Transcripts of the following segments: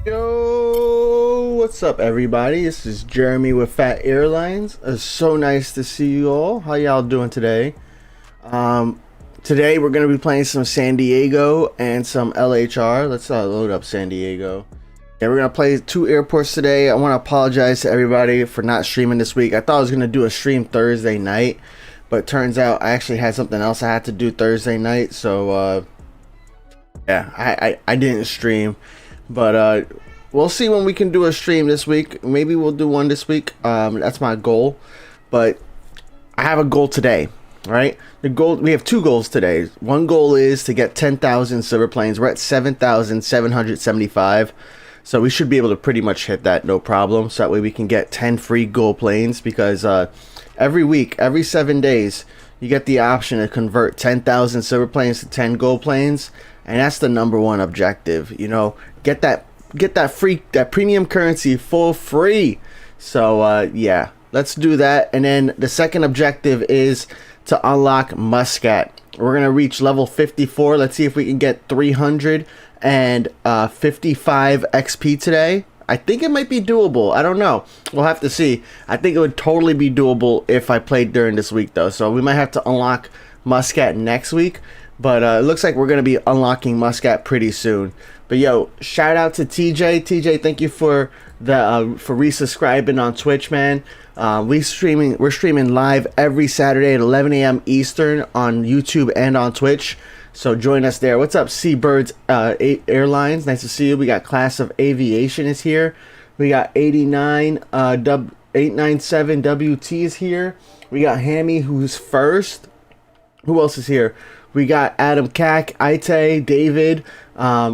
Yo, what's up, everybody? This is Jeremy with Phat Airlines. It's so nice to see you all. How y'all doing today? Today we're gonna be playing some San Diego and some LHR. Let's load up San Diego. Yeah, we're gonna play 2 airports today. I want to apologize to everybody for not streaming this week. I thought I was gonna do a stream Thursday night, but it turns out I actually had something else I had to do Thursday night. So yeah, I didn't stream. But we'll see when we can do a stream this week. Maybe we'll do one this week. That's my goal. But I have a goal today, right? We have 2 goals today. One goal is to get 10,000 silver planes. We're at 7,775. So we should be able to pretty much hit that, no problem. So that way we can get 10 free gold planes, because every week, every 7 days, you get the option to convert 10,000 silver planes to 10 gold planes. And that's the #1 objective, you know, get that premium currency for free. So yeah, let's do that. And then the second objective is to unlock Muscat. We're gonna reach level 54. Let's see if we can get 355 XP today. I think it might be doable. I don't know, we'll have to see. I think it would totally be doable if I played during this week though, so we might have to unlock Muscat next week. But it looks like we're going to be unlocking Muscat pretty soon. But yo, shout out to TJ. TJ, thank you for resubscribing on Twitch, man. We're streaming live every Saturday at 11 a.m. Eastern on YouTube and on Twitch. So join us there. What's up, Seabirds Airlines? Nice to see you. We got Class of Aviation is here. We got 897 WT is here. We got Hammy, who's first. Who else is here? We got Adam Cack, Ite, David.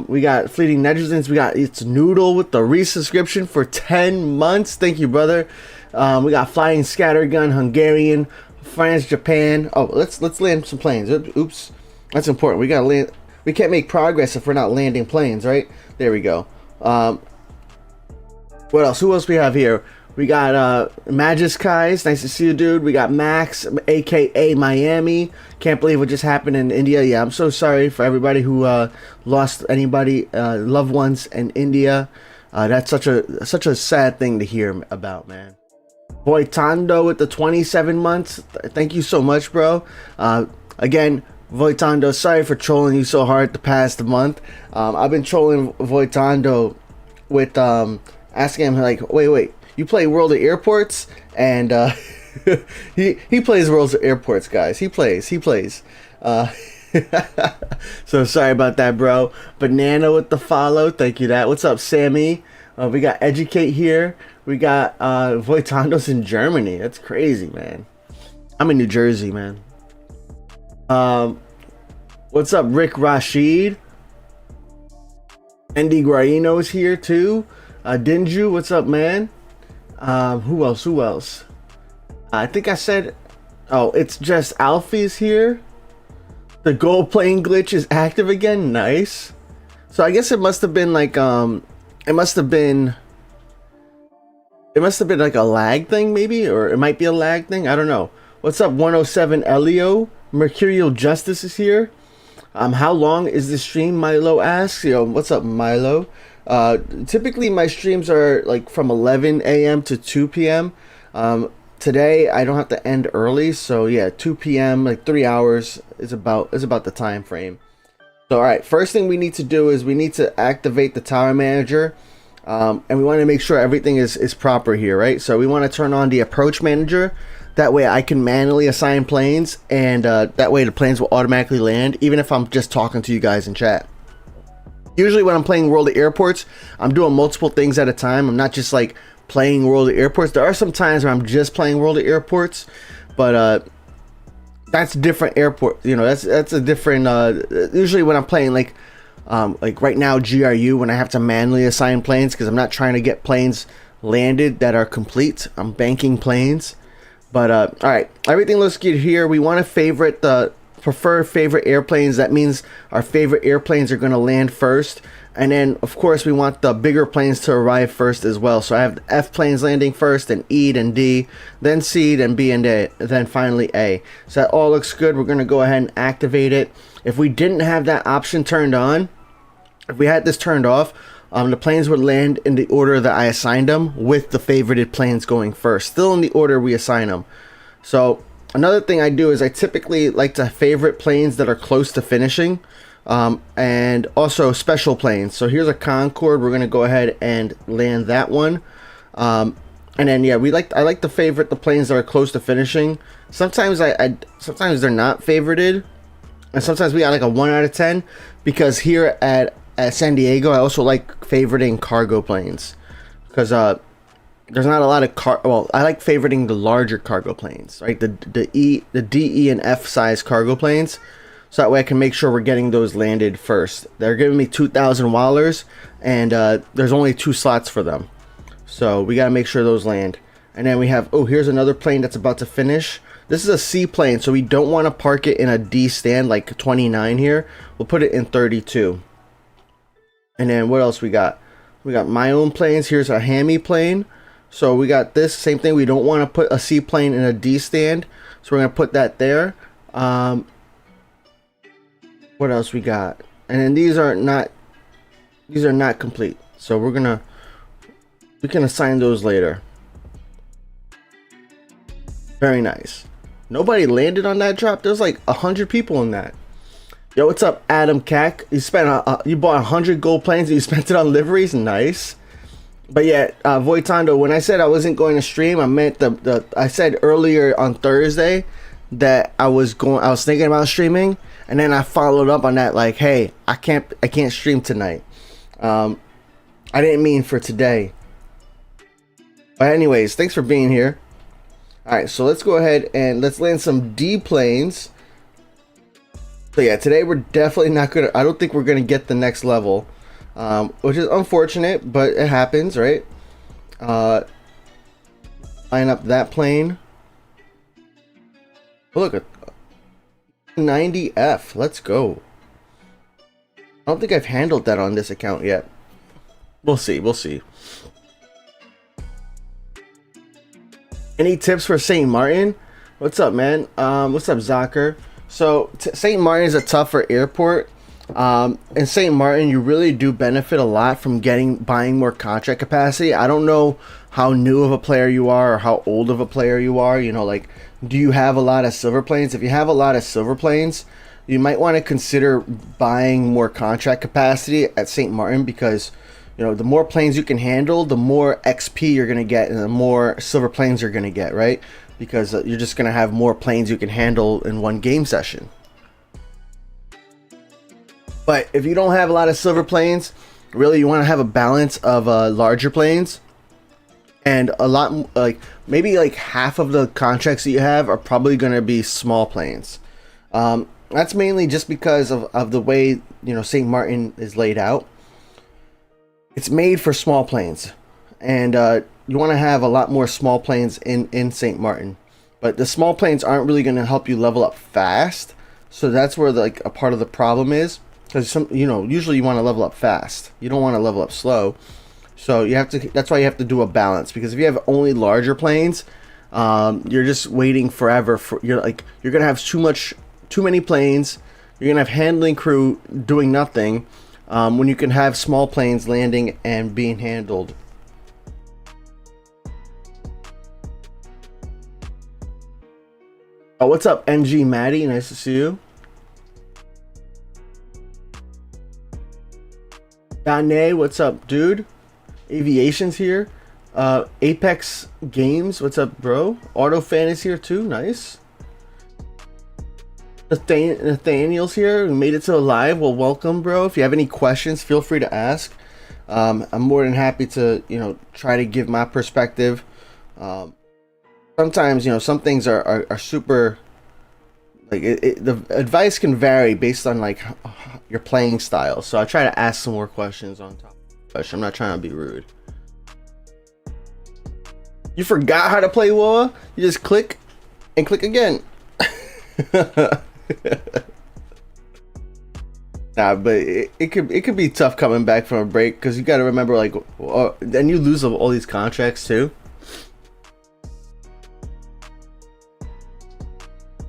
We got Fleeting Negligence. We got It's Noodle with the resubscription for 10 months. Thank you, brother. We got Flying Scattergun, Hungarian, France, Japan. Oh, let's land some planes. Oops, that's important. We gotta land. We can't make progress if we're not landing planes, right? There we go. What else? Who else we have here? We got Magis. Nice to see you, dude. We got Max, aka Miami. Can't believe what just happened in India. Yeah, I'm so sorry for everybody who lost anybody, loved ones in India. That's such a sad thing to hear about, man. Voitando with the 27 months. Thank you so much, bro. Again, Voitando, sorry for trolling you so hard the past month. I've been trolling Voitando with asking him like, wait. You play World of Airports, and he plays World of Airports, guys. He plays. So sorry about that, bro. Banana with the follow. Thank you. What's up, Sammy? We got Educate here. We got Voitandos in Germany. That's crazy, man. I'm in New Jersey, man. What's up, Rick Rashid? Andy Guarino is here too. Dinju, what's up, man? Who else? I think I said, oh, it's just Alfie's here. The gold plane glitch is active again. Nice. So I guess it must have been like it must have been like a lag thing, maybe, or it might be a lag thing. I don't know. What's up, 107 Elio? Mercurial Justice is here. How long is the stream? Milo asks. Yo, what's up, Milo? Typically my streams are like from 11 a.m. to 2 p.m. Today I don't have to end early, so yeah, 2 p.m. like 3 hours is about the time frame. So all right, first thing we need to do is we need to activate the tower manager, and we want to make sure everything is proper here, right? So we want to turn on the approach manager. That way I can manually assign planes, and that way the planes will automatically land even if I'm just talking to you guys in chat. Usually when I'm playing World of Airports, I'm doing multiple things at a time. I'm not just like playing World of Airports. There are some times where I'm just playing World of Airports, but that's different airport. You know, that's a different. Usually when I'm playing like right now GRU, when I have to manually assign planes because I'm not trying to get planes landed that are complete. I'm banking planes. But all right, everything looks good here. We want to favorite the preferred favorite airplanes. That means our favorite airplanes are going to land first, and then of course we want the bigger planes to arrive first as well. So I have the F planes landing first, then E, then D, then C, then B, and A, then finally A. So that all looks good. We're going to go ahead and activate it. If we didn't have that option turned on, if we had this turned off, the planes would land in the order that I assigned them, with the favorited planes going first, still in the order we assign them. So another thing I do is I typically like to favorite planes that are close to finishing, and also special planes. So here's a Concorde. We're gonna go ahead and land that one. And then yeah, I like to favorite the planes that are close to finishing. Sometimes sometimes they're not favorited, and sometimes we got like a 1 out of 10, because here at San Diego I also like favoriting cargo planes, because there's not a lot of I like favoriting the larger cargo planes, right? The D, E, and F size cargo planes, so that way I can make sure we're getting those landed first. They're giving me 2,000 wallers, and there's only 2 slots for them. So we gotta make sure those land. And then we have, oh, here's another plane that's about to finish. This is a C plane, so we don't want to park it in a D stand like 29 here. We'll put it in 32. And then what else we got? We got my own planes. Here's a Hemi plane. So we got this same thing. We don't want to put a C plane in a D stand, so we're gonna put that there. What else we got? And then these are not complete, so we can assign those later. Very nice. Nobody landed on that drop. There's like 100 people in that. Yo, what's up, Adam Cack? You bought 100 gold planes and you spent it on liveries. Nice. But yeah, Voitondo, when I said I wasn't going to stream, I meant I said earlier on Thursday that I was thinking about streaming, and then I followed up on that like, hey, I can't stream tonight. I didn't mean for today. But anyways, thanks for being here. Alright, so let's go ahead and let's land some D planes. So yeah, today we're definitely not gonna, I don't think we're gonna get the next level, which is unfortunate, but it happens, right? Line up that plane. Oh, look at 90F. Let's go. I don't think I've handled that on this account yet. We'll see. Any tips for St. Martin? What's up, man? What's up, Zocker? So St. Martin is a tougher airport. In St. Martin, you really do benefit a lot from buying more contract capacity. I don't know how new of a player you are or how old of a player you are. You know, like, do you have a lot of silver planes? If you have a lot of silver planes, you might want to consider buying more contract capacity at St. Martin, because you know, the more planes you can handle, the more XP you're going to get, and the more silver planes you're going to get, right? Because you're just going to have more planes you can handle in one game session. But if you don't have a lot of silver planes, really you want to have a balance of larger planes. And a lot, like maybe like half of the contracts that you have are probably going to be small planes. That's mainly just because of the way, you know, St. Martin is laid out. It's made for small planes, and you want to have a lot more small planes in St. Martin, but the small planes aren't really going to help you level up fast. So that's where like a part of the problem is, because usually you want to level up fast. You don't want to level up slow. So you have to. That's why you have to do a balance, because if you have only larger planes, you're just waiting forever. You're gonna have too many planes. You're gonna have handling crew doing nothing. When you can have small planes landing and being handled. Oh, what's up, NG Maddie? Nice to see you. Dane, what's up, dude? Aviation's here. Apex Games, what's up, bro? Autofan is here too. Nice. Nathaniel's here. We made it to the live. Well, welcome, bro. If you have any questions, feel free to ask. I'm more than happy to, try to give my perspective. Sometimes, some things are super, like, the advice can vary based on, like, your playing style. So I try to ask some more questions on top of the question. I'm not trying to be rude. You forgot how to play WoA? You just click and click again. Nah, but it could be tough coming back from a break, because you got to remember, like, then you lose all these contracts too.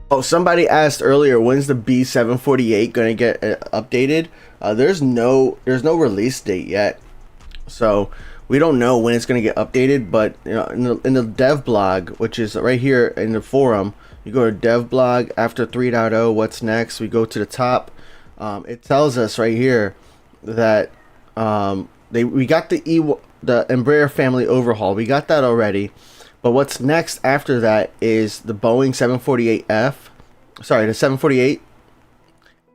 Oh, somebody asked earlier, when's the B748 gonna get updated? There's no release date yet. So we don't know when it's going to get updated, but you know, in the dev blog, which is right here in the forum, you go to dev blog after 3.0, what's next? We go to the top. It tells us right here that we got the Embraer family overhaul. We got that already. But what's next after that is the Boeing 748F. Sorry, the 748,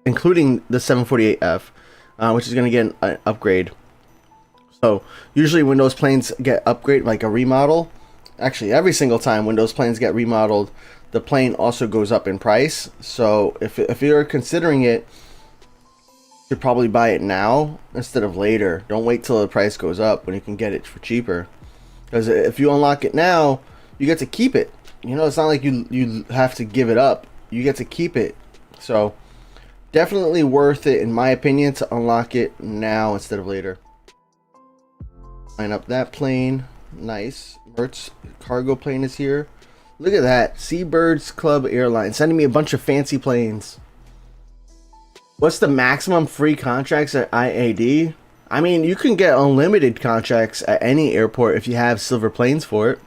including the 748F, which is going to get an upgrade. So usually when those planes get upgraded, like a remodel, actually every single time when those planes get remodeled, the plane also goes up in price. So if you're considering it, you should probably buy it now instead of later. Don't wait till the price goes up when you can get it for cheaper. Because if you unlock it now, you get to keep it. You know, it's not like you have to give it up. You get to keep it. So definitely worth it, in my opinion, to unlock it now instead of later. Line up that plane. Nice. Mertz cargo plane is here. Look at that. Seabirds Club Airlines sending me a bunch of fancy planes. What's the maximum free contracts at IAD? I mean, you can get unlimited contracts at any airport if you have silver planes for it.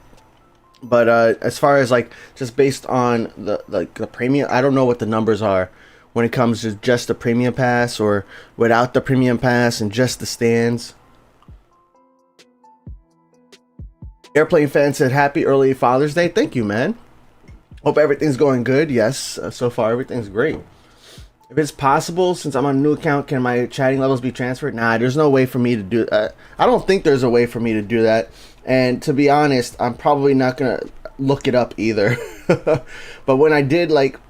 But as far as like just based on the premium, I don't know what the numbers are when it comes to just the premium pass or without the premium pass and just the stands. Airplane fan said, "Happy early Father's Day." Thank you, man. Hope everything's going good. Yes, so far everything's great. If it's possible, since I'm on a new account, can my chatting levels be transferred? Nah, there's no way for me to do that. I don't think there's a way for me to do that. And to be honest, I'm probably not going to look it up either. But when I did, like,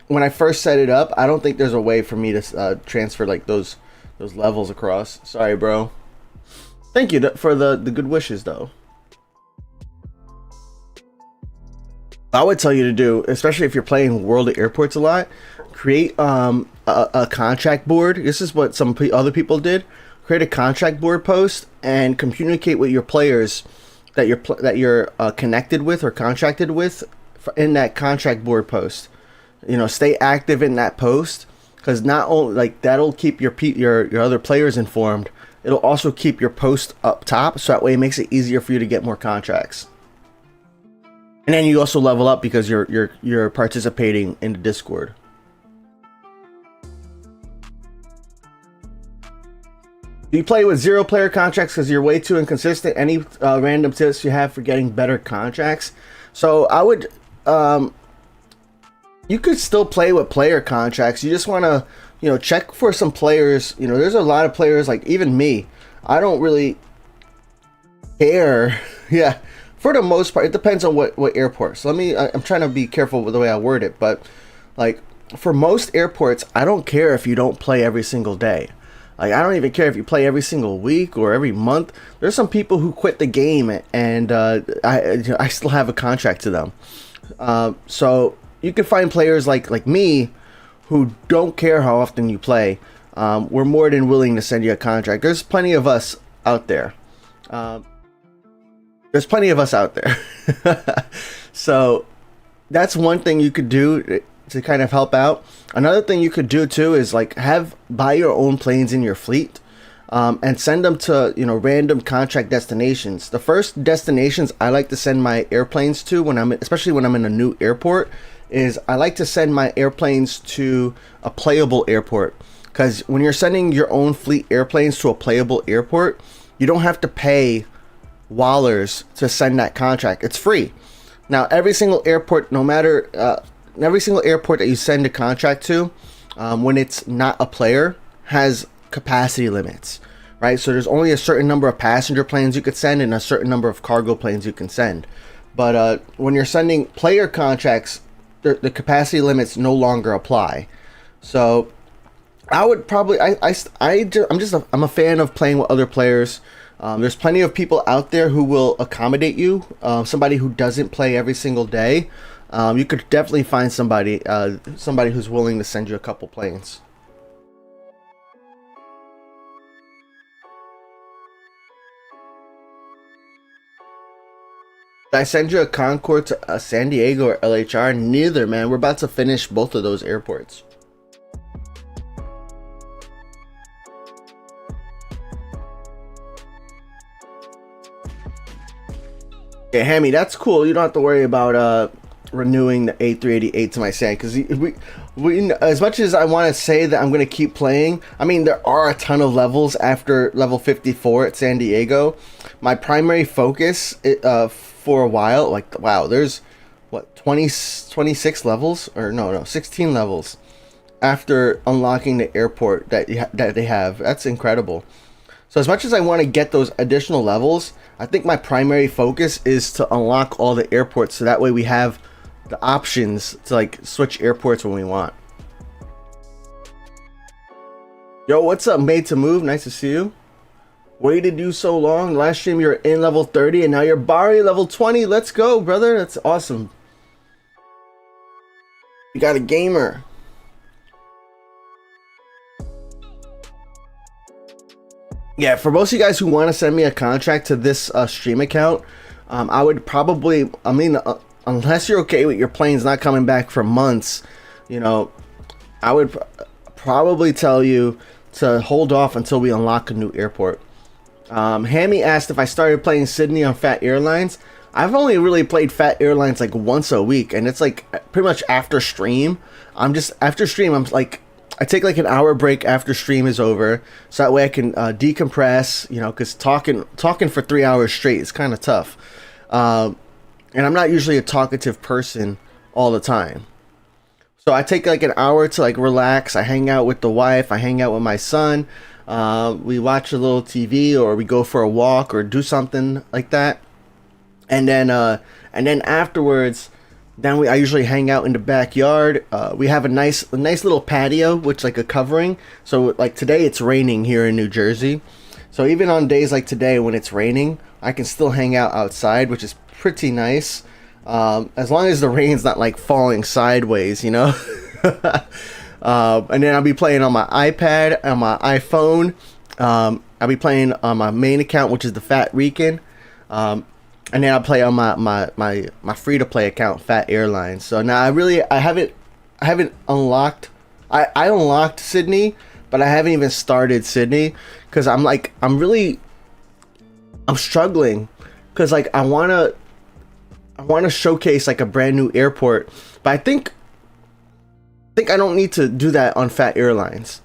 when I first set it up, I don't think there's a way for me to transfer, like, those levels across. Sorry, bro. Thank you for the good wishes, though. I would tell you to do, especially if you're playing World of Airports a lot, create a contract board. This is what some other people did. Create a contract board post and communicate with your players that you're connected with or contracted with in that contract board post. You know, stay active in that post, because not only like that'll keep your other players informed, it'll also keep your post up top, so that way it makes it easier for you to get more contracts. And then you also level up because you're participating in the Discord. Do you play with 0-player contracts because you're way too inconsistent? Any random tips you have for getting better contracts? So I would, you could still play with player contracts. You just want to, you know, check for some players. You know, there's a lot of players, like even me. I don't really care. Yeah. For the most part, it depends on what airport. So I'm trying to be careful with the way I word it, but like for most airports, I don't care if you don't play every single day. Like, I don't even care if you play every single week or every month. There's some people who quit the game and I still have a contract to them. So you can find players like me who don't care how often you play. We're more than willing to send you a contract. There's plenty of us out there. So that's one thing you could do to kind of help out. Another thing you could do too is like buy your own planes in your fleet, and send them to, you know, random contract destinations. The first destinations I like to send my airplanes to especially when I'm in a new airport, is I like to send my airplanes to a playable airport. Because when you're sending your own fleet airplanes to a playable airport, you don't have to pay Wallers to send that contract. It's free. Now every single airport, every single airport that you send a contract to, when it's not a player, has capacity limits, right? So there's only a certain number of passenger planes you could send and a certain number of cargo planes you can send. But when you're sending player contracts, the capacity limits no longer apply. So I would probably, I'm a fan of playing with other players. There's plenty of people out there who will accommodate you. Somebody who doesn't play every single day. You could definitely find somebody who's willing to send you a couple planes. Did I send you a Concorde to San Diego or LHR? Neither, man. We're about to finish both of those airports. Yeah, Hammy, that's cool. You don't have to worry about renewing the A388 to my SAN, because we as much as I want to say that I'm going to keep playing, I mean, there are a ton of levels after level 54 at San Diego. My primary focus for a while, like, wow, there's what, 26 levels, or no 16 levels after unlocking the airport that they have. That's incredible. So as much as I want to get those additional levels, I think my primary focus is to unlock all the airports, so that way we have the options to like switch airports when we want. Yo, what's up, Made to Move? Nice to see you. Waited you so long. Last stream you were in level 30 and now you're Bari level 20. Let's go, brother. That's awesome. You got a gamer. Yeah, for most of you guys who want to send me a contract to this stream account, I would probably, I mean, unless you're okay with your planes not coming back for months, you know, I would probably tell you to hold off until we unlock a new airport. Hammy asked if I started playing Sydney on Phat Airlines. I've only really played Phat Airlines like once a week, and it's like pretty much after stream. After stream, I'm like, I take like an hour break after stream is over, so that way I can decompress, you know, because talking for 3 hours straight is kind of tough. And I'm not usually a talkative person all the time. So I take like an hour to like relax. I hang out with the wife. I hang out with my son. We watch a little TV, or we go for a walk or do something like that. And then afterwards, I usually hang out in the backyard. We have a nice little patio, which like a covering. So like today it's raining here in New Jersey. So even on days like today when it's raining, I can still hang out outside, which is pretty nice. As long as the rain's not like falling sideways, you know. And then I'll be playing on my iPad, on my iPhone. I'll be playing on my main account, which is the Phat Rican. And then I'll play on my free-to-play account, Phat Airlines. So now I haven't unlocked. I unlocked Sydney, but I haven't even started Sydney, because I'm struggling, because like I wanna showcase like a brand new airport, but I think I don't need to do that on Phat Airlines.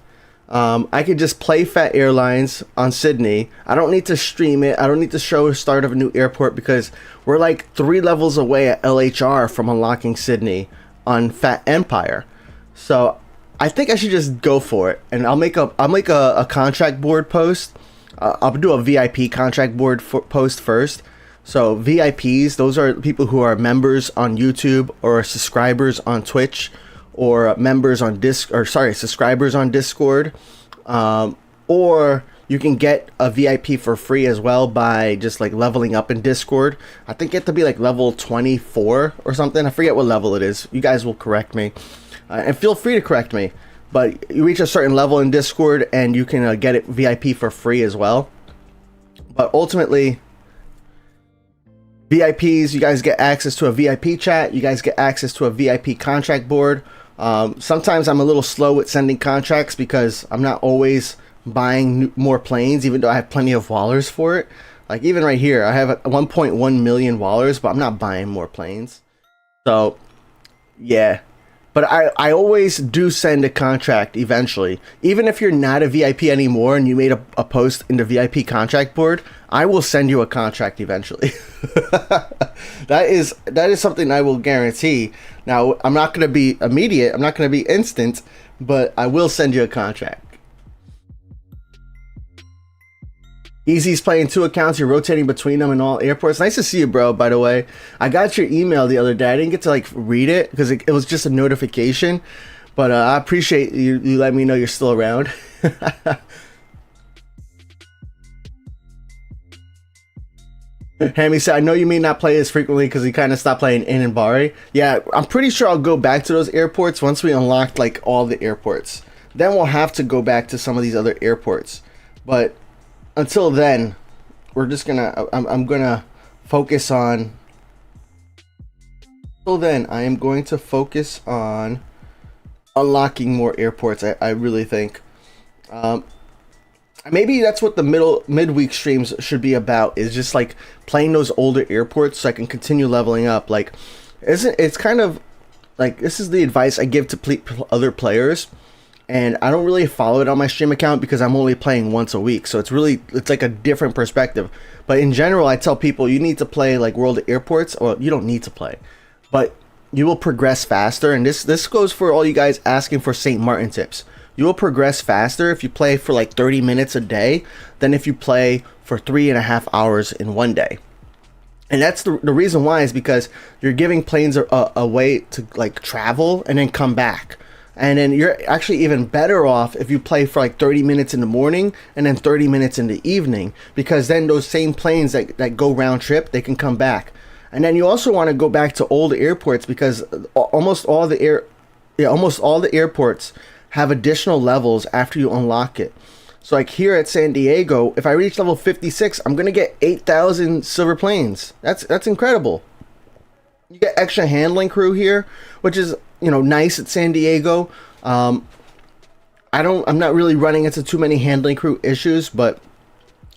I could just play Phat Airlines on Sydney. I don't need to stream it. I don't need to show the start of a new airport, because we're like 3 levels away at LHR from unlocking Sydney on Phat Empire. So I think I should just go for it, and I'll make a contract board post. I'll do a VIP contract board post first. So VIPs, those are people who are members on YouTube or subscribers on Twitch, or members on subscribers on Discord, or you can get a VIP for free as well by just like leveling up in Discord. I think you have to be like level 24 or something. I forget what level it is. You guys will correct me, and feel free to correct me. But you reach a certain level in Discord and you can get it VIP for free as well. But ultimately, VIPs, you guys get access to a VIP chat. You guys get access to a VIP contract board. Sometimes I'm a little slow with sending contracts because I'm not always buying more planes, even though I have plenty of wallers for it. Like even right here, I have 1.1 million wallers, but I'm not buying more planes. So yeah, but I always do send a contract eventually. Even if you're not a VIP anymore and you made a post in the VIP contract board, I will send you a contract eventually. That is something I will guarantee. Now, I'm not going to be immediate. I'm not going to be instant, but I will send you a contract. Easy's playing 2 accounts. You're rotating between them in all airports. Nice to see you, bro, by the way. I got your email the other day. I didn't get to like read it because it was just a notification, but I appreciate you letting me know you're still around. Hammy said, I know you may not play as frequently because he kind of stopped playing in and Bari. Yeah, I'm pretty sure I'll go back to those airports once we unlock like all the airports. Then we'll have to go back to some of these other airports. But until then, we're just gonna, I'm gonna focus on, until then, I am going to focus on unlocking more airports, I really think. I Maybe that's what the midweek streams should be about, is just like playing those older airports so I can continue leveling up. Like, isn't it's kind of like, this is the advice I give to other players, and I don't really follow it on my stream account because I'm only playing once a week, so it's like a different perspective. But in general, I tell people you need to play like World Airports, or you don't need to play, but you will progress faster. And this goes for all you guys asking for St. Martin tips. You will progress faster if you play for like 30 minutes a day than if you play for 3.5 hours in one day. And that's the reason why, is because you're giving planes a way to like travel and then come back. And then you're actually even better off if you play for like 30 minutes in the morning and then 30 minutes in the evening, because then those same planes that go round trip, they can come back. And then you also want to go back to old airports, because almost all the airports have additional levels after you unlock it. So like here at San Diego, if I reach level 56, I'm gonna get 8,000 silver planes. That's incredible. You get extra handling crew here, which is, you know, nice at San Diego. I'm not really running into too many handling crew issues, but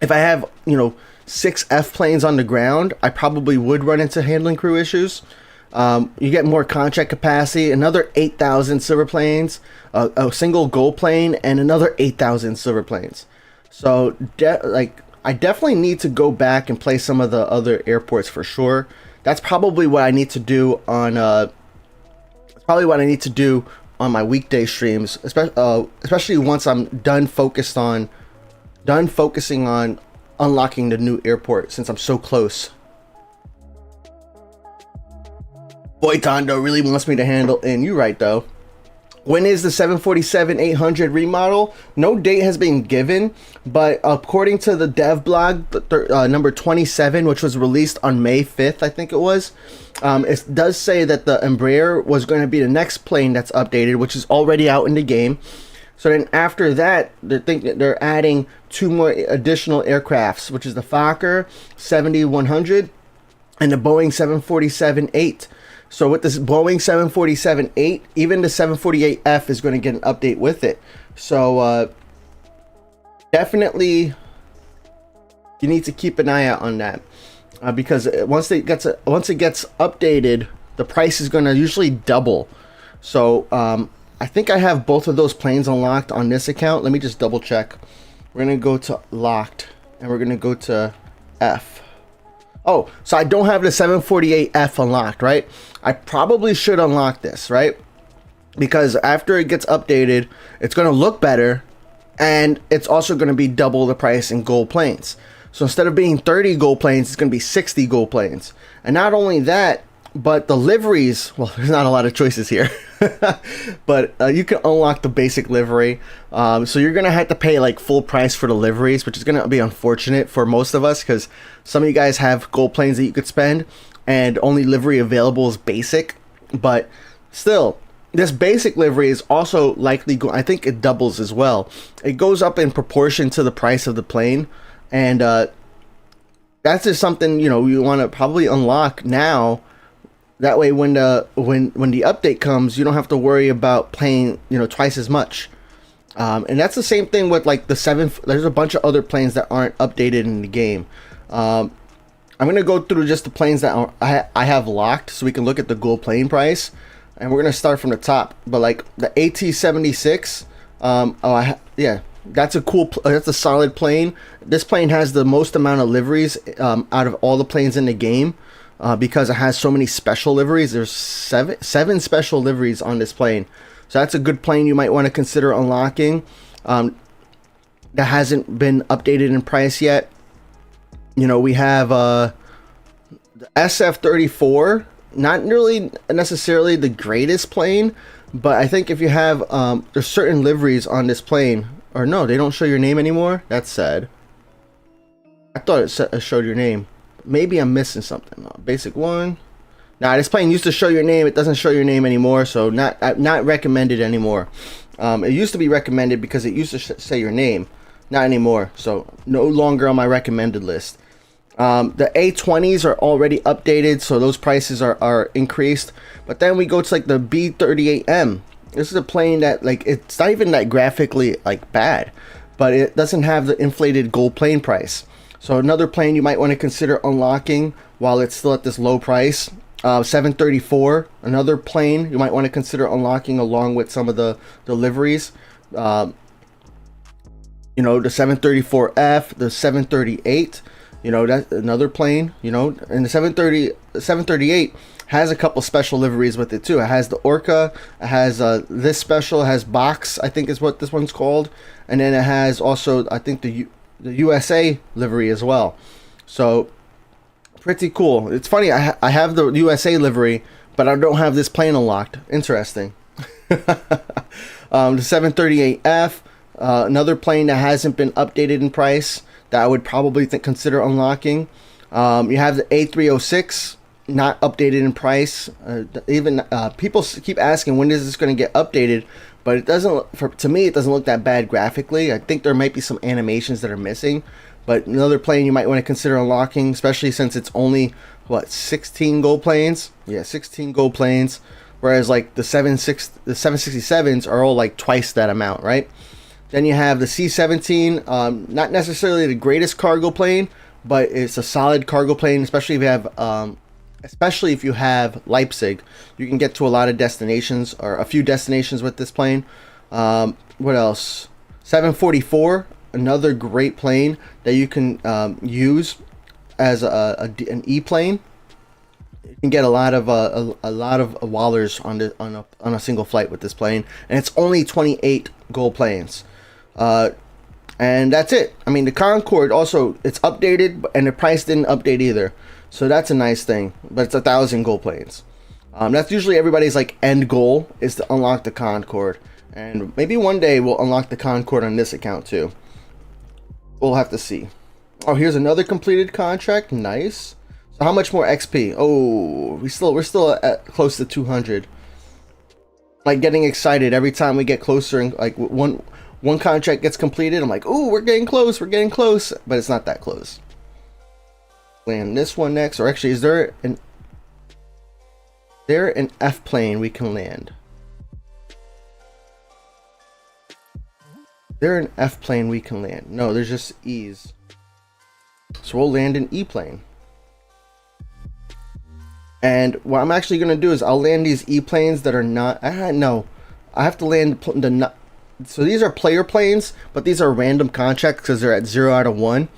if I have, you know, 6 F planes on the ground, I probably would run into handling crew issues. You get more contract capacity, another 8,000 silver planes, a single gold plane, and another 8,000 silver planes. So I definitely need to go back and play some of the other airports for sure. That's probably what I need to do on my weekday streams, especially once I'm done focusing on unlocking the new airport, since I'm so close. Boy, Tondo really wants me to handle in. You right though. When is the 747-800 remodel? No date has been given, but according to the dev blog, number 27, which was released on May 5th, I think it was, it does say that the Embraer was going to be the next plane that's updated, which is already out in the game. So then after that, they're adding 2 more additional aircrafts, which is the Fokker 70-100 and the Boeing 747-8. So with this Boeing 747-8, even the 748F is going to get an update with it. So definitely you need to keep an eye out on that, because once it gets updated, the price is going to usually double. So I think I have both of those planes unlocked on this account. Let me just double check. We're going to go to locked, and we're going to go to F. Oh, so I don't have the 748F unlocked, right? I probably should unlock this, right? Because after it gets updated, it's going to look better, and it's also going to be double the price in gold planes. So instead of being 30 gold planes, it's going to be 60 gold planes. And not only that, but the liveries, well, there's not a lot of choices here, but you can unlock the basic livery. So you're going to have to pay like full price for the liveries, which is going to be unfortunate for most of us, because some of you guys have gold planes that you could spend and only livery available is basic. But still, this basic livery is also likely I think it doubles as well. It goes up in proportion to the price of the plane, and that's just something, you know, you want to probably unlock now. That way, when the update comes, you don't have to worry about paying, you know, twice as much. And that's the same thing with like the 7. There's a bunch of other planes that aren't updated in the game. I'm gonna go through just the planes that I have locked, so we can look at the gold plane price. And we're gonna start from the top. But like the AT-76, yeah, that's a solid plane. This plane has the most amount of liveries out of all the planes in the game. Because it has so many special liveries. There's seven special liveries on this plane. So that's a good plane you might want to consider unlocking. That hasn't been updated in price yet. You know, we have the SF-34. Not really necessarily the greatest plane, but I think if you have, there's certain liveries on this plane. Or no, they don't show your name anymore. That's sad. I thought it showed your name. Maybe I'm missing something. Basic 1. Nah, this plane used to show your name. It doesn't show your name anymore, so not recommended anymore. It used to be recommended because it used to say your name. Not anymore, so no longer on my recommended list. The A20s are already updated, so those prices are increased. But then we go to like the B38M. This is a plane that, like, it's not even that graphically like bad, but it doesn't have the inflated gold plane price. So another plane you might want to consider unlocking while it's still at this low price. 734, another plane you might want to consider unlocking along with some of the liveries. You know, the 734F, the 738, you know, that's another plane, you know, and the 738 has a couple special liveries with it too. It has the Orca, it has this special, it has Box, I think is what this one's called, and then it has also, I think, the USA livery as well. So pretty cool. It's funny, I have the USA livery, but I don't have this plane unlocked. Interesting. The 738F, another plane that hasn't been updated in price that I would probably consider unlocking. You have the A306, not updated in price. Even people keep asking, when is this going to get updated? But it doesn't, to me, it doesn't look that bad graphically. I think there might be some animations that are missing. But another plane you might want to consider unlocking, especially since it's only, what, 16 gold planes? Yeah, 16 gold planes. Whereas like the 767s are all like twice that amount, right? Then you have the C-17, not necessarily the greatest cargo plane, but it's a solid cargo plane, especially if you have Leipzig. You can get to a lot of destinations, or a few destinations with this plane. What else? 744, another great plane that you can use as an E plane. You can get a lot of wallers on a single flight with this plane, and it's only 28 gold planes. And that's it. I mean, the Concorde also, it's updated, and the price didn't update either. So that's a nice thing, but it's 1,000 gold planes. That's usually everybody's like end goal, is to unlock the Concorde. And maybe one day we'll unlock the Concorde on this account too. We'll have to see. Oh, here's another completed contract. Nice. So how much more XP? Oh, we're still at close to 200. Like, getting excited every time we get closer, and like one contract gets completed, I'm like, oh, we're getting close, but it's not that close. Land this one next, or actually, is there an F plane we can land? Is there an F plane we can land? No, there's just E's. So we'll land an E plane. And what I'm actually going to do is I'll land these E planes that are not, no, I have to land the, so these are player planes, but these are random contracts because they're at 0 out of 1.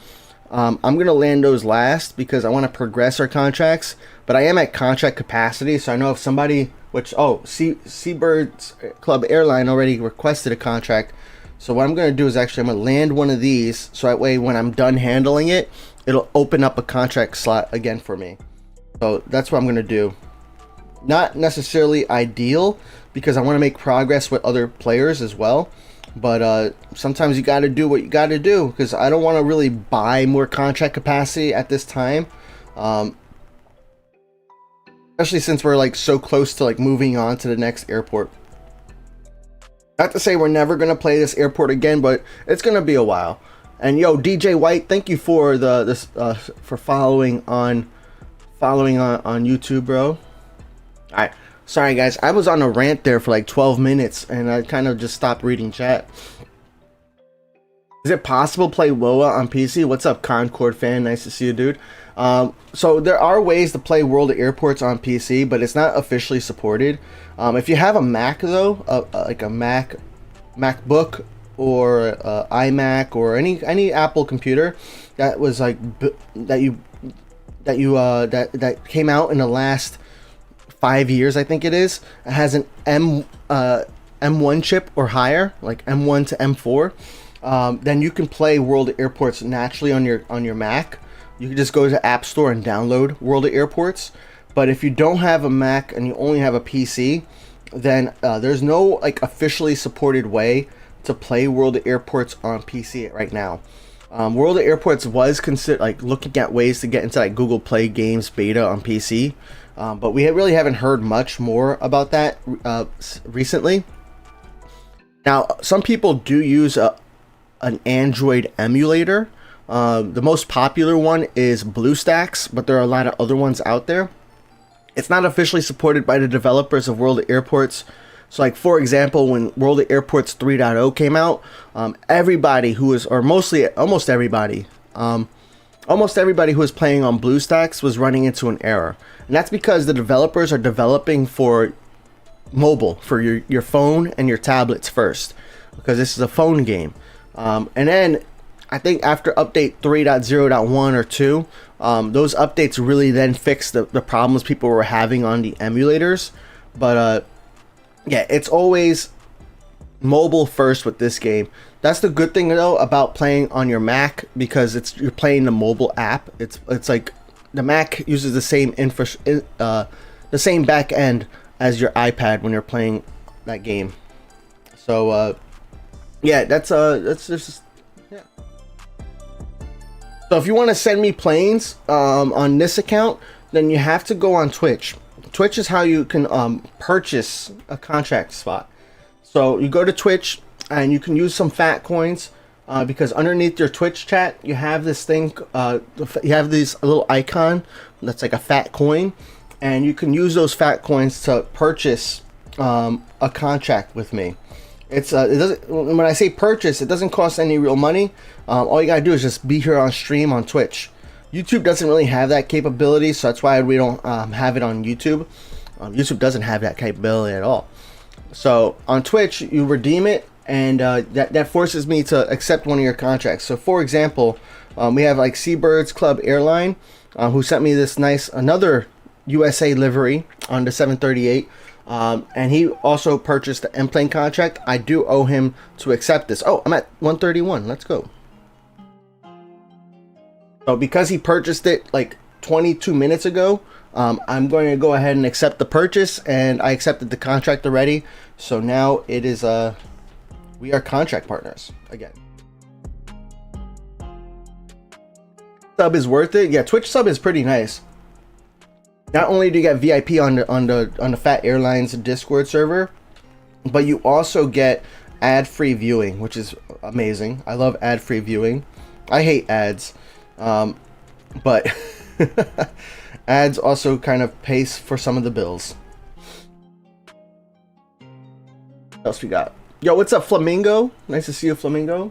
I'm going to land those last because I want to progress our contracts, but I am at contract capacity, so I know if somebody, Seabirds Club Airline already requested a contract. So what I'm going to do is actually I'm going to land one of these, so that way when I'm done handling it, it'll open up a contract slot again for me. So that's what I'm going to do. Not necessarily ideal because I want to make progress with other players as well. But sometimes you got to do what you got to do, because I don't want to really buy more contract capacity at this time. Especially since we're like so close to like moving on to the next airport. Not to say we're never going to play this airport again, but it's going to be a while. And yo, DJ White, thank you for for following on YouTube, bro. All right. Sorry guys, I was on a rant there for like 12 minutes and I kind of just stopped reading chat. Is it possible to play WoA on PC? What's up, Concorde fan? Nice to see you, dude. So there are ways to play World of Airports on PC, but it's not officially supported. If you have a Mac though, like a MacBook or iMac or any Apple computer that was like that came out in the last 5 years, I think it is. It has an M1 chip or higher, like M1 to M4. Then you can play World of Airports naturally on your Mac. You can just go to App Store and download World of Airports. But if you don't have a Mac and you only have a PC, then there's no like officially supported way to play World of Airports on PC right now. World of Airports was considered like looking at ways to get into like Google Play Games beta on PC. But we really haven't heard much more about that recently. Now, some people do use an Android emulator. The most popular one is BlueStacks, but there are a lot of other ones out there. It's not officially supported by the developers of World of Airports, So like, for example, when World of Airports 3.0 came out, everybody who was, or mostly, almost everybody who was playing on BlueStacks was running into an error. And that's because the developers are developing for mobile, for your phone and your tablets first, because this is a phone game. And then I think after update 3.0.1 or 2, those updates really then fixed the problems people were having on the emulators. But yeah, it's always mobile first with this game. That's the good thing though about playing on your Mac, because you're playing the mobile app. It's like the Mac uses the same the same back end as your iPad when you're playing that game. So yeah, that's just, yeah. So if you want to send me planes on this account, then you have to go on Twitch. Twitch is how you can purchase a contract spot. So you go to Twitch and you can use some fat coins, because underneath your Twitch chat you have this thing, you have this little icon that's like a fat coin, and you can use those fat coins to purchase a contract with me. It doesn't, when I say purchase, it doesn't cost any real money. All you gotta do is just be here on stream on Twitch. YouTube doesn't really have that capability, so that's why we don't have it on YouTube. YouTube doesn't have that capability at all. So on Twitch, you redeem it, and that forces me to accept one of your contracts. So for example, we have like Seabirds Club Airline, who sent me this nice another USA livery on the 738. And he also purchased the M-plane contract. I do owe him to accept this. Oh, I'm at 131. Let's go. So because he purchased it like 22 minutes ago, I'm going to go ahead and accept the purchase, and I accepted the contract already. So now it is we are contract partners again. Sub is worth it. Yeah, Twitch sub is pretty nice. Not only do you get VIP on the Phat Airlines Discord server, but you also get ad-free viewing, which is amazing. I love ad-free viewing. I hate ads, but ads also kind of pay for some of the bills. What else we got? Yo, what's up, Flamingo? Nice to see you, Flamingo.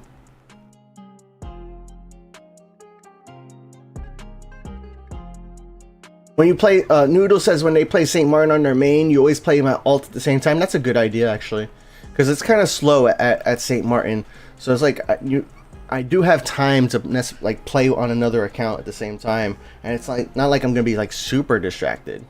When you play, Noodle says when they play St. Martin on their main, you always play them at alt at the same time. That's a good idea, actually, because it's kind of slow at St. Martin. So it's like I do have time to like play on another account at the same time, and it's like not like I'm gonna be like super distracted.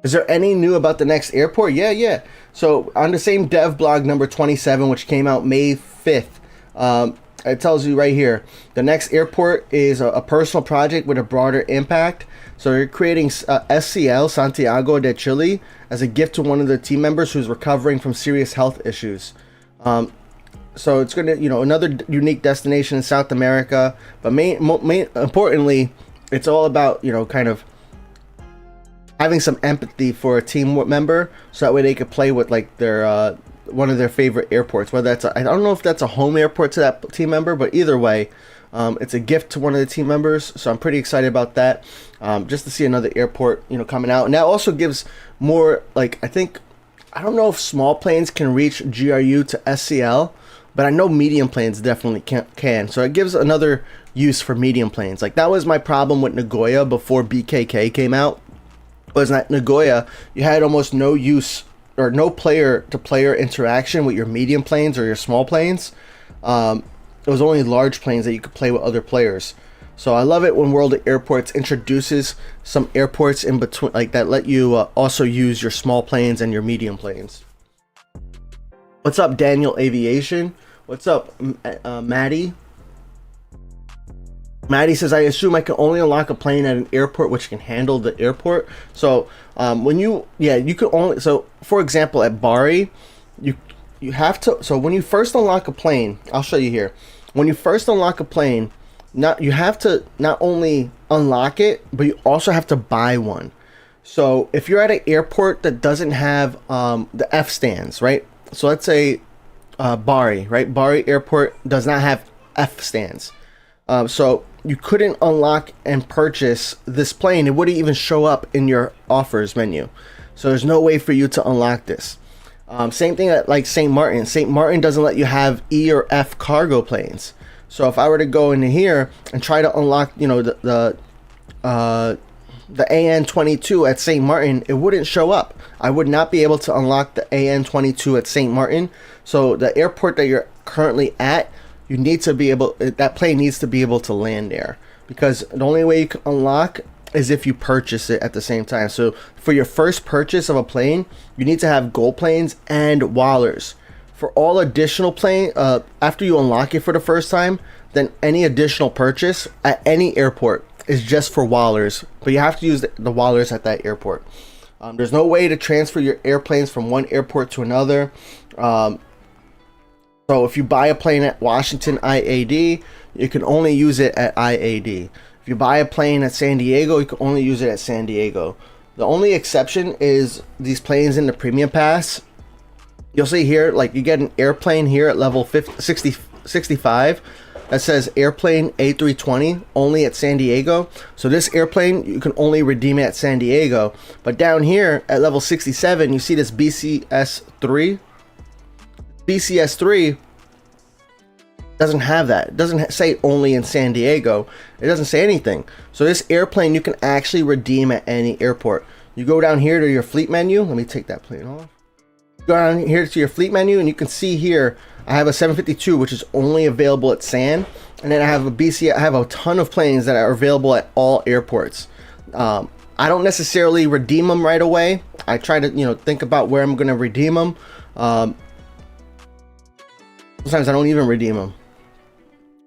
Is there any new about the next airport? Yeah. So on the same dev blog number 27, which came out May 5th, it tells you right here, the next airport is a personal project with a broader impact. So you're creating SCL, Santiago de Chile, as a gift to one of the team members who's recovering from serious health issues. So it's going to, another unique destination in South America. But importantly, it's all about, kind of having some empathy for a team member, so that way they could play with like their one of their favorite airports. Whether that's I don't know if that's a home airport to that team member, but either way, it's a gift to one of the team members. So I'm pretty excited about that, just to see another airport coming out. And that also gives more, like, I don't know if small planes can reach GRU to SCL, but I know medium planes definitely can. So it gives another use for medium planes. Like, that was my problem with Nagoya before BKK came out. Was that Nagoya, you had almost no use or no player-to-player interaction with your medium planes or your small planes. It was only large planes that you could play with other players. So I love it when World of Airports introduces some airports in between, like that, let you also use your small planes and your medium planes. What's up, Daniel Aviation? What's up, Maddie? Maddie says, I assume I can only unlock a plane at an airport which can handle the airport. So when you can only, so for example at Bari, you have to, so when you first unlock a plane, I'll show you here. When you first unlock a plane, you have to not only unlock it, but you also have to buy one. So if you're at an airport that doesn't have the F stands, right? So let's say Bari, right? Bari Airport does not have F stands. So you couldn't unlock and purchase this plane. It wouldn't even show up in your offers menu. So there's no way for you to unlock this. Same thing at like St. Martin. St. Martin doesn't let you have E or F cargo planes. So if I were to go into here and try to unlock, you know, the AN22 at St. Martin, it wouldn't show up. I would not be able to unlock the AN22 at St. Martin. So the airport that you're currently at, you need to be able, that plane needs to be able to land there, because the only way you can unlock is if you purchase it at the same time. So for your first purchase of a plane, you need to have gold planes and Wallers. For all additional plane, after you unlock it for the first time, then any additional purchase at any airport is just for Wallers, but you have to use the Wallers at that airport. There's no way to transfer your airplanes from one airport to another. So if you buy a plane at Washington IAD, you can only use it at IAD. If you buy a plane at San Diego, you can only use it at San Diego. The only exception is these planes in the Premium Pass. You'll see here, like, you get an airplane here at level 65 that says airplane A320 only at San Diego. So this airplane, you can only redeem it at San Diego. But down here at level 67, you see this BCS3. BCS3 doesn't have that. It doesn't say only in San Diego. It doesn't say anything. So this airplane you can actually redeem at any airport. You go down here to your fleet menu. Let me take that plane off. Go down here to your fleet menu, and you can see here I have a 752, which is only available at SAN, and then I have a BC. I have a ton of planes that are available at all airports. I don't necessarily redeem them right away. I try to, you know, think about where I'm going to redeem them. Sometimes I don't even redeem them.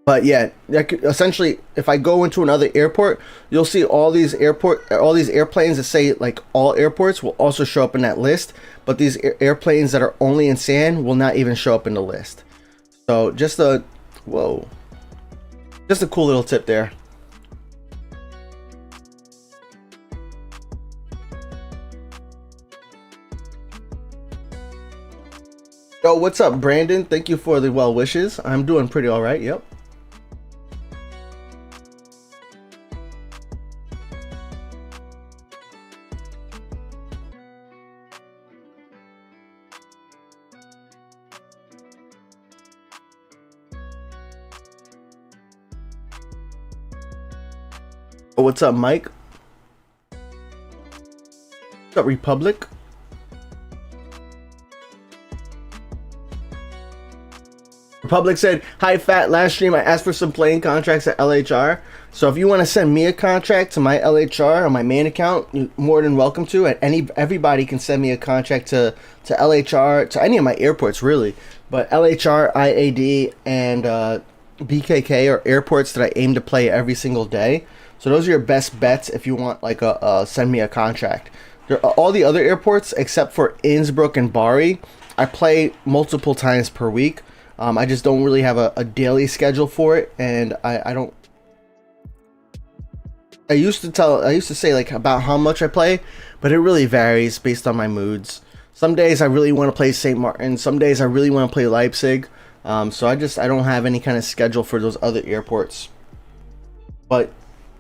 But yeah, essentially, if I go into another airport, you'll see all these airplanes that say like all airports will also show up in that list. But these airplanes that are only in SAN will not even show up in the list. So just a cool little tip there. Yo, what's up, Brandon? Thank you for the well wishes. I'm doing pretty all right. Yep. Oh, what's up, Mike? What's up, Republic? Republic said, "Hi, Phat. Last stream I asked for some plane contracts at LHR. So if you want to send me a contract to my LHR on my main account, you're more than welcome to. Everybody can send me a contract to LHR, to any of my airports, really. But LHR, IAD, and BKK are airports that I aim to play every single day. So those are your best bets if you want like send me a contract. All the other airports except for Innsbruck and Bari, I play multiple times per week. I just don't really have a daily schedule for it, and I don't. I used to say like about how much I play, but it really varies based on my moods. Some days I really want to play St. Martin. Some days I really want to play Leipzig. So I don't have any kind of schedule for those other airports. But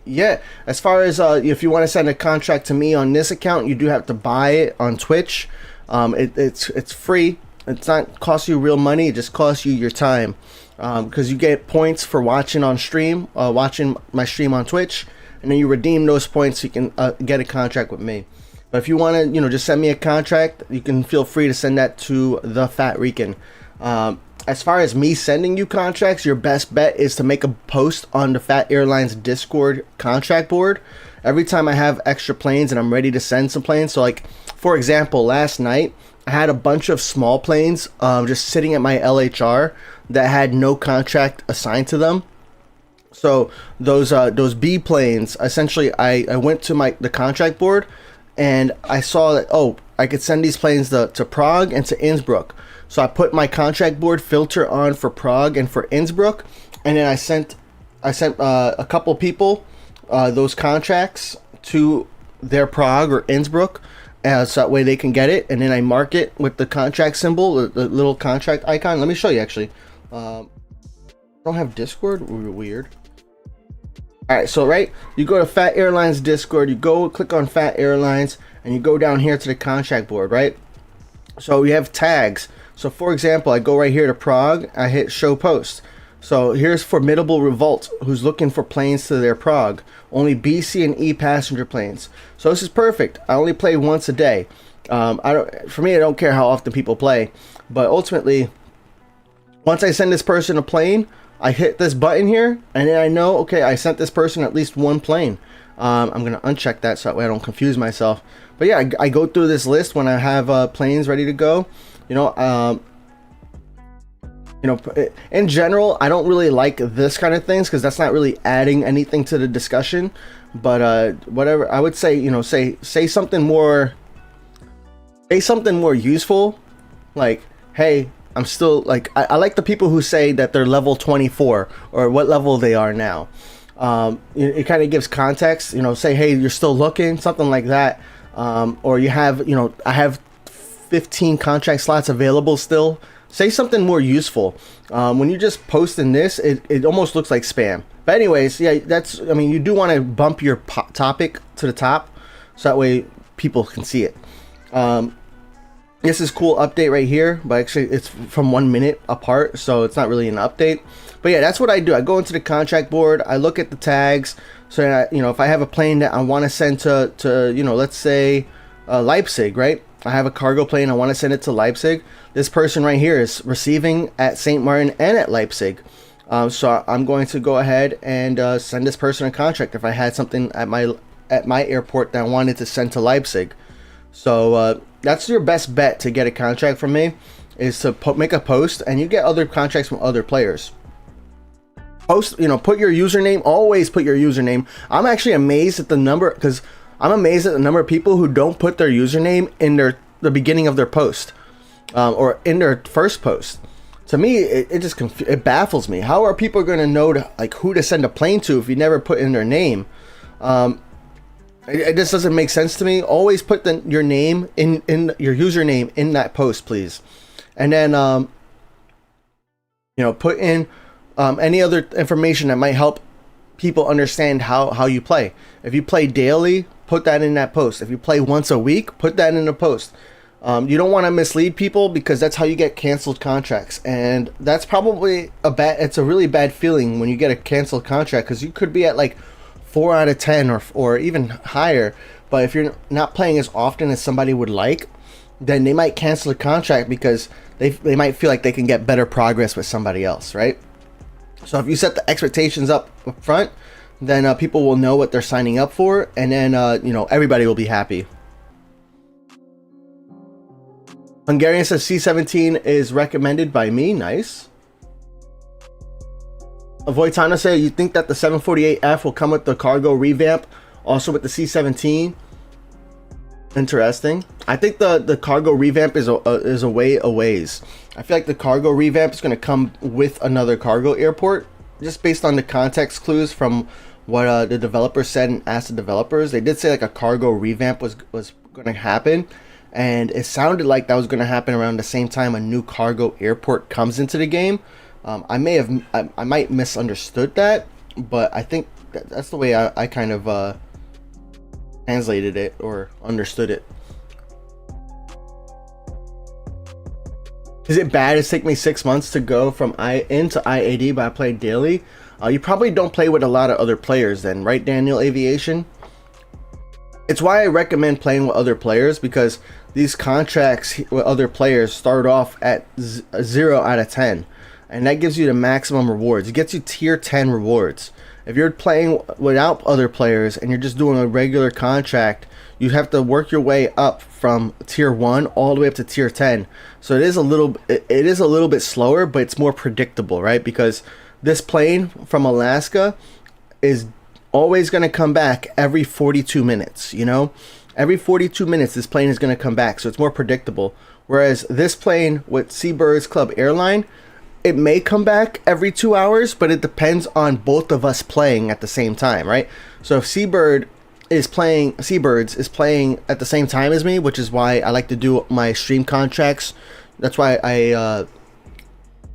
yeah, as far as if you want to send a contract to me on this account, you do have to buy it on Twitch. It's free. It's not cost you real money. It just costs you your time, because you get points for watching on stream, watching my stream on Twitch, and then you redeem those points so you can get a contract with me. But if you want to, just send me a contract, you can feel free to send that to the Phat Rican. As far as me sending you contracts, your best bet is to make a post on the Phat Airlines Discord contract board every time I have extra planes and I'm ready to send some planes. So like, for example, last night I had a bunch of small planes just sitting at my LHR that had no contract assigned to them. So those B planes, essentially I went to the contract board and I saw that, oh, I could send these planes to Prague and to Innsbruck. So I put my contract board filter on for Prague and for Innsbruck, and then I sent a couple people those contracts to their Prague or Innsbruck, so that way they can get it. And then I mark it with the contract symbol, the little contract icon. Let me show you actually. I don't have Discord. Weird. All right, so right, you go to Phat Airlines Discord, you go click on Phat Airlines, and you go down here to the contract board, right? So we have tags. So for example, I go right here to Prague, I hit show post. So here's Formidable Revolt, who's looking for planes to their Prague. Only B, C, and E passenger planes. So this is perfect. I only play once a day. For me, I don't care how often people play, but ultimately, once I send this person a plane, I hit this button here, and then I know, okay, I sent this person at least one plane. I'm gonna uncheck that so that way I don't confuse myself. But yeah, I go through this list when I have planes ready to go. In general, I don't really like this kind of things because that's not really adding anything to the discussion. But whatever, I would say, say something more useful, like, hey, I'm still like, I like the people who say that they're level 24 or what level they are now. It kind of gives context, say, hey, you're still looking, something like that. Or you have, I have 15 contract slots available still. Say something more useful. When you just post in this, it almost looks like spam. But anyways, yeah, you do want to bump your topic to the top so that way people can see it. This is cool update right here, but actually it's from 1 minute apart, so it's not really an update. But yeah, that's what I do. I go into the contract board, I look at the tags. So that, if I have a plane that I want to send to let's say Leipzig, right? I have a cargo plane, I want to send it to Leipzig. This person right here is receiving at St. Martin and at Leipzig. So I'm going to go ahead and send this person a contract if I had something at my airport that I wanted to send to Leipzig. So that's your best bet to get a contract from me, is to make a post, and you get other contracts from other players. Post, put your username. Always put your username. I'm actually amazed at the number, because I'm amazed at the number of people who don't put their username in the beginning of their post, or in their first post. To me, it baffles me. How are people going to know who to send a plane to if you never put in their name? It just doesn't make sense to me. Always put your name in your username in that post, please, and then put in any other information that might help people understand how you play. If you play daily, put that in that post. If you play once a week, put that in the post. You don't want to mislead people, because that's how you get canceled contracts, and that's probably it's a really bad feeling when you get a canceled contract, because you could be at 4 out of 10 or even higher, but if you're not playing as often as somebody would like, then they might cancel a contract because they might feel like they can get better progress with somebody else, right? So if you set the expectations up front, then people will know what they're signing up for, and then everybody will be happy. Hungarian says C-17 is recommended by me. Nice. Voitano said, you think that the 748F will come with the cargo revamp, also with the C-17? Interesting. I think the cargo revamp is a ways. I feel like the cargo revamp is going to come with another cargo airport, just based on the context clues from what the developers said and asked the developers. They did say a cargo revamp was going to happen, and it sounded like that was going to happen around the same time a new cargo airport comes into the game. I might misunderstood that, but I think that's the way I kind of translated it or understood it. Is it bad? It's taken me 6 months to go from IN to IAD, but I played daily. You probably don't play with a lot of other players then, right, Daniel Aviation? It's why I recommend playing with other players, because these contracts with other players start off at 0 out of 10. And that gives you the maximum rewards. It gets you tier 10 rewards. If you're playing without other players and you're just doing a regular contract, you have to work your way up from tier 1 all the way up to tier 10. So it is a little bit slower, but it's more predictable, right? Because this plane from Alaska is always going to come back every 42 minutes, Every 42 minutes this plane is going to come back, so it's more predictable. Whereas this plane with Seabirds Club Airline, it may come back every 2 hours, but it depends on both of us playing at the same time, right? So if Seabirds is playing at the same time as me, which is why I like to do my stream contracts. That's why I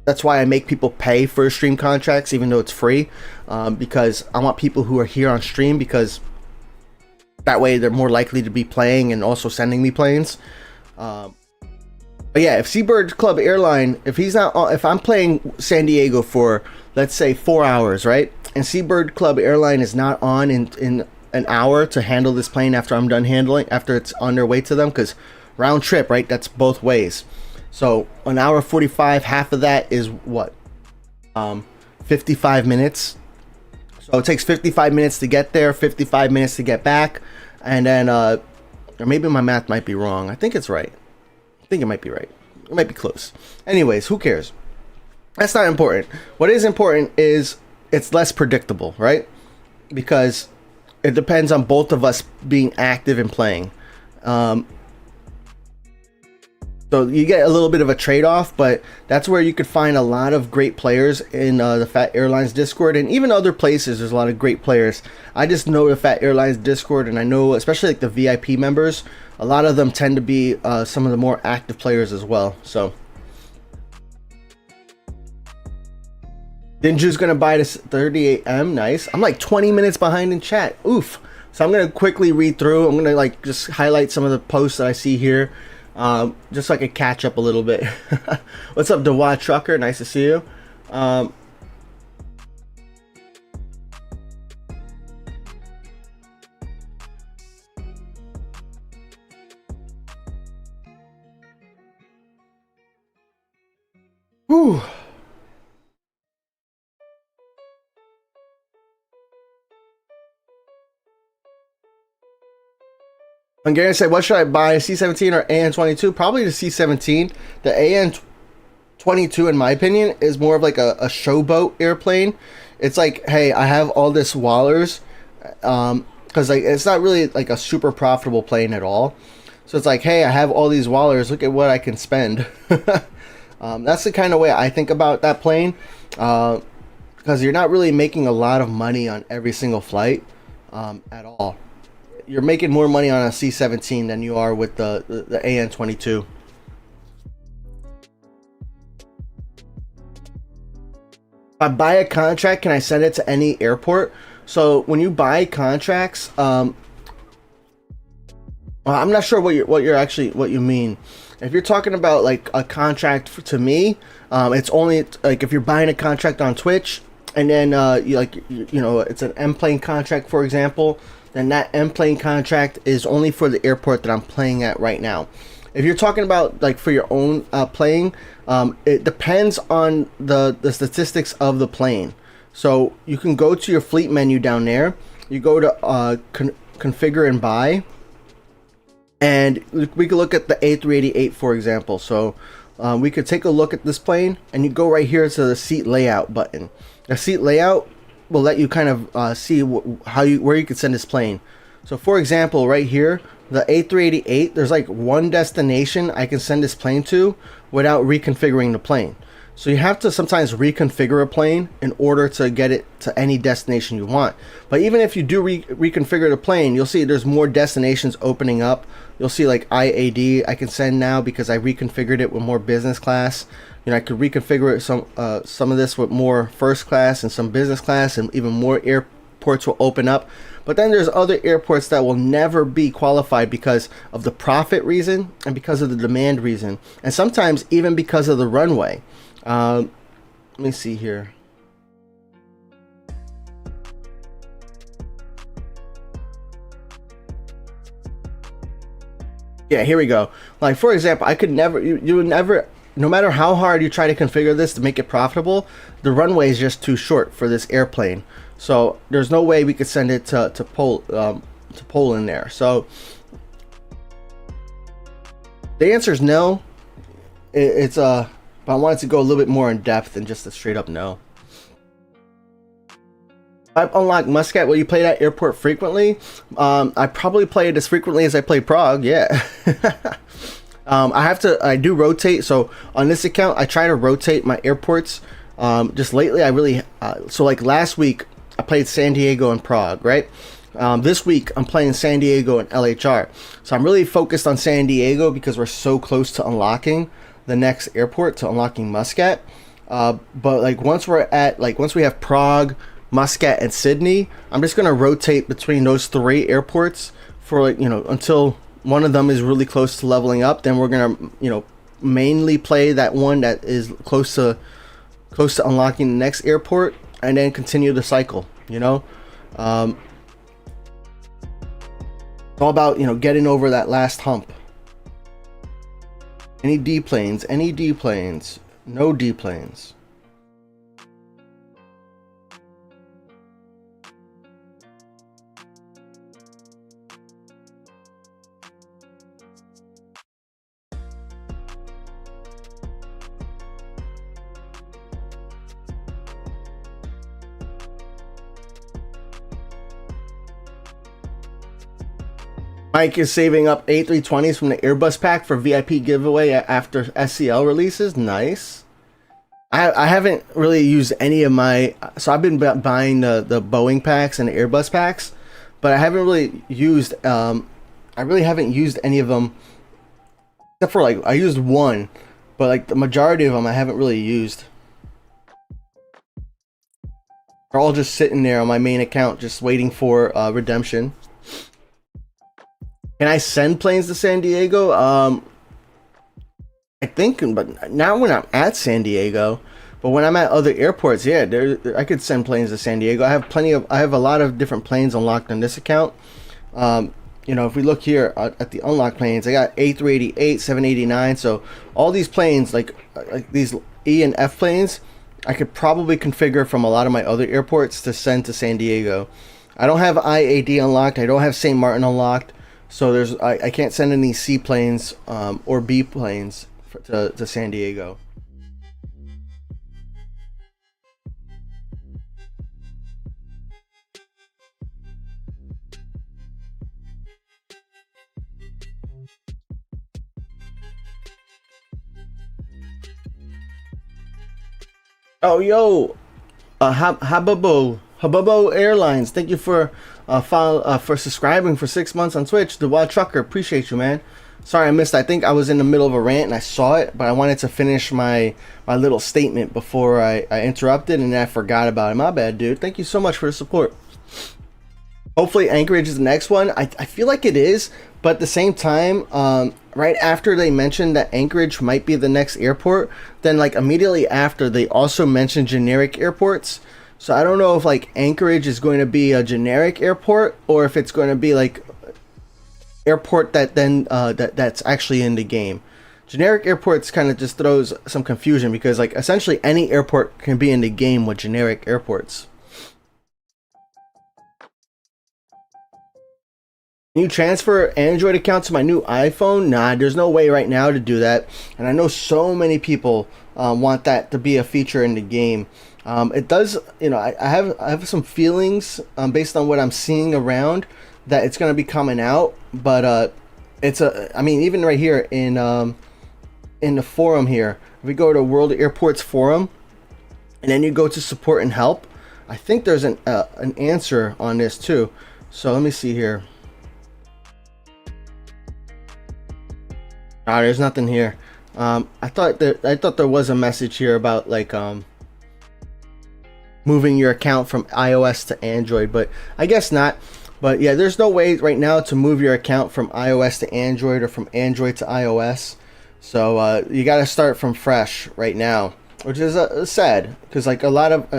That's why I make people pay for stream contracts, even though it's free, because I want people who are here on stream, because that way they're more likely to be playing and also sending me planes. But yeah, if Seabird Club Airline, if I'm playing San Diego for, let's say, 4 hours, right? And Seabird Club Airline is not on in an hour to handle this plane after I'm done handling, after it's on their way to them, because round trip, right? That's both ways. So an hour 45, half of that is what? 55 minutes. So it takes 55 minutes to get there, 55 minutes to get back. And then, or maybe my math might be wrong. I think it's right. I think it might be right. It might be close. Anyways, who cares? That's not important. What is important is it's less predictable, right? Because it depends on both of us being active and playing. So you get a little bit of a trade-off, but that's where you could find a lot of great players in the Phat Airlines Discord, and even other places. There's a lot of great players. I just know the Phat Airlines Discord, and I know especially like the VIP members, a lot of them tend to be some of the more active players as well. So Dinju's gonna buy this 30 AM. Nice. I'm like 20 minutes behind in chat. Oof. So I'm gonna quickly read through. I'm gonna like just highlight some of the posts that I see here. Just so I could catch up a little bit. What's up, Dewa Trucker? Nice to see you. Whew. Hungarian said, what should I buy, C-17 or AN-22? Probably the C-17. The AN-22, in my opinion, is more of like a showboat airplane. It's like, hey, I have all this Wallers, because like it's not really like a super profitable plane at all. So it's like, hey, I have all these Wallers. Look at what I can spend. That's the kind of way I think about that plane, because you're not really making a lot of money on every single flight at all. You're making more money on a C-17 than you are with the AN-22. If I buy a contract, can I send it to any airport? So when you buy contracts, I'm not sure what you mean. If you're talking about like a contract to me, it's only like if you're buying a contract on Twitch, and then you know it's an M plane contract, for example. Then that M plane contract is only for the airport that I'm playing at right now. If you're talking about like for your own playing, it depends on the statistics of the plane. So you can go to your fleet menu down there. You go to configure and buy, and we could look at the A388, for example. So we could take a look at this plane, and you go right here to the seat layout button. The seat layout will let you kind of see where you could send this plane. So for example, right here, the A388, there's like one destination I can send this plane to without reconfiguring the plane. So you have to sometimes reconfigure a plane in order to get it to any destination you want. But even if you do reconfigure the plane, you'll see there's more destinations opening up. You'll see like IAD I can send now because I reconfigured it with more business class. You know, I could reconfigure it some of this with more first class and some business class, and even more airports will open up. But then there's other airports that will never be qualified because of the profit reason and because of the demand reason, and sometimes even because of the runway. Let me see here. Yeah, here we go. Like for example, I could never, you would never, no matter how hard you try to configure this to make it profitable, the runway is just too short for this airplane. So there's no way we could send it to Poland there. So the answer is no. But I wanted to go a little bit more in depth than just a straight up no. I've unlocked Muscat. Will you play that airport frequently? I probably play it as frequently as I play Prague. Yeah. I do rotate. So on this account, I try to rotate my airports. Just lately, I really, so like last week, I played San Diego and Prague, right? This week, I'm playing San Diego and LHR. So I'm really focused on San Diego because we're so close to unlocking the next airport, to unlocking Muscat. But like once we have Prague, Muscat, and Sydney, I'm just gonna rotate between those three airports for like, until one of them is really close to leveling up. Then we're gonna mainly play that one that is close to unlocking the next airport, and then continue the cycle. All about getting over that last hump. Any D planes? Any D planes? No D planes. Mike is saving up A320s from the Airbus pack for VIP giveaway after SCL releases. Nice. I haven't really used any of my... So I've been buying the Boeing packs and the Airbus packs, but I haven't really used... I really haven't used any of them. Except for like, I used one, but like the majority of them I haven't really used. They're all just sitting there on my main account, just waiting for redemption. Can I send planes to San Diego? I think, but not when I'm at San Diego. But when I'm at other airports, yeah, I could send planes to San Diego. I have a lot of different planes unlocked on this account. If we look here at the unlocked planes, I got A388, 789. So all these planes, like these E and F planes, I could probably configure from a lot of my other airports to send to San Diego. I don't have IAD unlocked. I don't have St. Martin unlocked. So I can't send any C planes or B planes to San Diego. Oh, yo, Hababo Airlines, thank you for subscribing for 6 months on Twitch. The Wild Trucker, appreciate you, man. Sorry I missed. I think I was in the middle of a rant and I saw it, but I wanted to finish my little statement before I interrupted, and then I forgot about it. My bad, dude. Thank you so much for the support. Hopefully Anchorage is the next one. I feel like it is, but at the same time, right after they mentioned that Anchorage might be the next airport, then like immediately after they also mentioned generic airports. So I don't know if like Anchorage is going to be a generic airport or if it's going to be like airport that then that's actually in the game. Generic airports kind of just throws some confusion because like essentially any airport can be in the game with generic airports. Can you transfer Android account to my new iPhone? Nah, there's no way right now to do that. And I know so many people want that to be a feature in the game. It does, I have some feelings based on what I'm seeing around that it's going to be coming out. But even right here in the forum here, if we go to World Airports Forum and then you go to support and help, I think there's an answer on this too. So let me see here. There's nothing here. I thought there was a message here about like moving your account from iOS to Android, but I guess not. But yeah, there's no way right now to move your account from iOS to Android or from Android to iOS. So you got to start from fresh right now, which is sad because like a lot of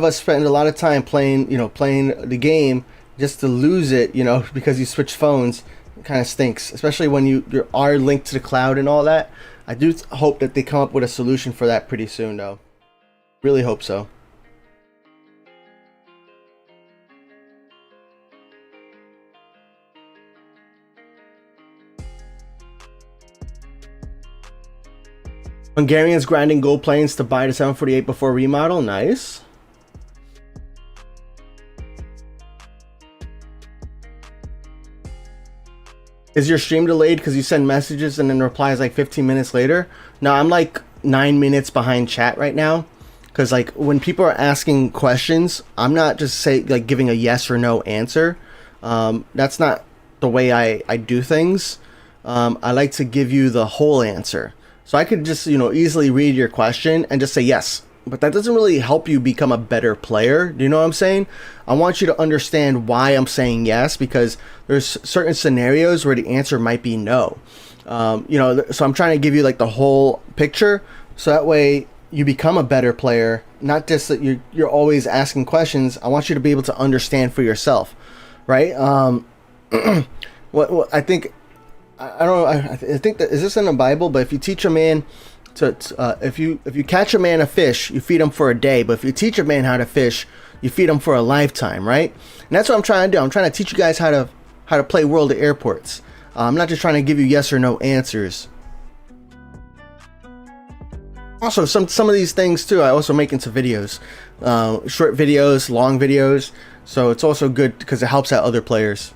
us spend a lot of time playing the game just to lose it, because you switch phones. It kind of stinks, especially when you are linked to the cloud and all that. I do hope that they come up with a solution for that pretty soon, though. Really hope so. Hungarians grinding gold planes to buy the 748 before remodel. Nice. Is your stream delayed because you send messages and then replies like 15 minutes later? No, I'm like 9 minutes behind chat right now. Because like when people are asking questions, I'm not just giving a yes or no answer. That's not the way I do things. I like to give you the whole answer. So I could just, you know, easily read your question and just say yes. But that doesn't really help you become a better player. Do you know what I'm saying? I want you to understand why I'm saying yes, because there's certain scenarios where the answer might be no. You know, so I'm trying to give you like the whole picture, so that way you become a better player. Not just that you're always asking questions. I want you to be able to understand for yourself, right? What I think, I don't know. I think that, is this in the Bible? But if you teach a man if you catch a man a fish, you feed him for a day. But if you teach a man how to fish, you feed him for a lifetime, right? And that's what I'm trying to do. I'm trying to teach you guys how to play World of Airports. I'm not just trying to give you yes or no answers. Also, some of these things too, I also make into videos, short videos, long videos. So it's also good because it helps out other players.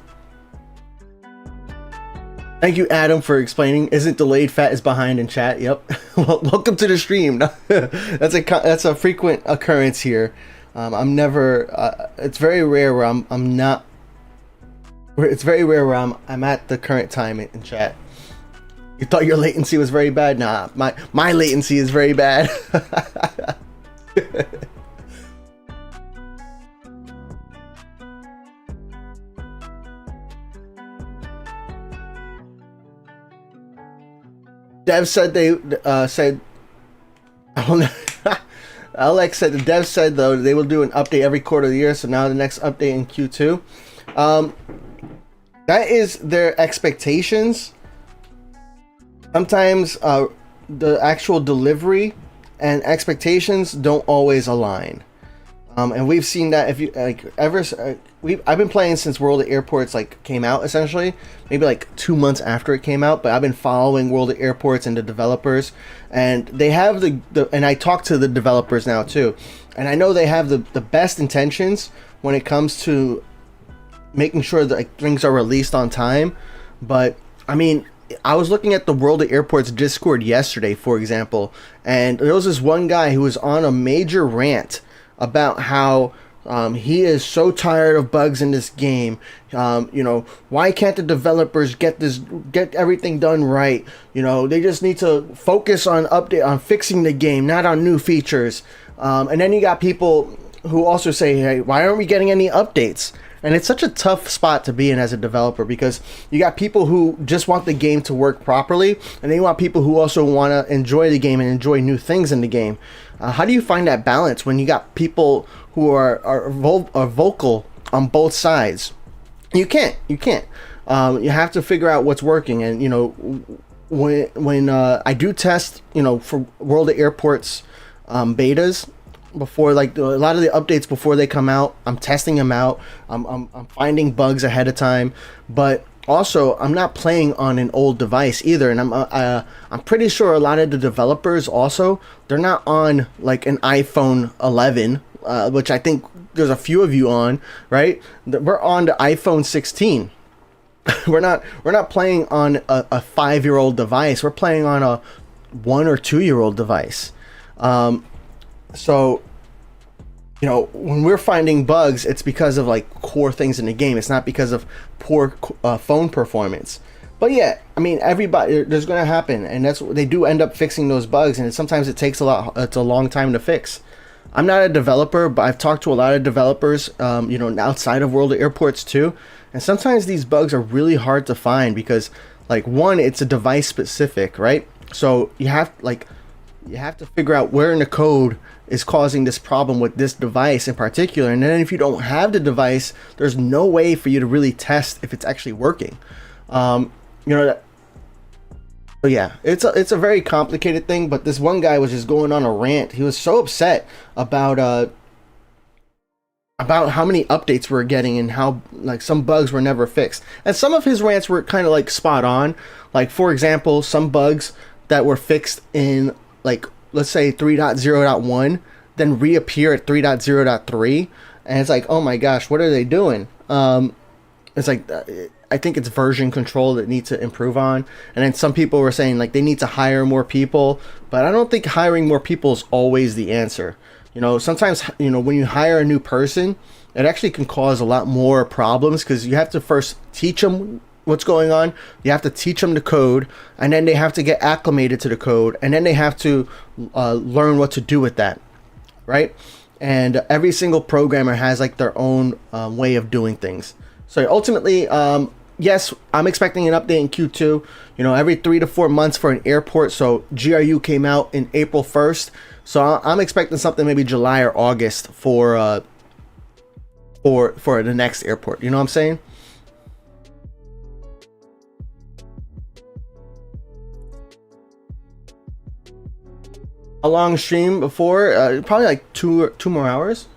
Thank you, Adam, for explaining. Isn't delayed, Phat is behind in chat. Yep. Well, welcome to the stream. That's a frequent occurrence here. I'm never. It's very rare where I'm not. It's very rare where I'm at the current time in chat. You thought your latency was very bad? Nah, my latency is very bad. Dev said they said. Alex said the devs said though they will do an update every quarter of the year. So now the next update in Q2. That is their expectations. Sometimes the actual delivery and expectations don't always align, and we've seen that. If you like I've been playing since World of Airports like came out, essentially maybe like 2 months after it came out. But I've been following World of Airports and the developers, and they have and I talk to the developers now too, and I know they have the best intentions when it comes to making sure that like, things are released on time. But I mean, I was looking at the World of Airports Discord yesterday, for example, and there was this one guy who was on a major rant about how he is so tired of bugs in this game. You know, why can't the developers get everything done right? You know, they just need to focus on fixing the game, not on new features. And then you got people who also say, hey, why aren't we getting any updates? And it's such a tough spot to be in as a developer, because you got people who just want the game to work properly, and then you want people who also want to enjoy the game and enjoy new things in the game. How do you find that balance when you got people who are vocal on both sides? You can't. You have to figure out what's working. And you know, when I do test, you know, for World of Airports betas, before like a lot of the updates before they come out, I'm testing them out. I'm finding bugs ahead of time, but also I'm not playing on an old device either. And I'm pretty sure a lot of the developers also, they're not on like an iPhone 11, which I think there's a few of you on, right? We're on the iPhone 16. we're not playing on a 5-year-old device. We're playing on a 1 or 2-year-old device. So, you know, when we're finding bugs, it's because of like core things in the game. It's not because of poor phone performance. But yeah, I mean, everybody, there's going to happen, and that's what they do end up fixing those bugs, and sometimes it takes it's a long time to fix. I'm not a developer, but I've talked to a lot of developers, you know, outside of World of Airports too, and sometimes these bugs are really hard to find because, like, one, it's a device specific, right? So you have to figure out where in the code is causing this problem with this device in particular. And then if you don't have the device, there's no way for you to really test if it's actually working. You know, so yeah, it's a very complicated thing. But this one guy was just going on a rant. He was so upset about how many updates we're getting and how like some bugs were never fixed. And some of his rants were kind of like spot on. Like, for example, some bugs that were fixed in, like, let's say 3.0.1, then reappear at 3.0.3, and it's like, oh my gosh, what are they doing? It's like, I think it's version control that needs to improve on. And then some people were saying like they need to hire more people, but I don't think hiring more people is always the answer. You know, sometimes, you know, when you hire a new person, it actually can cause a lot more problems because you have to first teach them what's going on. You have to teach them the code, and then they have to get acclimated to the code, and then they have to learn what to do with that, right? And every single programmer has like their own way of doing things. So ultimately, yes, I'm expecting an update in Q2. You know, every 3 to 4 months for an airport. So GRU came out in April 1st. So I'm expecting something maybe July or August for the next airport. You know what I'm saying? A long stream before, probably like two more hours.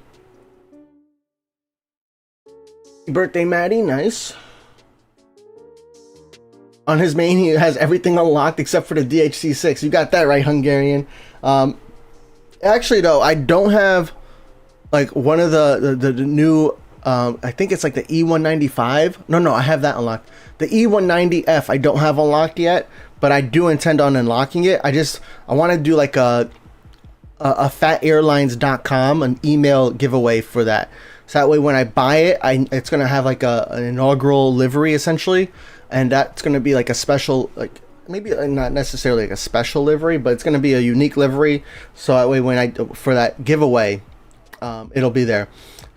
Birthday, Maddie, nice. On his main, he has everything unlocked except for the DHC6. You got that right, Hungarian. Actually, though, I don't have like one of the new. I think it's like the E195. No, I have that unlocked. The E190F I don't have unlocked yet, but I do intend on unlocking it. I want to do like a phatirlines.com, an email giveaway for that. So that way when I buy it, it's going to have like an inaugural livery essentially. And that's going to be like a special, like maybe not necessarily like a special livery, but it's going to be a unique livery. So that way when for that giveaway, it'll be there.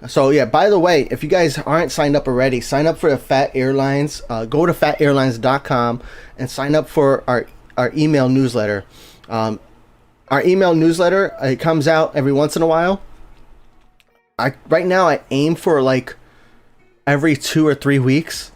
So yeah, by the way, if you guys aren't signed up already, sign up for the Phat Airlines. Go to phatirlines.com and sign up for our email newsletter. Our email newsletter, it comes out every once in a while. Right now I aim for like every 2 or 3 weeks.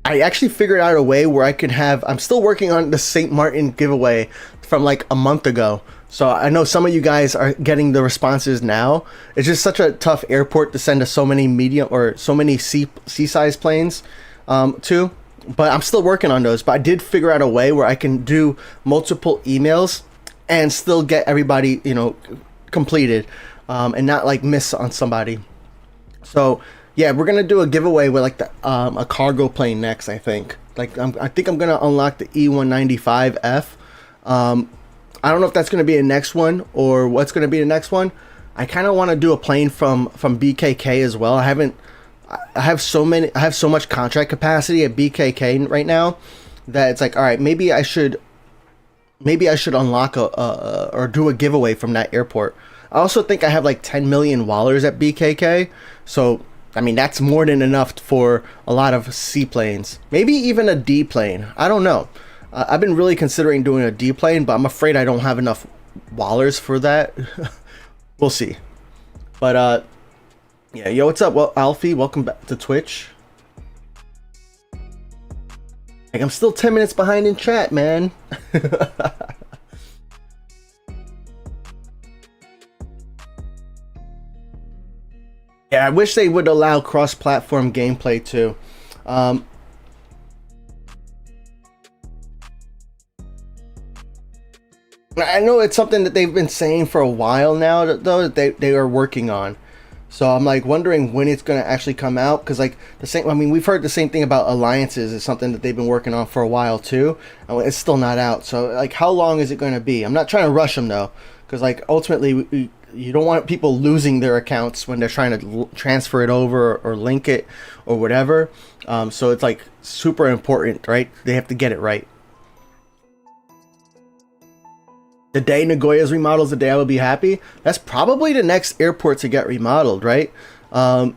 I actually figured out a way where I could have, I'm still working on the St. Martin giveaway from like a month ago. So I know some of you guys are getting the responses now. It's just such a tough airport to send to so many medium or so many C-size planes to. But I'm still working on those. But I did figure out a way where I can do multiple emails and still get everybody, you know, completed and not like miss on somebody. So yeah, we're gonna do a giveaway with like a cargo plane next. I think. Like I think I'm gonna unlock the E195F. I don't know if that's gonna be the next one or what's gonna be the next one. I kind of want to do a plane from BKK as well. I have so much contract capacity at BKK right now that it's like, all right, maybe I should unlock or do a giveaway from that airport. I also think I have like 10 million wallers at BKK, so I mean that's more than enough for a lot of seaplanes. Maybe even a D plane. I don't know. I've been really considering doing a D plane, but I'm afraid I don't have enough wallers for that. We'll see. But yeah, yo, what's up? Well, Alfie, welcome back to Twitch. Like, I'm still 10 minutes behind in chat, man. Yeah, I wish they would allow cross-platform gameplay too. I know it's something that they've been saying for a while now, though, that they are working on. So I'm like wondering when it's going to actually come out, because like the same, I mean, we've heard the same thing about alliances. Is something that they've been working on for a while too, and it's still not out. So like, how long is it going to be? I'm not trying to rush them though, because like ultimately you don't want people losing their accounts when they're trying to transfer it over or link it or whatever. So it's like super important, right? They have to get it right. The day Nagoya's remodels, the day I will be happy. That's probably the next airport to get remodeled, right? I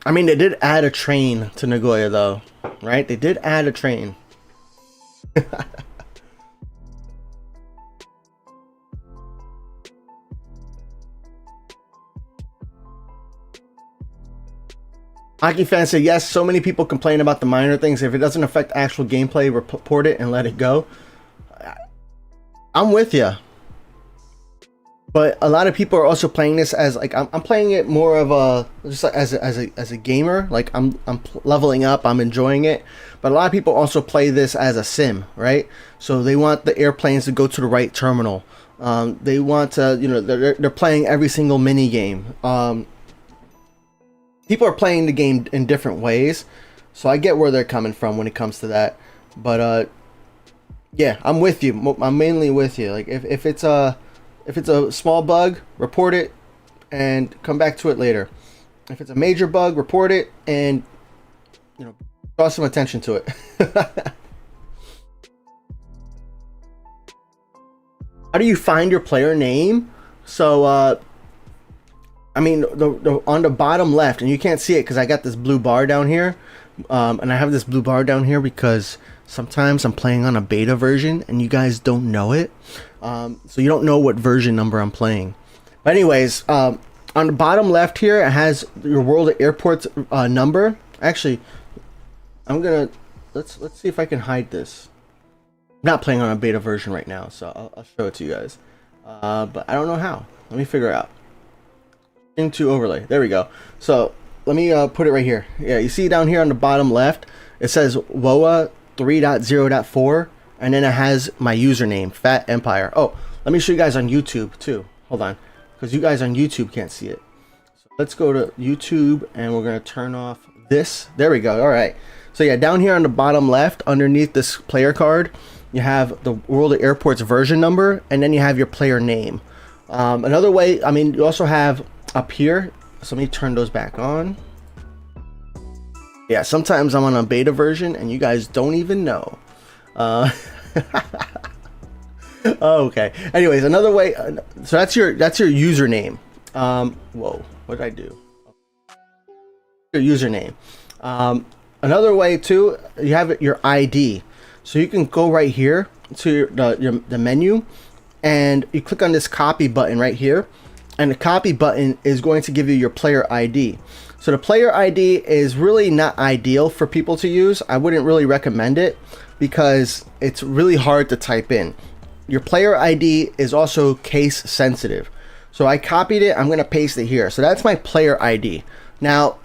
mean, they did add a train to Nagoya, though, right? They did add a train. Hockey fans say, yes, so many people complain about the minor things. If it doesn't affect actual gameplay, report it and let it go. I'm with you. But a lot of people are also playing this as like I'm playing it more of a just like as a gamer. Like I'm leveling up, I'm enjoying it. But a lot of people also play this as a sim, right? So they want the airplanes to go to the right terminal. They want to, you know, they're playing every single mini game. People are playing the game in different ways, so I get where they're coming from when it comes to that. But yeah, I'm with you. I'm mainly with you. Like if it's a small bug, report it and come back to it later. If it's a major bug, report it and, you know, Draw some attention to it. How do you find your player name? So, I mean, on the bottom left, and you can't see it because I got this blue bar down here. And I have this blue bar down here because sometimes I'm playing on a beta version and you guys don't know it. So you don't know what version number I'm playing. But anyways, on the bottom left here, it has your World at Airports number. Actually, I'm gonna let's see if I can hide this. I'm not playing on a beta version right now, so I'll show it to you guys. But I don't know how. Let me figure it out. Into overlay. There we go. So let me put it right here. Yeah, you see down here on the bottom left, it says WOA 3.0.4, and then it has my username, Phat Empire. Oh, let me show you guys on YouTube too. Hold on, because you guys on YouTube can't see it. So let's go to YouTube, and we're gonna turn off this. There we go. All right. So yeah, down here on the bottom left, underneath this player card, you have the World of Airports version number, and then you have your player name. Another way, I mean, you also have up here. So let me turn those back on. Yeah, sometimes I'm on a beta version and you guys don't even know. Oh, okay. Anyways, another way. So that's your username. Whoa, what did I do? Your username. Another way too, you have your ID. So you can go right here to the menu, and you click on this copy button right here, and the copy button is going to give you your player ID. So the player ID is really not ideal for people to use. I wouldn't really recommend it because it's really hard to type in. Your player ID is also case sensitive. So I copied it, I'm gonna paste it here. So that's my player ID. Now,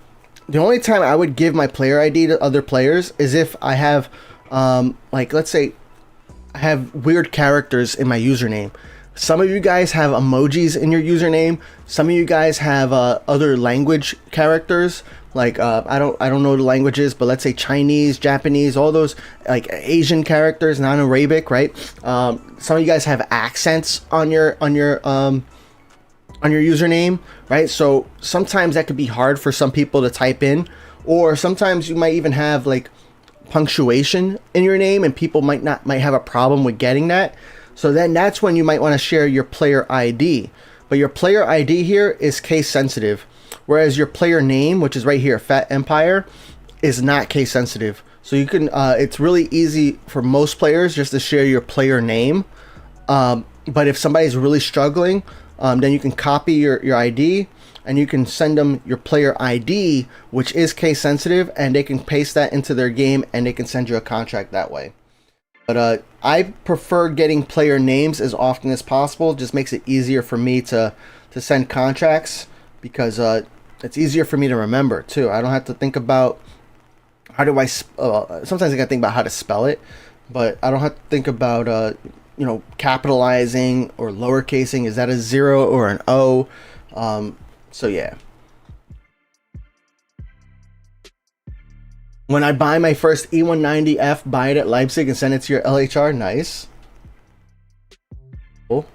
the only time I would give my player ID to other players is if I have, like, let's say I have weird characters in my username. Some of you guys have emojis in your username. Some of you guys have other language characters, like I don't know the languages, but let's say Chinese, Japanese, all those like Asian characters, non-Arabic, right? Some of you guys have accents on your username, right? So sometimes that could be hard for some people to type in, or sometimes you might even have like punctuation in your name, and people might have a problem with getting that. So then that's when you might want to share your player ID. But your player ID here is case sensitive, whereas your player name, which is right here, Phat Empire, is not case sensitive. So you can, it's really easy for most players just to share your player name. But if somebody's really struggling, then you can copy your ID, and you can send them your player ID, which is case sensitive, and they can paste that into their game, and they can send you a contract that way. But I prefer getting player names as often as possible. It just makes it easier for me to send contracts, because it's easier for me to remember too. I don't have to think about how do I. Sometimes I gotta think about how to spell it, but I don't have to think about you know, capitalizing or lowercasing. Is that a 0 or an O? So yeah. When I buy my first E190F, buy it at Leipzig and send it to your LHR. Nice. Cool.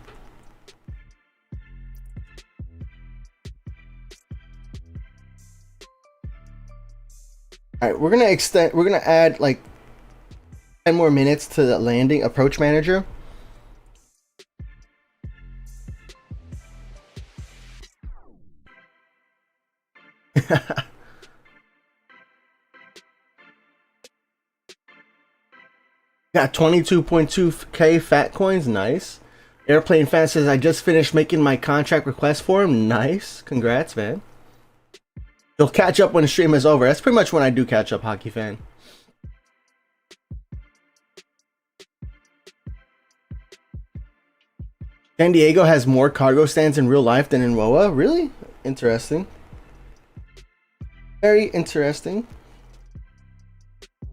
All right, we're gonna add like 10 more minutes to the landing approach manager. Got 22.2k fat coins. Nice. Airplane fan says, I just finished making my contract request for him. Nice. Congrats, man. You'll catch up when the stream is over. That's pretty much when I do catch up, hockey fan. San Diego has more cargo stands in real life than in WoA. Really? Interesting. Very interesting.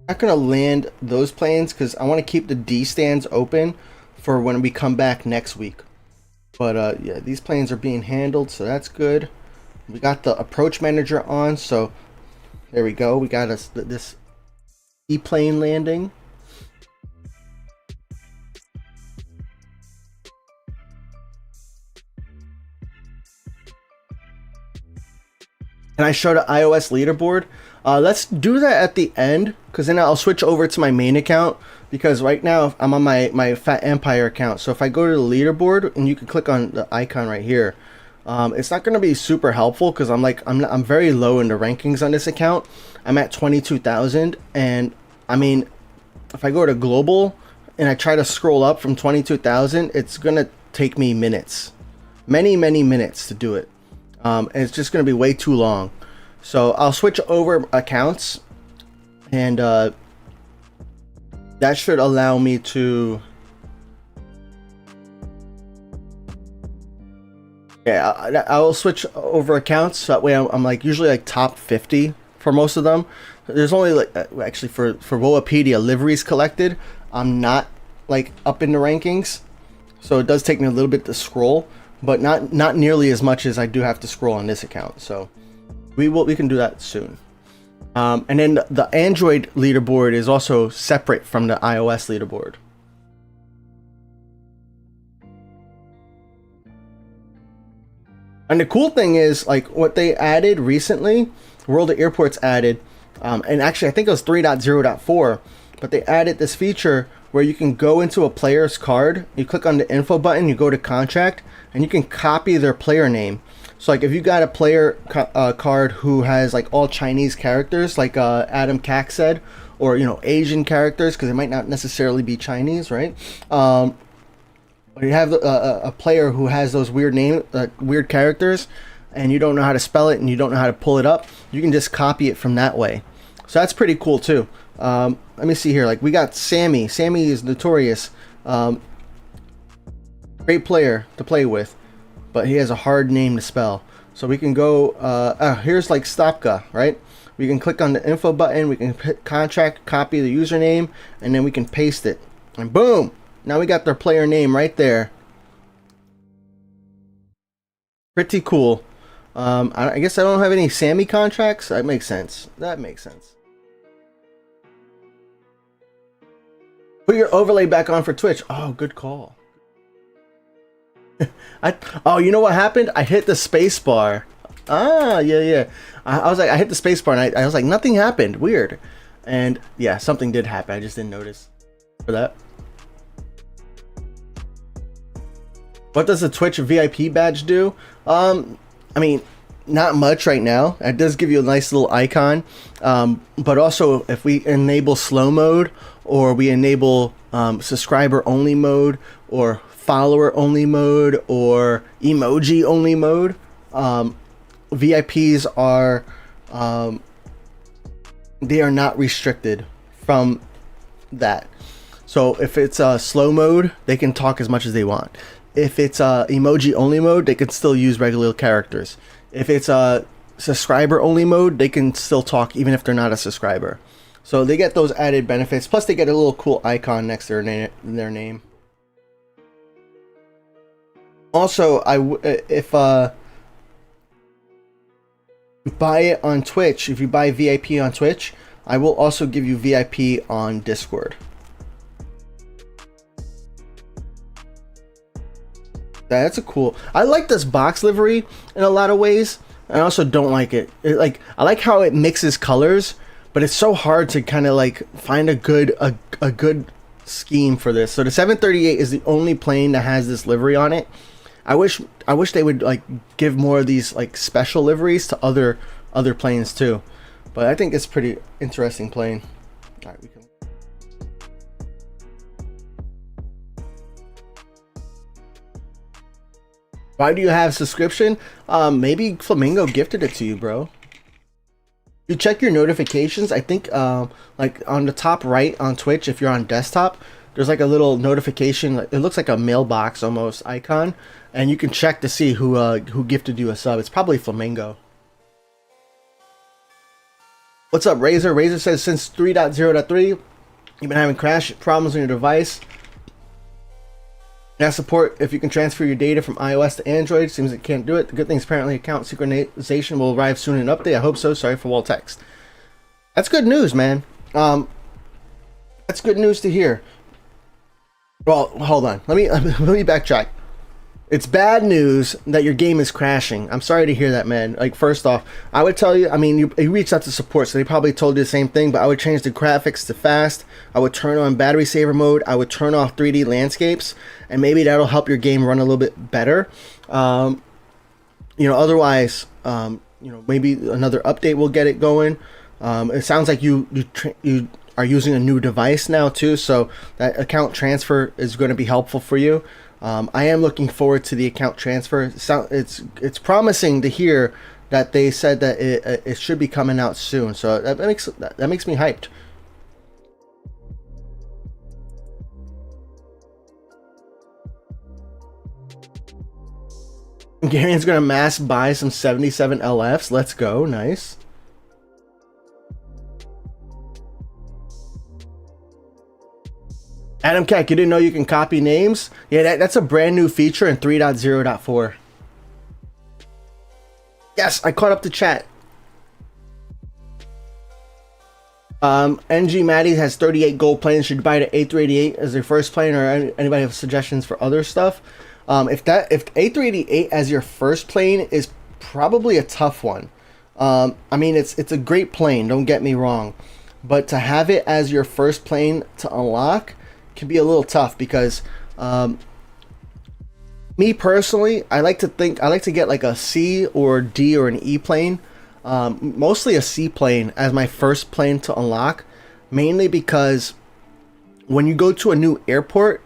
I'm not gonna land those planes because I want to keep the D stands open for when we come back next week. But yeah, these planes are being handled, so that's good. We got the approach manager on, so there we go. We got this E plane landing. and I show the iOS leaderboard. Let's do that at the end, because then I'll switch over to my main account, because right now I'm on my Phat Empire account. So if I go to the leaderboard, and you can click on the icon right here, it's not going to be super helpful, because I'm very low in the rankings on this account. I'm at 22,000, and I mean, if I go to global and I try to scroll up from 22,000, it's going to take me minutes, many minutes to do it. And it's just going to be way too long. So I'll switch over accounts, and that should allow me to, yeah, I will switch over accounts, so that way I'm like usually like top 50 for most of them. There's only like actually for Woapedia liveries collected, I'm not like up in the rankings, so it does take me a little bit to scroll, but not nearly as much as I do have to scroll on this account. So we can do that soon. And then the Android leaderboard is also separate from the iOS leaderboard. And the cool thing is, like, what they added recently, World of Airports added, and actually I think it was 3.0.4, but they added this feature where you can go into a player's card, you click on the info button, you go to contract, and you can copy their player name. So like if you got a player card who has like all Chinese characters, like Adam Cack said, or Asian characters, because they might not necessarily be Chinese, right? Or you have a player who has those weird characters, and you don't know how to spell it and you don't know how to pull it up, you can just copy it from that way. So that's pretty cool too. Let me see here. Like we got Sammy. Sammy is notorious. Great player to play with, but he has a hard name to spell. So we can go, here's like Stopka, right? We can click on the info button, we can hit contract, copy the username, and then we can paste it. And boom! Now we got their player name right there. Pretty cool. I guess I don't have any Sammy contracts. That makes sense. That makes sense. Put your overlay back on for Twitch. Oh, good call. Oh, you know what happened? I hit the space bar. Yeah. I was like, I hit the space bar, and I was like, nothing happened. Weird. And yeah, something did happen. I just didn't notice for that. What does the Twitch VIP badge do? I mean, not much right now. It does give you a nice little icon. But also, if we enable slow mode, or we enable subscriber only mode, or follower only mode, or emoji only mode, VIPs are they are not restricted from that. So if it's slow mode, they can talk as much as they want. If it's emoji only mode, they can still use regular characters. If it's subscriber only mode, they can still talk even if they're not a subscriber. So they get those added benefits. Plus they get a little cool icon next to their name. Also, if you buy it on Twitch, if you buy VIP on Twitch, I will also give you VIP on Discord. That's a cool. I like this box livery in a lot of ways. I also don't like it. I like how it mixes colors, but it's so hard to kind of like find a good scheme for this. So the 738 is the only plane that has this livery on it. I wish they would like give more of these like special liveries to other planes too. But I think it's pretty interesting plane. All right, we can. Why do you have subscription? Maybe Flamingo gifted it to you, bro. You check your notifications. I think like on the top right on Twitch, if you're on desktop, there's like a little notification. It looks like a mailbox almost icon, and you can check to see who gifted you a sub. It's probably Flamingo. What's up, Razor? Razor says since 3.0.3, you've been having crash problems on your device. Now support if you can transfer your data from iOS to Android. Seems it can't do it. The good thing is apparently account synchronization will arrive soon in an update. I hope so. Sorry for wall text. That's good news, man. That's good news to hear. Well, hold on. Let me backtrack. It's bad news that your game is crashing. I'm sorry to hear that, man. Like, first off, I would tell you, I mean, you reached out to support, so they probably told you the same thing, but I would change the graphics to fast. I would turn on battery saver mode. I would turn off 3D landscapes, and maybe that'll help your game run a little bit better. Otherwise, maybe another update will get it going. It sounds like you are using a new device now too, so that account transfer is going to be helpful for you. I am looking forward to the account transfer. It's promising to hear that they said that it should be coming out soon. So that makes me hyped. Garen's gonna mass buy some 77 LFs. Let's go. Nice. Adam Keck, you didn't know you can copy names? Yeah, that's a brand new feature in 3.0.4. Yes, I caught up to chat. NG Maddie has 38 gold planes. Should buy the A388 as their first plane, or anybody have suggestions for other stuff? If A388 as your first plane is probably a tough one. I mean, it's a great plane, don't get me wrong, but to have it as your first plane to unlock can be a little tough because me personally, I like to get like a C or D or an E plane, mostly a C plane as my first plane to unlock, mainly because when you go to a new airport,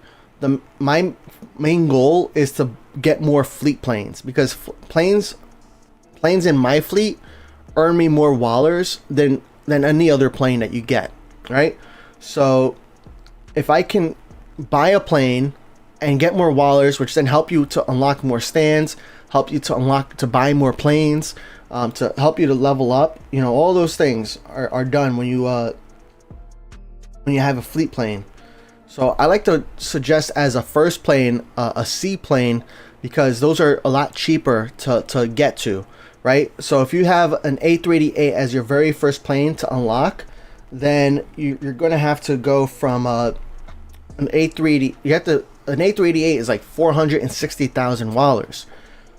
my main goal is to get more fleet planes, because planes in my fleet earn me more wallers than any other plane that you get, right? So if I can buy a plane and get more wallers, which then help you to unlock more stands, help you to buy more planes, to help you to level up, all those things are done when you have a fleet plane. So I like to suggest as a first plane a C plane, because those are a lot cheaper to get to, right? So if you have an A388 as your very first plane to unlock, then you're going to have to go from an A380. An A388 is like 460,000 wallers.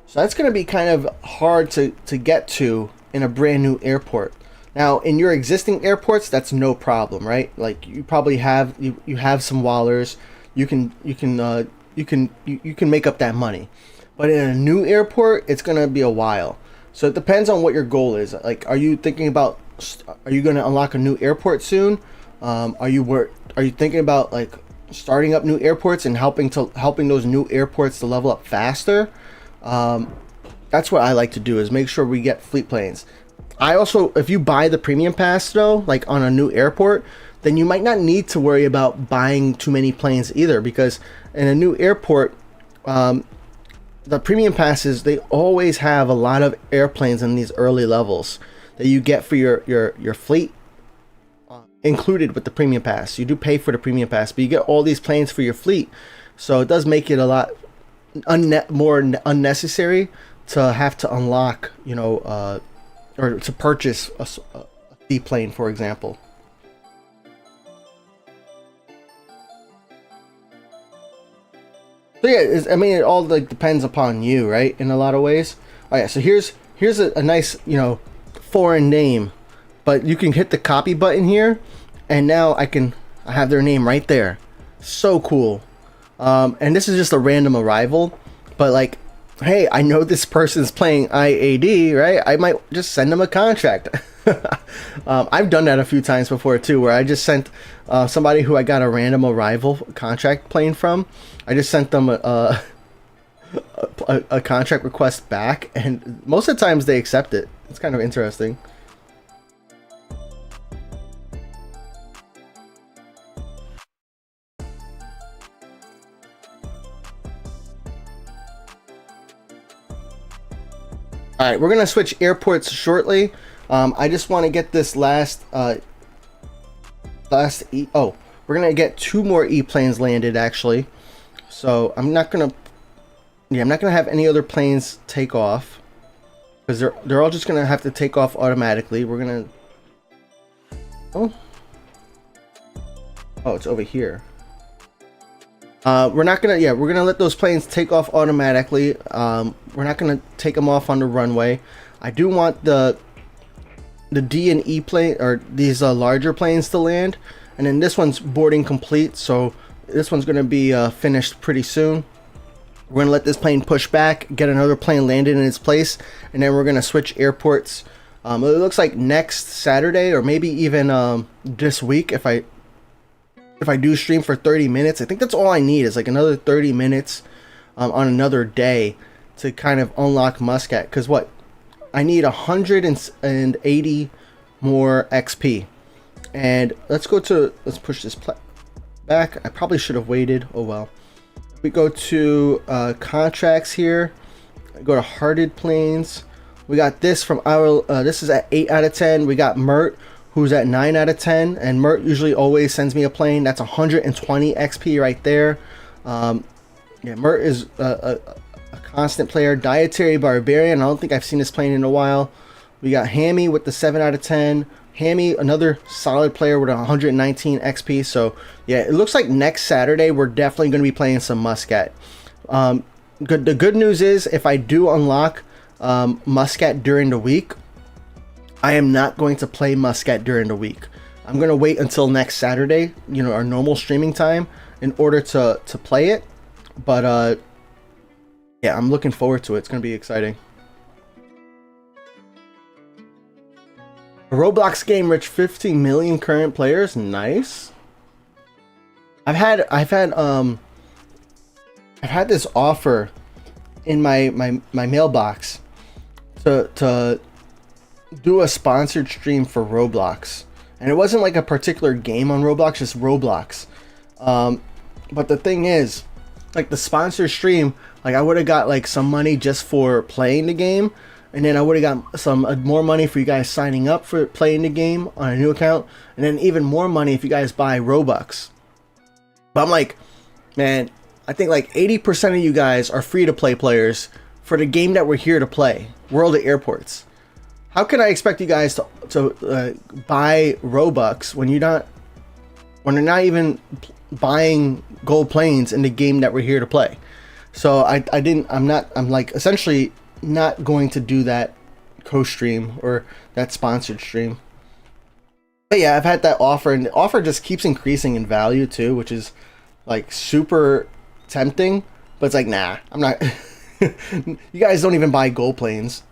So that's going to be kind of hard to get to in a brand new airport. Now, in your existing airports, that's no problem, right? Like, you probably have you have some wallers. You can make up that money. But in a new airport, it's going to be a while. So it depends on what your goal is. Like, are you going to unlock a new airport soon? Are you thinking about like starting up new airports and helping those new airports to level up faster? That's what I like to do, is make sure we get fleet planes. I also, if you buy the premium pass though, like on a new airport, then you might not need to worry about buying too many planes either, because in a new airport, the premium passes, they always have a lot of airplanes in these early levels that you get for your fleet included with the premium pass. You do pay for the premium pass, but you get all these planes for your fleet. So it does make it a lot more unnecessary to have to unlock, or to purchase a seaplane, for example. So yeah, I mean, it all like depends upon you, right? In a lot of ways. Oh yeah, so here's a nice, foreign name, but you can hit the copy button here, and now I have their name right there. So cool. And this is just a random arrival, but like, hey, I know this person's playing IAD, right? I might just send them a contract. I've done that a few times before too, where I just sent somebody who I got a random arrival contract plane from. I just sent them a contract request back, and most of the times they accept it. It's kind of interesting. All right, we're gonna switch airports shortly. I just want to get this we're gonna get 2 more E planes landed actually. So I'm not gonna have any other planes take off, because they're all just gonna have to take off automatically. We're gonna oh, it's over here. We're not gonna, yeah, we're gonna let those planes take off automatically. We're not gonna take them off on the runway. I do want the D and E plane, or these larger planes, to land, and then this one's boarding complete, so this one's gonna be finished pretty soon. We're gonna let this plane push back, get another plane landed in its place, and then we're gonna switch airports. It looks like next Saturday, or maybe even this week, if I do stream for 30 minutes. I think that's all I need, is like another 30 minutes on another day to kind of unlock Muscat. Because what? I need 180 more XP. And let's push this back. I probably should have waited. Oh well. We go to contracts here. Go to hearted planes. We got this from our, this is at 8 out of 10. We got Mert, who's at 9 out of 10, and Mert usually always sends me a plane. That's 120 XP right there. Yeah, Mert is a constant player. Dietary Barbarian, I don't think I've seen this plane in a while. We got Hammy with the 7 out of 10. Hammy, another solid player with 119 XP. So yeah, it looks like next Saturday we're definitely going to be playing some Muscat. The good news is, if I do unlock Muscat during the week, I am not going to play Muscat during the week. I'm going to wait until next Saturday, you know, our normal streaming time, in order to play it. But yeah, I'm looking forward to it. It's going to be exciting. A Roblox game reached 50 million current players. Nice. I've had this offer in my mailbox to do a sponsored stream for Roblox, and it wasn't like a particular game on Roblox, just Roblox. But the thing is, like, the sponsored stream, like, I would have got like some money just for playing the game, and then I would have got some more money for you guys signing up for playing the game on a new account, and then even more money if you guys buy Robux. But I'm like, man, I think like 80% of you guys are free to play players for the game that we're here to play, World of Airports. How can I expect you guys to buy Robux when they're not even buying gold planes in the game that we're here to play? So I'm like essentially not going to do that co-stream or that sponsored stream. But yeah, I've had that offer, and the offer just keeps increasing in value too, which is like super tempting. But it's like, nah, I'm not. You guys don't even buy gold planes.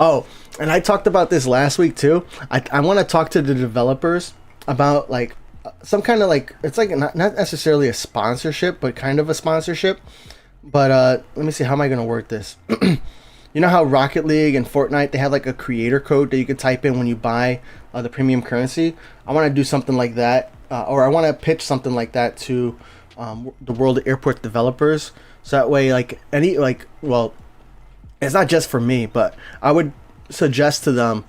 Oh, and I talked about this last week too. I want to talk to the developers about like some kind of like, it's like not necessarily a sponsorship, but kind of a sponsorship. But let me see, how am I going to work this? You know how Rocket League and Fortnite, they have like a creator code that you can type in when you buy the premium currency? I want to do something like that, or I want to pitch something like that to the World of Airports developers. So that way, like well, it's not just for me, but I would suggest to them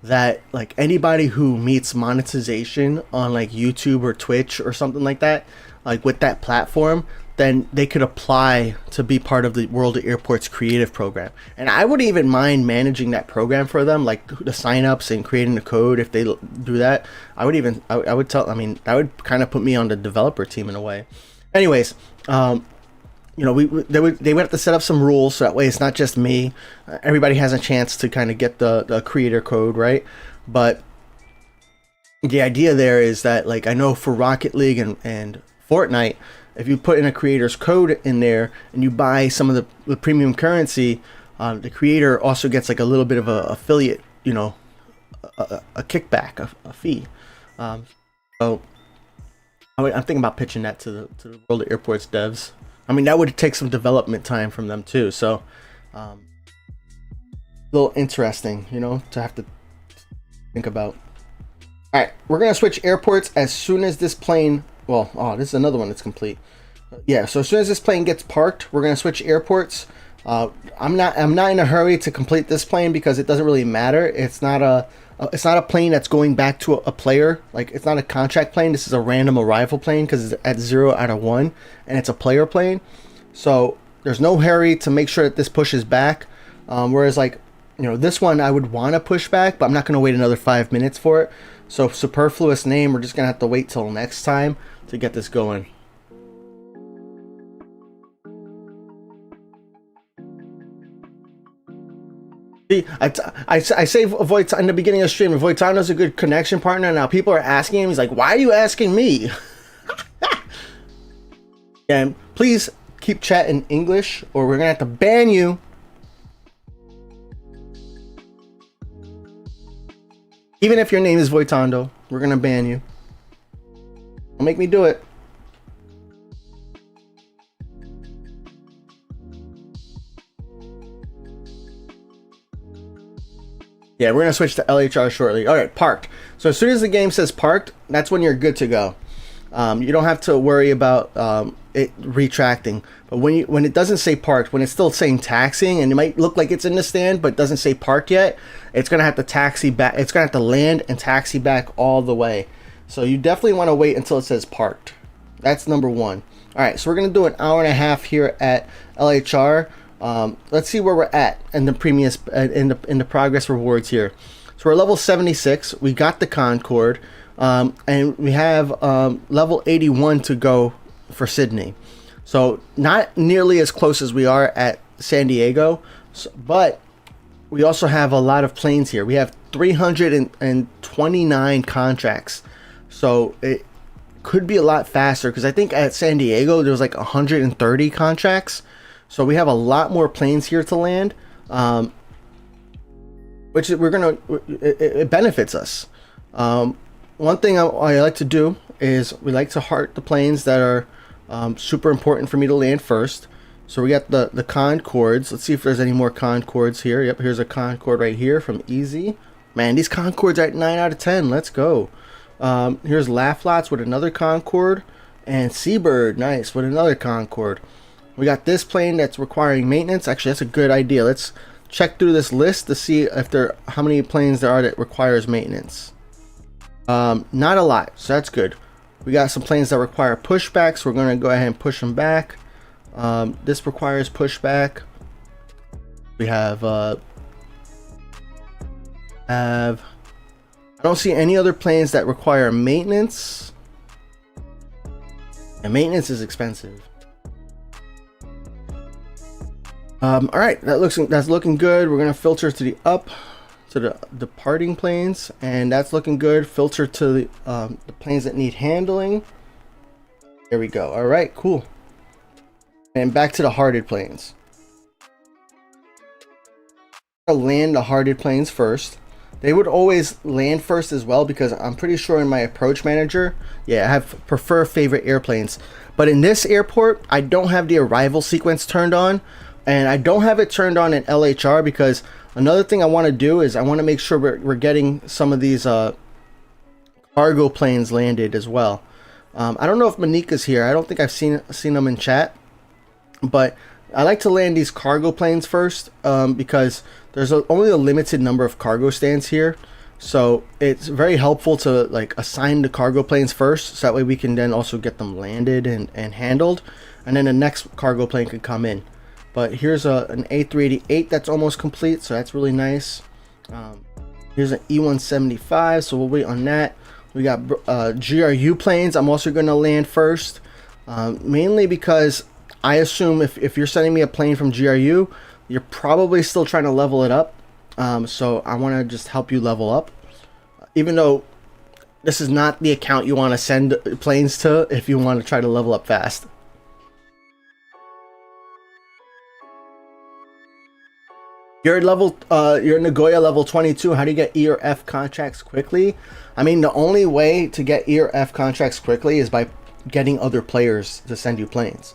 that like anybody who meets monetization on like YouTube or Twitch or something like that, like with that platform, then they could apply to be part of the World of Airports creative program. And I wouldn't even mind managing that program for them, like the signups and creating the code. If they do that, I would tell, I mean, that would kind of put me on the developer team in a way. Anyways, you know, they would have to set up some rules, so that way it's not just me. Everybody has a chance to kind of get the creator code, right? But the idea there is that, like, I know for Rocket League and Fortnite, if you put in a creator's code in there and you buy some of the premium currency, the creator also gets like a little bit of a affiliate, you know, a kickback, a fee. So I'm thinking about pitching that to the World of Airports devs. I mean, that would take some development time from them too. So a little interesting, you know, to have to think about. All right, we're gonna switch airports as soon as this plane. Well, oh, this is another one that's complete. Yeah, so as soon as this plane gets parked, we're gonna switch airports. I'm not in a hurry to complete this plane because it doesn't really matter. It's not a plane that's going back to a player. Like, it's not a contract plane. This is a random arrival plane because it's at 0 out of 1, and it's a player plane. So there's no hurry to make sure that this pushes back. Whereas, like, you know, this one I would want to push back, but I'm not going to wait another 5 minutes for it. So superfluous name, we're just going to have to wait till next time to get this going. I say avoid in the beginning of the stream. Voitano's a good connection partner. Now people are asking him. He's like, "Why are you asking me?" And please keep chat in English, or we're gonna have to ban you. Even if your name is Voitando, we're gonna ban you. Don't make me do it. Yeah, we're gonna switch to LHR shortly. All right, parked. So as soon as the game says parked, that's when you're good to go. You don't have to worry about it retracting. But when it doesn't say parked, when it's still saying taxiing, and it might look like it's in the stand, but doesn't say parked yet, it's gonna have to taxi back. It's gonna have to land and taxi back all the way. So you definitely want to wait until it says parked. That's number one. All right, so we're gonna do an hour and a half here at LHR. Let's see where we're at in the previous in the progress rewards here. So we're level 76. We got the Concorde, and we have level 81 to go for Sydney. So not nearly as close as we are at San Diego, but we also have a lot of planes here. We have 329 contracts, so it could be a lot faster, because I think at San Diego there was like 130 contracts. So we have a lot more planes here to land, which it benefits us. One thing I like to do is we like to heart the planes that are super important for me to land first. So we got the Concords. Let's see if there's any more Concords here. Yep, here's a Concorde right here from Easy. Man, these Concords are at 9 out of 10. Let's go. Here's Laughlot's with another Concorde, and Seabird, nice, with another Concorde. We got this plane that's requiring maintenance. Actually, that's a good idea. Let's check through this list to see if how many planes there are that requires maintenance. Not a lot, so that's good. We got some planes that require pushback, so we're going to go ahead and push them back. This requires pushback. We have I don't see any other planes that require maintenance, and maintenance is expensive. All right, that's looking good. We're gonna filter to the up, to the departing planes, and that's looking good. Filter to the planes that need handling. There we go. All right, cool. And back to the hearted planes. I'll land the hearted planes first. They would always land first as well, because I'm pretty sure in my approach manager, yeah, I have prefer favorite airplanes. But in this airport, I don't have the arrival sequence turned on. And I don't have it turned on in LHR, because another thing I want to do is I want to make sure we're getting some of these cargo planes landed as well. I don't know if Monika's here. I don't think I've seen them in chat. But I like to land these cargo planes first, because there's only a limited number of cargo stands here. So it's very helpful to like assign the cargo planes first, so that way we can then also get them landed and handled. And then the next cargo plane can come in. But here's an A388 that's almost complete, so that's really nice. Here's an E175, so we'll wait on that. We got GRU planes. I'm also going to land first, mainly because I assume if you're sending me a plane from GRU, you're probably still trying to level it up. So I want to just help you level up, even though this is not the account you want to send planes to if you want to try to level up fast. You're you're Nagoya level 22. How do you get E or F contracts quickly? I mean, the only way to get E or F contracts quickly is by getting other players to send you planes.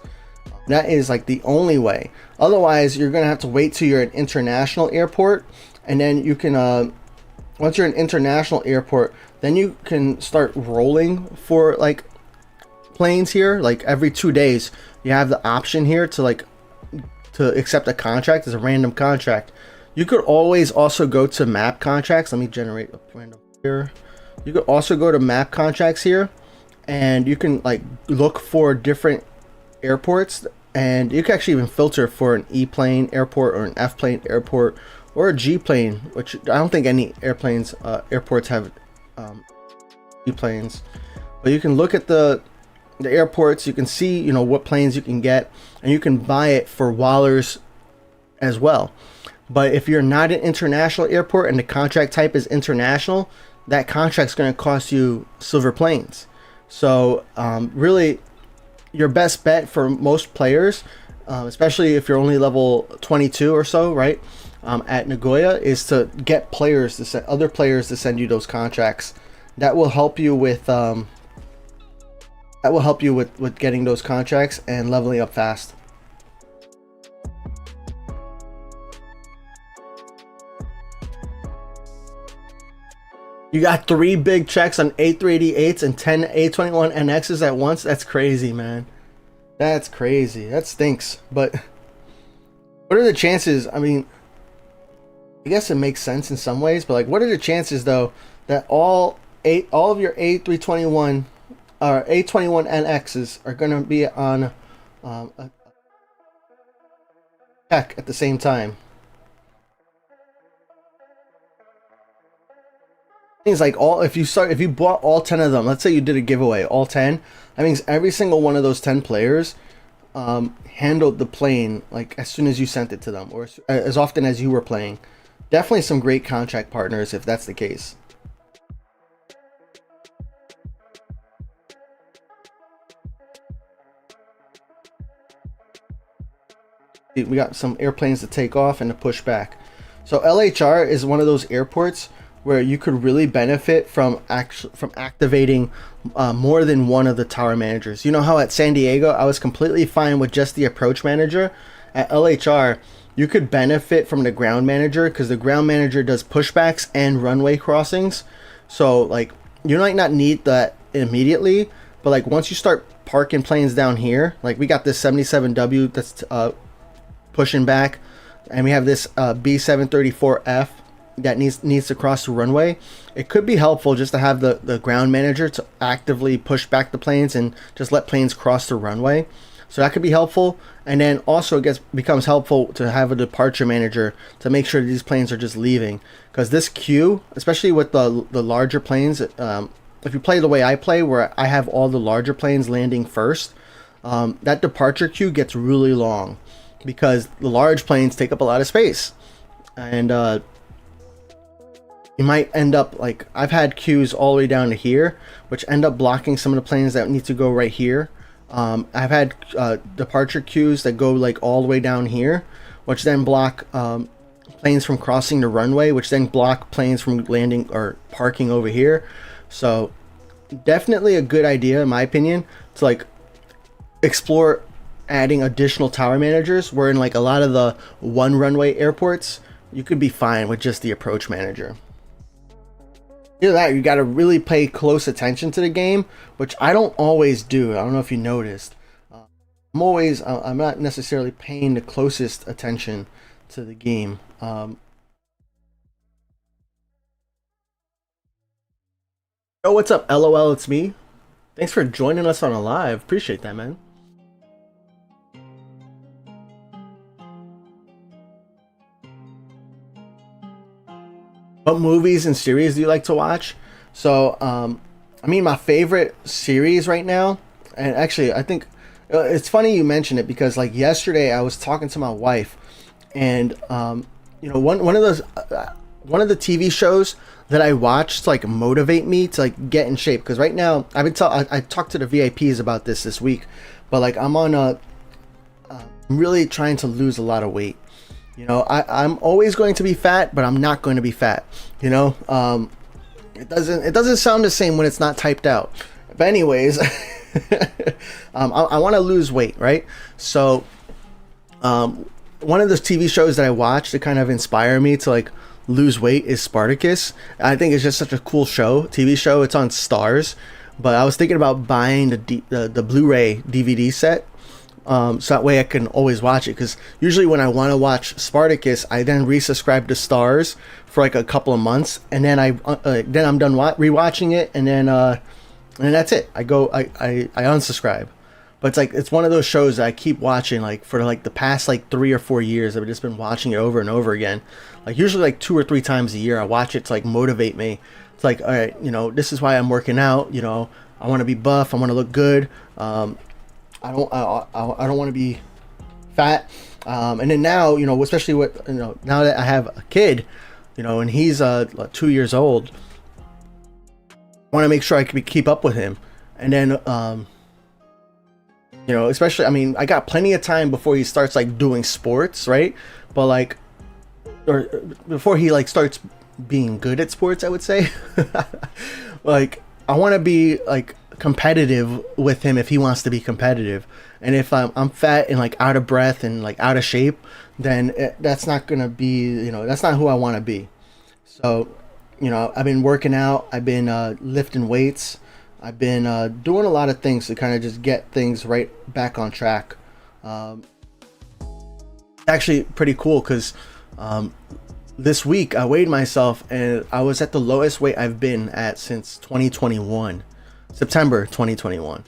That is like the only way. Otherwise, you're gonna have to wait till you're at an international airport, and then you can, once you're at an international airport, then you can start rolling for like planes here. Like every 2 days, you have the option here to accept a contract as a random contract. You could always also go to map contracts. Let me generate a random here. You could also go to map contracts here, and you can like look for different airports, and you can actually even filter for an E plane airport or an F plane airport or a G plane, which I don't think any airports have E planes. But you can look at the airports. You can see, you know, what planes you can get, and you can buy it for Wallers as well. But if you're not an international airport and the contract type is international, that contract's going to cost you silver planes. So really, your best bet for most players, especially if you're only level 22 or so, right, at Nagoya, is to get players to send other players to send you those contracts. That will help you with getting those contracts and leveling up fast. You got 3 big checks on A380s and 10 A21NXs at once. That's crazy, man. That's crazy. That stinks. But what are the chances? I mean, I guess it makes sense in some ways, but like, what are the chances though that all of your A321 or A21NXs are going to be on a check at the same time? Things like if you bought all 10 of them, let's say you did a giveaway, all 10, that means every single one of those 10 players handled the plane like as soon as you sent it to them, or as often as you were playing. Definitely some great contract partners if that's the case. We got some airplanes to take off and to push back. So LHR is one of those airports where you could really benefit from activating more than one of the tower managers. You know how at San Diego I was completely fine with just the approach manager? At LHR, you could benefit from the ground manager because the ground manager does pushbacks and runway crossings. So like, you might not need that immediately, but like once you start parking planes down here, like we got this 77W that's pushing back, and we have this B734F that needs to cross the runway. It could be helpful just to have the ground manager to actively push back the planes and just let planes cross the runway. So that could be helpful. And then also it becomes helpful to have a departure manager to make sure that these planes are just leaving, because this queue, especially with the larger planes, if you play the way I play, where I have all the larger planes landing first, that departure queue gets really long because the large planes take up a lot of space. And you might end up like, I've had queues all the way down to here, which end up blocking some of the planes that need to go right here. I've had departure queues that go like all the way down here, which then block planes from crossing the runway, which then block planes from landing or parking over here. So definitely a good idea, in my opinion, to like explore adding additional tower managers, where in like a lot of the one runway airports, you could be fine with just the approach manager. Either that, you got to really pay close attention to the game, which I don't always do. I don't know if you noticed. I'm not necessarily paying the closest attention to the game. Oh, what's up, LOL? It's me. Thanks for joining us on a live. Appreciate that, man. What movies and series do you like to watch? So, I mean, my favorite series right now, and actually, I think it's funny you mention it, because like yesterday I was talking to my wife, and you know, one of the TV shows that I watch to like motivate me to like get in shape, because right now I talked to the VIPs about this week, but like I'm really trying to lose a lot of weight. You know, I'm always going to be fat, but I'm not going to be fat. You know, it doesn't sound the same when it's not typed out. But anyways, I want to lose weight, right? So, one of those TV shows that I watch to kind of inspire me to like lose weight is Spartacus. I think it's just such a cool TV show. It's on Stars, but I was thinking about buying the Blu-ray DVD set. So that way I can always watch it, because usually when I want to watch Spartacus, I then resubscribe to Stars for like a couple of months, and then I'm done rewatching it, and then that's it. I unsubscribe. But it's one of those shows that I keep watching like for like the past like 3 or 4 years. I've just been watching it over and over again. Like usually like 2 or 3 times a year I watch it to like motivate me. It's like, all right, you know, this is why I'm working out. You know, I want to be buff. I want to look good. I don't want to be fat. And then now, especially with, now that I have a kid, and he's 2 years old, I want to make sure I can keep up with him. And then, especially, I mean, I got plenty of time before he starts like doing sports, right? But like, or before he like starts being good at sports, I would say. Like, I want to be like competitive with him if he wants to be competitive. And if I'm fat and like out of breath and like out of shape, then that's not gonna be, that's not who I want to be. So, I've been working out, I've been lifting weights, I've been doing a lot of things to kind of just get things right back on track. Actually pretty cool because this week I weighed myself and I was at the lowest weight I've been at since 2021, September 2021.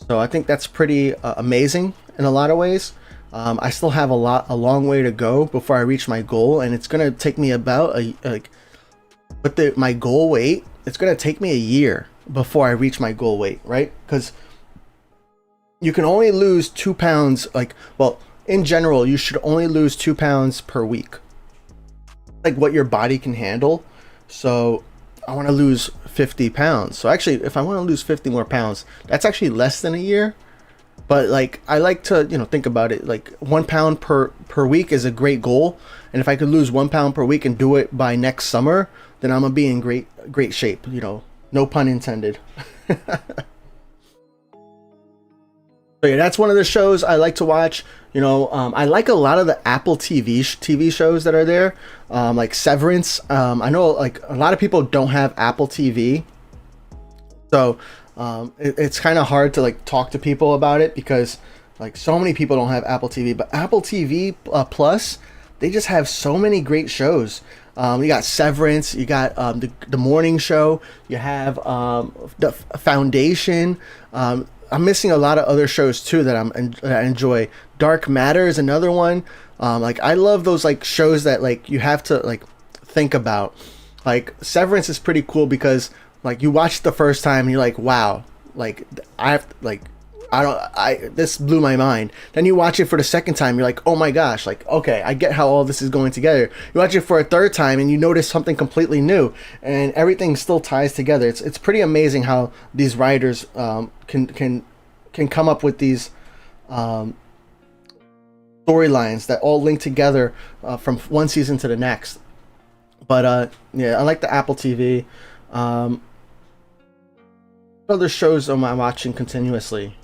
So I think that's pretty amazing in a lot of ways. I still have a long way to go before I reach my goal, and it's gonna take me about my goal weight. It's gonna take me a year before I reach my goal weight, right? Because you can only lose 2 pounds. In general, you should only lose 2 pounds per week, like what your body can handle. So I want to lose 50 pounds. So actually, if I want to lose 50 more pounds, that's actually less than a year. But like, I like to, think about it like 1 pound per week is a great goal. And if I could lose 1 pound per week and do it by next summer, then I'm gonna be in great shape. No pun intended. So yeah, that's one of the shows I like to watch. I like a lot of the Apple TV shows that are there, like Severance. I know like a lot of people don't have Apple TV, so it's kind of hard to like talk to people about it because like so many people don't have Apple TV. But Apple TV Plus, they just have so many great shows. You got Severance, you got the morning show, you have the Foundation. I'm missing a lot of other shows too that I enjoy. Dark Matter is another one. Like I love those like shows that like you have to like think about. Like Severance is pretty cool because like you watch it the first time and you're like, wow, like this blew my mind. Then you watch it for the second time, you're like, oh my gosh, like, okay, I get how all this is going together. You watch it for a third time and you notice something completely new, and everything still ties together. It's pretty amazing how these writers can come up with these storylines that all link together from one season to the next. But yeah, I like the Apple TV. Other shows am I watching continuously?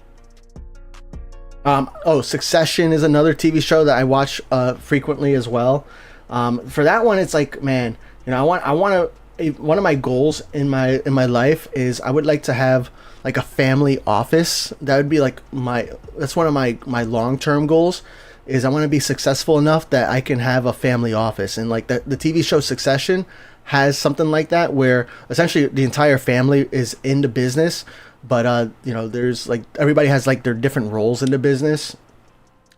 Succession is another TV show that I watch frequently as well. For that one, it's like, man, I want to. One of my goals in my life is I would like to have like a family office. That would be like that's one of my long-term goals. Is I want to be successful enough that I can have a family office, and like the TV show Succession has something like that where essentially the entire family is in the business. But there's like everybody has like their different roles in the business,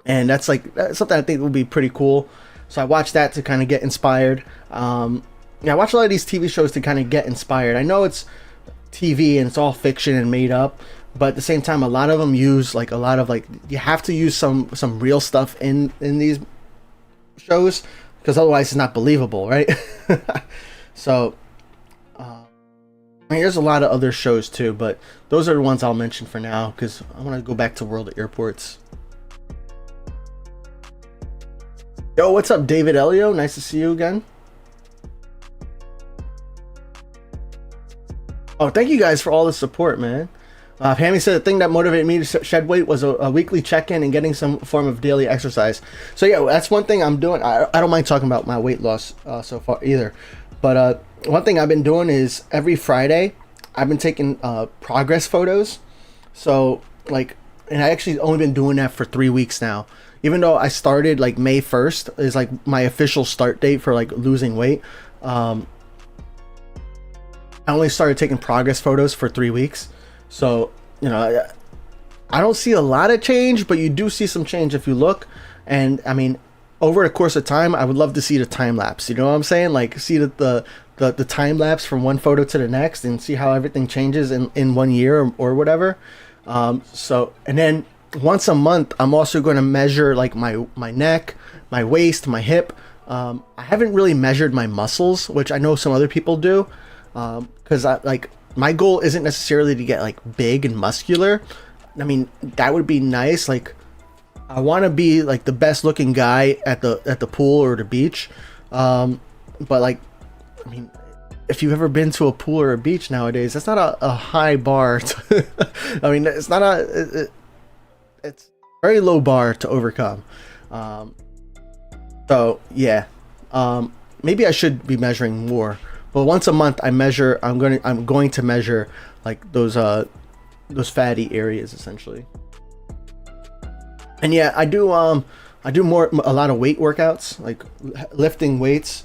and that's something I think would be pretty cool. So I watch that to kind of get inspired. I watch a lot of these TV shows to kind of get inspired. I know it's TV and it's all fiction and made up, but at the same time, a lot of them use like a lot of like you have to use some real stuff in these shows because otherwise it's not believable, right? So. I mean, there's a lot of other shows too, but those are the ones I'll mention for now because I want to go back to World of Airports. Yo, what's up, David Elio? Nice to see you again. Oh, thank you guys for all the support, man. Pammy said the thing that motivated me to shed weight was a weekly check-in and getting some form of daily exercise. So yeah, that's one thing I'm doing. I don't mind talking about my weight loss so far either. But one thing I've been doing is every Friday, I've been taking progress photos. So like, and I actually only been doing that for 3 weeks now. Even though I started like May 1st is like my official start date for like losing weight. I only started taking progress photos for 3 weeks. So, I don't see a lot of change, but you do see some change if you look. And I mean, over the course of time, I would love to see the time lapse. You know what I'm saying? Like see the time lapse from one photo to the next and see how everything changes in 1 year or whatever. So, and then once a month, I'm also going to measure like my neck, my waist, my hip. I haven't really measured my muscles, which I know some other people do, because my goal isn't necessarily to get like big and muscular. I mean, that would be nice. Like, I want to be like the best looking guy at the pool or the beach. But like, I mean, if you've ever been to a pool or a beach nowadays, that's not a high bar. I mean, it's not it's a very low bar to overcome. So yeah, maybe I should be measuring more. But once a month, I'm going to measure like those fatty areas essentially. And yeah, I do a lot of weight workouts, like lifting weights.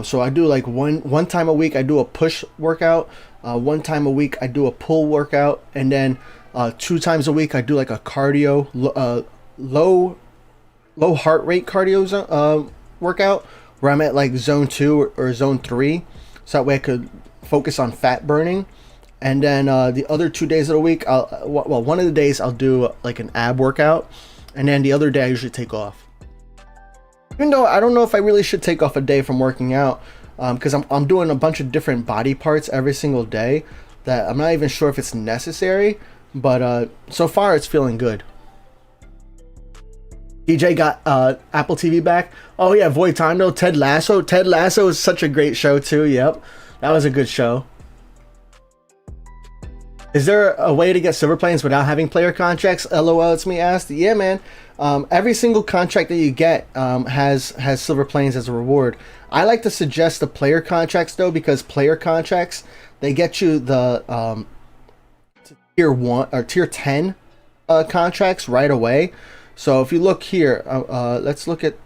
So I do like one time a week I do a push workout, one time a week I do a pull workout, and then 2 times a week I do like a cardio low heart rate cardio workout where I'm at like zone 2 or zone 3, so that way I could focus on fat burning. And then the other 2 days of the week, one of the days I'll do like an ab workout, and then the other day I usually take off. Even though I don't know if I really should take off a day from working out, because I'm doing a bunch of different body parts every single day that I'm not even sure if it's necessary, but so far it's feeling good. DJ got Apple TV back. Oh yeah, Voitando, Ted Lasso. Ted Lasso is such a great show too. Yep, that was a good show. Is there a way to get silver planes without having player contracts? LOL, it's me asked. Yeah, man. Every single contract that you get has silver planes as a reward. I like to suggest the player contracts though, because player contracts, they get you the tier 1 or tier 10 contracts right away. So if you look here, let's look at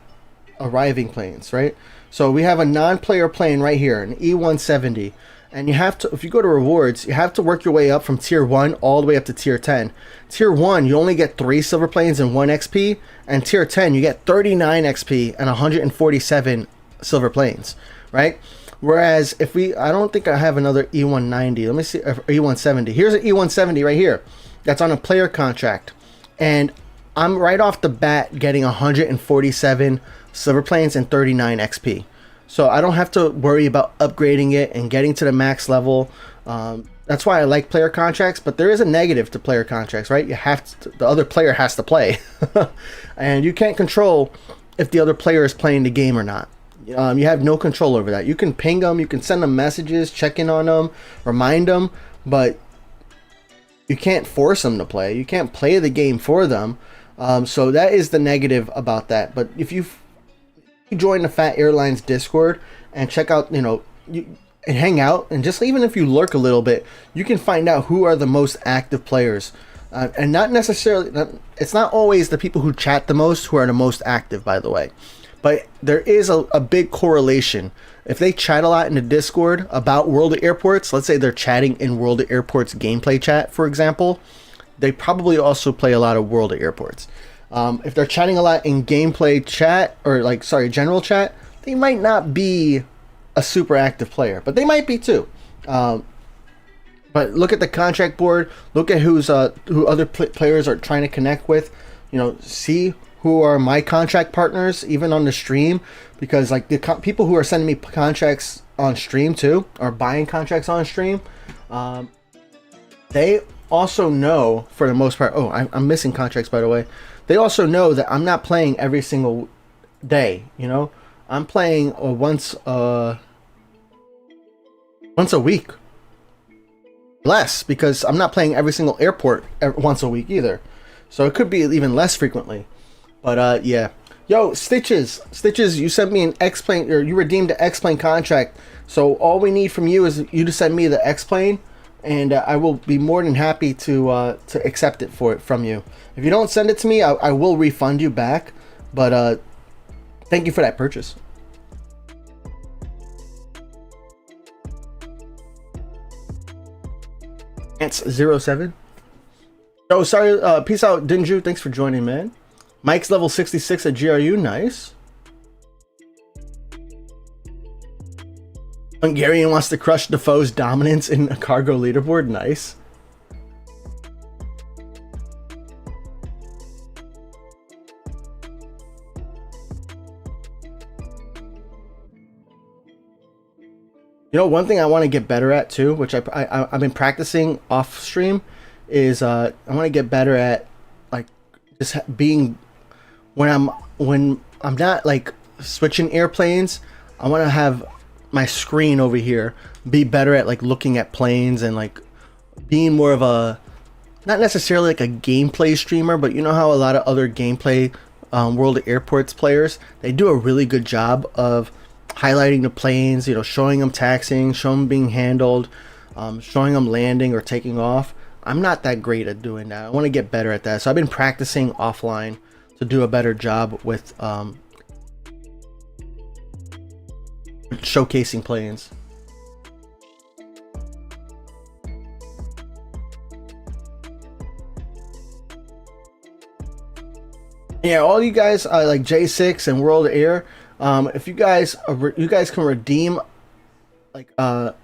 arriving planes, right? So we have a non-player plane right here, an E170. And you have to, if you go to rewards, you have to work your way up from tier 1 all the way up to tier 10. Tier 1, you only get 3 silver planes and 1 XP. And tier 10, you get 39 XP and 147 silver planes, right? Whereas if I don't think I have another E190. Let me see, E170. Here's an E170 right here. That's on a player contract. And I'm right off the bat getting 147 silver planes and 39 XP. So I don't have to worry about upgrading it and getting to the max level. That's why I like player contracts, but there is a negative to player contracts, right? The other player has to play. And you can't control if the other player is playing the game or not. You have no control over that. You can ping them, you can send them messages, check in on them, remind them, but you can't force them to play. You can't play the game for them. So that is the negative about that. But if you join the Phat Airlines Discord and check out, and hang out, and just even if you lurk a little bit, you can find out who are the most active players. And not necessarily, it's not always the people who chat the most who are the most active, by the way. But there is a big correlation. If they chat a lot in the Discord about World of Airports, let's say they're chatting in World of Airports gameplay chat, for example, they probably also play a lot of World of Airports. If they're chatting a lot in gameplay chat, or general chat, they might not be a super active player, but they might be too. But look at the contract board, look at who other players are trying to connect with, see who are my contract partners, even on the stream, because like the people who are sending me contracts on stream too, or buying contracts on stream, they also know, for the most part, I'm missing contracts, by the way. They also know that I'm not playing every single day, I'm playing once a week. Less, because I'm not playing every single airport once a week either. So it could be even less frequently. But yeah. Yo, Stitches, you sent me an X-Plane, or you redeemed the X-Plane contract. So all we need from you is you to send me the X-Plane, and I will be more than happy to accept it from you. If you don't send it to me, I will refund you back. But thank you for that purchase. It's 07. Oh, sorry. Peace out, Dinju. Thanks for joining, man. Mike's level 66 at GRU. Nice. Hungarian wants to crush Defoe's dominance in a cargo leaderboard. Nice. One thing I want to get better at too, which I've been practicing off stream, is I want to get better at like just being when I'm not like switching airplanes. I want to have my screen over here be better at like looking at planes and like being more of a, not necessarily like a gameplay streamer, but you know how a lot of other gameplay World of Airports players, they do a really good job of highlighting the planes, showing them taxiing, showing them being handled, showing them landing or taking off. I'm not that great at doing that. I want to get better at that. So I've been practicing offline to do a better job with showcasing planes. Yeah, all you guys like J6 and World Air, if you guys can redeem like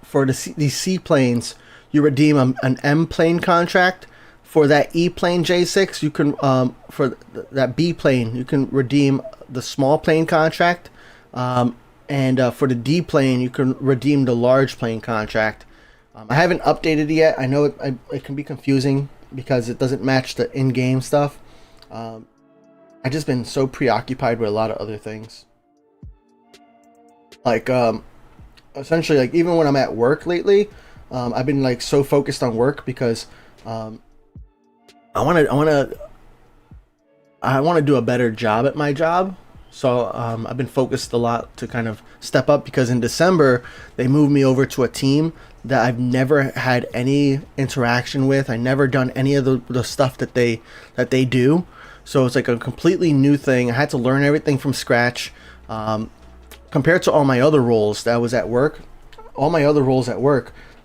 for these seaplanes, you redeem an M plane contract. For that E plane J6, you can for that B plane, you can redeem the small plane contract, and for the D plane, you can redeem the large plane contract. I haven't updated it yet. I know it can be confusing because it doesn't match the in-game stuff. I've just been so preoccupied with a lot of other things. Like, essentially, like even when I'm at work lately, I've been like so focused on work because I want to do a better job at my job. So I've been focused a lot to kind of step up, because in December they moved me over to a team that I've never had any interaction with. I never done any of the stuff that they do. So it's like a completely new thing. I had to learn everything from scratch. Compared to all my other roles that I was at work,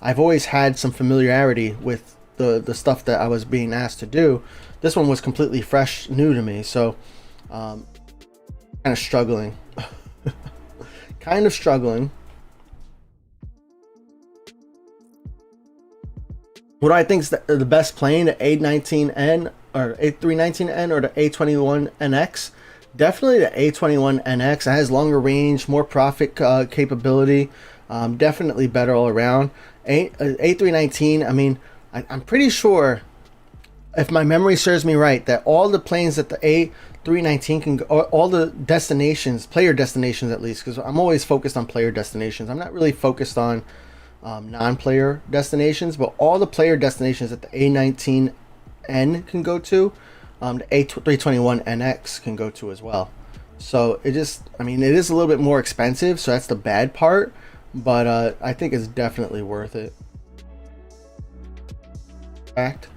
I've always had some familiarity with the stuff that I was being asked to do. This one was completely fresh, new to me. So kind of struggling. Kind of struggling. What do I think is the best plane? The A19N or A319N or the A21NX? Definitely the A21NX. It has longer range, more profit capability. Definitely better all around. A319, I mean, I'm pretty sure, if my memory serves me right, that all the planes that the A319 can go, all the destinations, player destinations at least, because I'm always focused on player destinations. I'm not really focused on non-player destinations, but all the player destinations that the A19N can go to, the A321NX can go to as well. So it just, I mean, it is a little bit more expensive, so that's the bad part, but I think it's definitely worth it. Fact.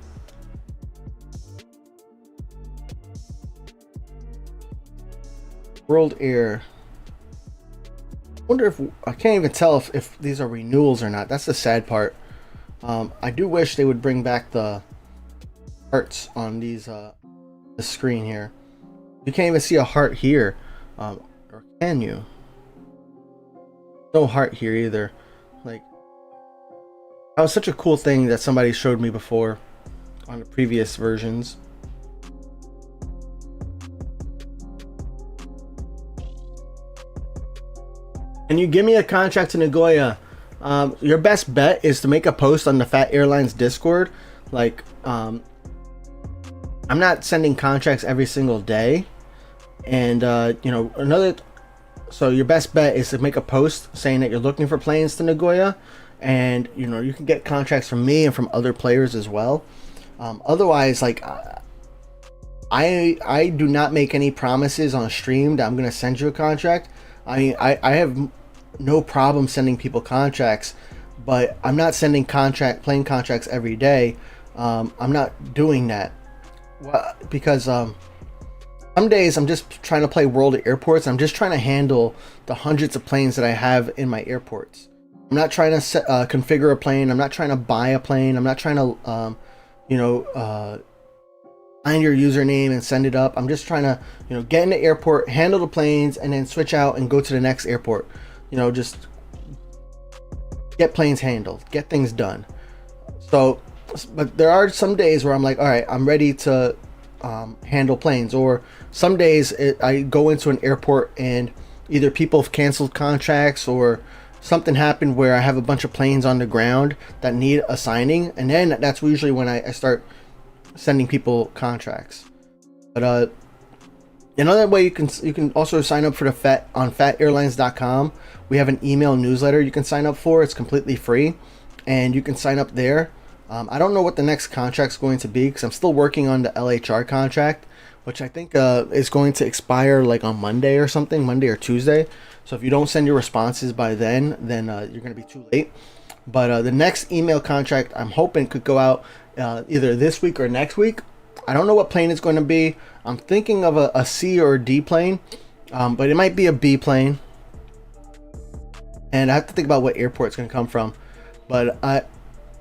World Air. Wonder if, I can't even tell if these are renewals or not. That's the sad part. I do wish they would bring back the hearts on these the screen here. You can't even see a heart here, or can you? No heart here either. Like, that was such a cool thing that somebody showed me before on the previous versions. Can you give me a contract to Nagoya? Your best bet is to make a post on the Phat Airlines Discord. Like, I'm not sending contracts every single day, and so your best bet is to make a post saying that you're looking for planes to Nagoya, and you can get contracts from me and from other players as well. Otherwise, like, I do not make any promises on stream that I'm gonna send you a contract. I mean, I have no problem sending people contracts, but I'm not sending plane contracts every day. I'm not doing that. Well, because some days I'm just trying to play World of Airports. I'm just trying to handle the hundreds of planes that I have in my airports. I'm not trying to configure a plane. I'm not trying to buy a plane. I'm not trying to find your username and send it up. I'm just trying to get in the airport, handle the planes, and then switch out and go to the next airport. Just get planes handled, get things done. So, but there are some days where I'm like, all right, I'm ready to handle planes. Or some days I go into an airport and either people have canceled contracts, or something happened where I have a bunch of planes on the ground that need assigning, and then that's usually when I start sending people contracts. But another way you can also sign up for the Phat on phatairlines.com. We have an email newsletter you can sign up for. It's completely free, and you can sign up there. I don't know what the next contract's going to be because I'm still working on the LHR contract, which I think is going to expire like on Monday or something, Monday or Tuesday. So if you don't send your responses by then you're going to be too late. But the next email contract I'm hoping could go out either this week or next week. I don't know what plane it's going to be. I'm thinking of a C or a D plane, but it might be a B plane. And I have to think about what airport it's going to come from. But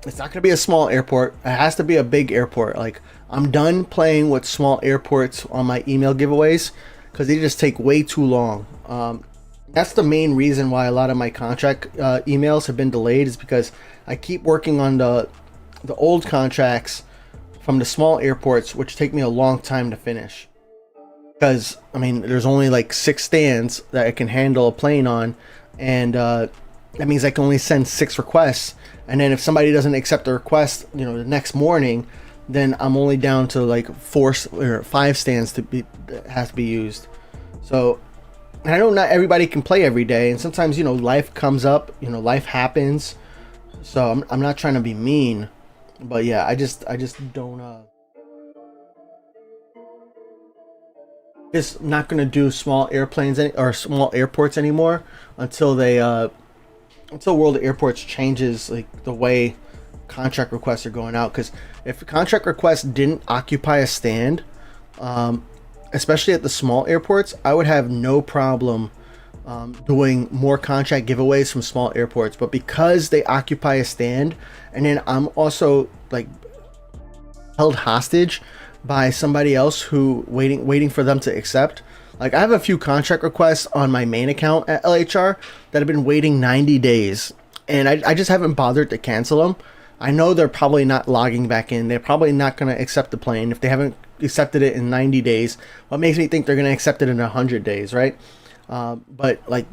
it's not going to be a small airport. It has to be a big airport. Like, I'm done playing with small airports on my email giveaways because they just take way too long. That's the main reason why a lot of my contract emails have been delayed, is because I keep working on the old contracts from the small airports, which take me a long time to finish. Because, I mean, there's only like 6 stands that I can handle a plane on, and that means I can only send 6 requests. And then if somebody doesn't accept the request, you know, the next morning, then I'm only down to like 4 or 5 stands that has to be used. So, and I know not everybody can play every day, and sometimes, you know, life comes up, you know, life happens. So I'm not trying to be mean, but yeah, I just don't just not gonna do small airplanes or small airports anymore until they until World Airports changes like the way contract requests are going out. Because if contract requests didn't occupy a stand, especially at the small airports, I would have no problem doing more contract giveaways from small airports. But because they occupy a stand, and then I'm also like held hostage by somebody else who waiting for them to accept. Like, I have a few contract requests on my main account at LHR that have been waiting 90 days, and I just haven't bothered to cancel them. I know they're probably not logging back in. They're probably not going to accept the plane if they haven't accepted it in 90 days. What makes me think they're going to accept it in 100 days, right? But like,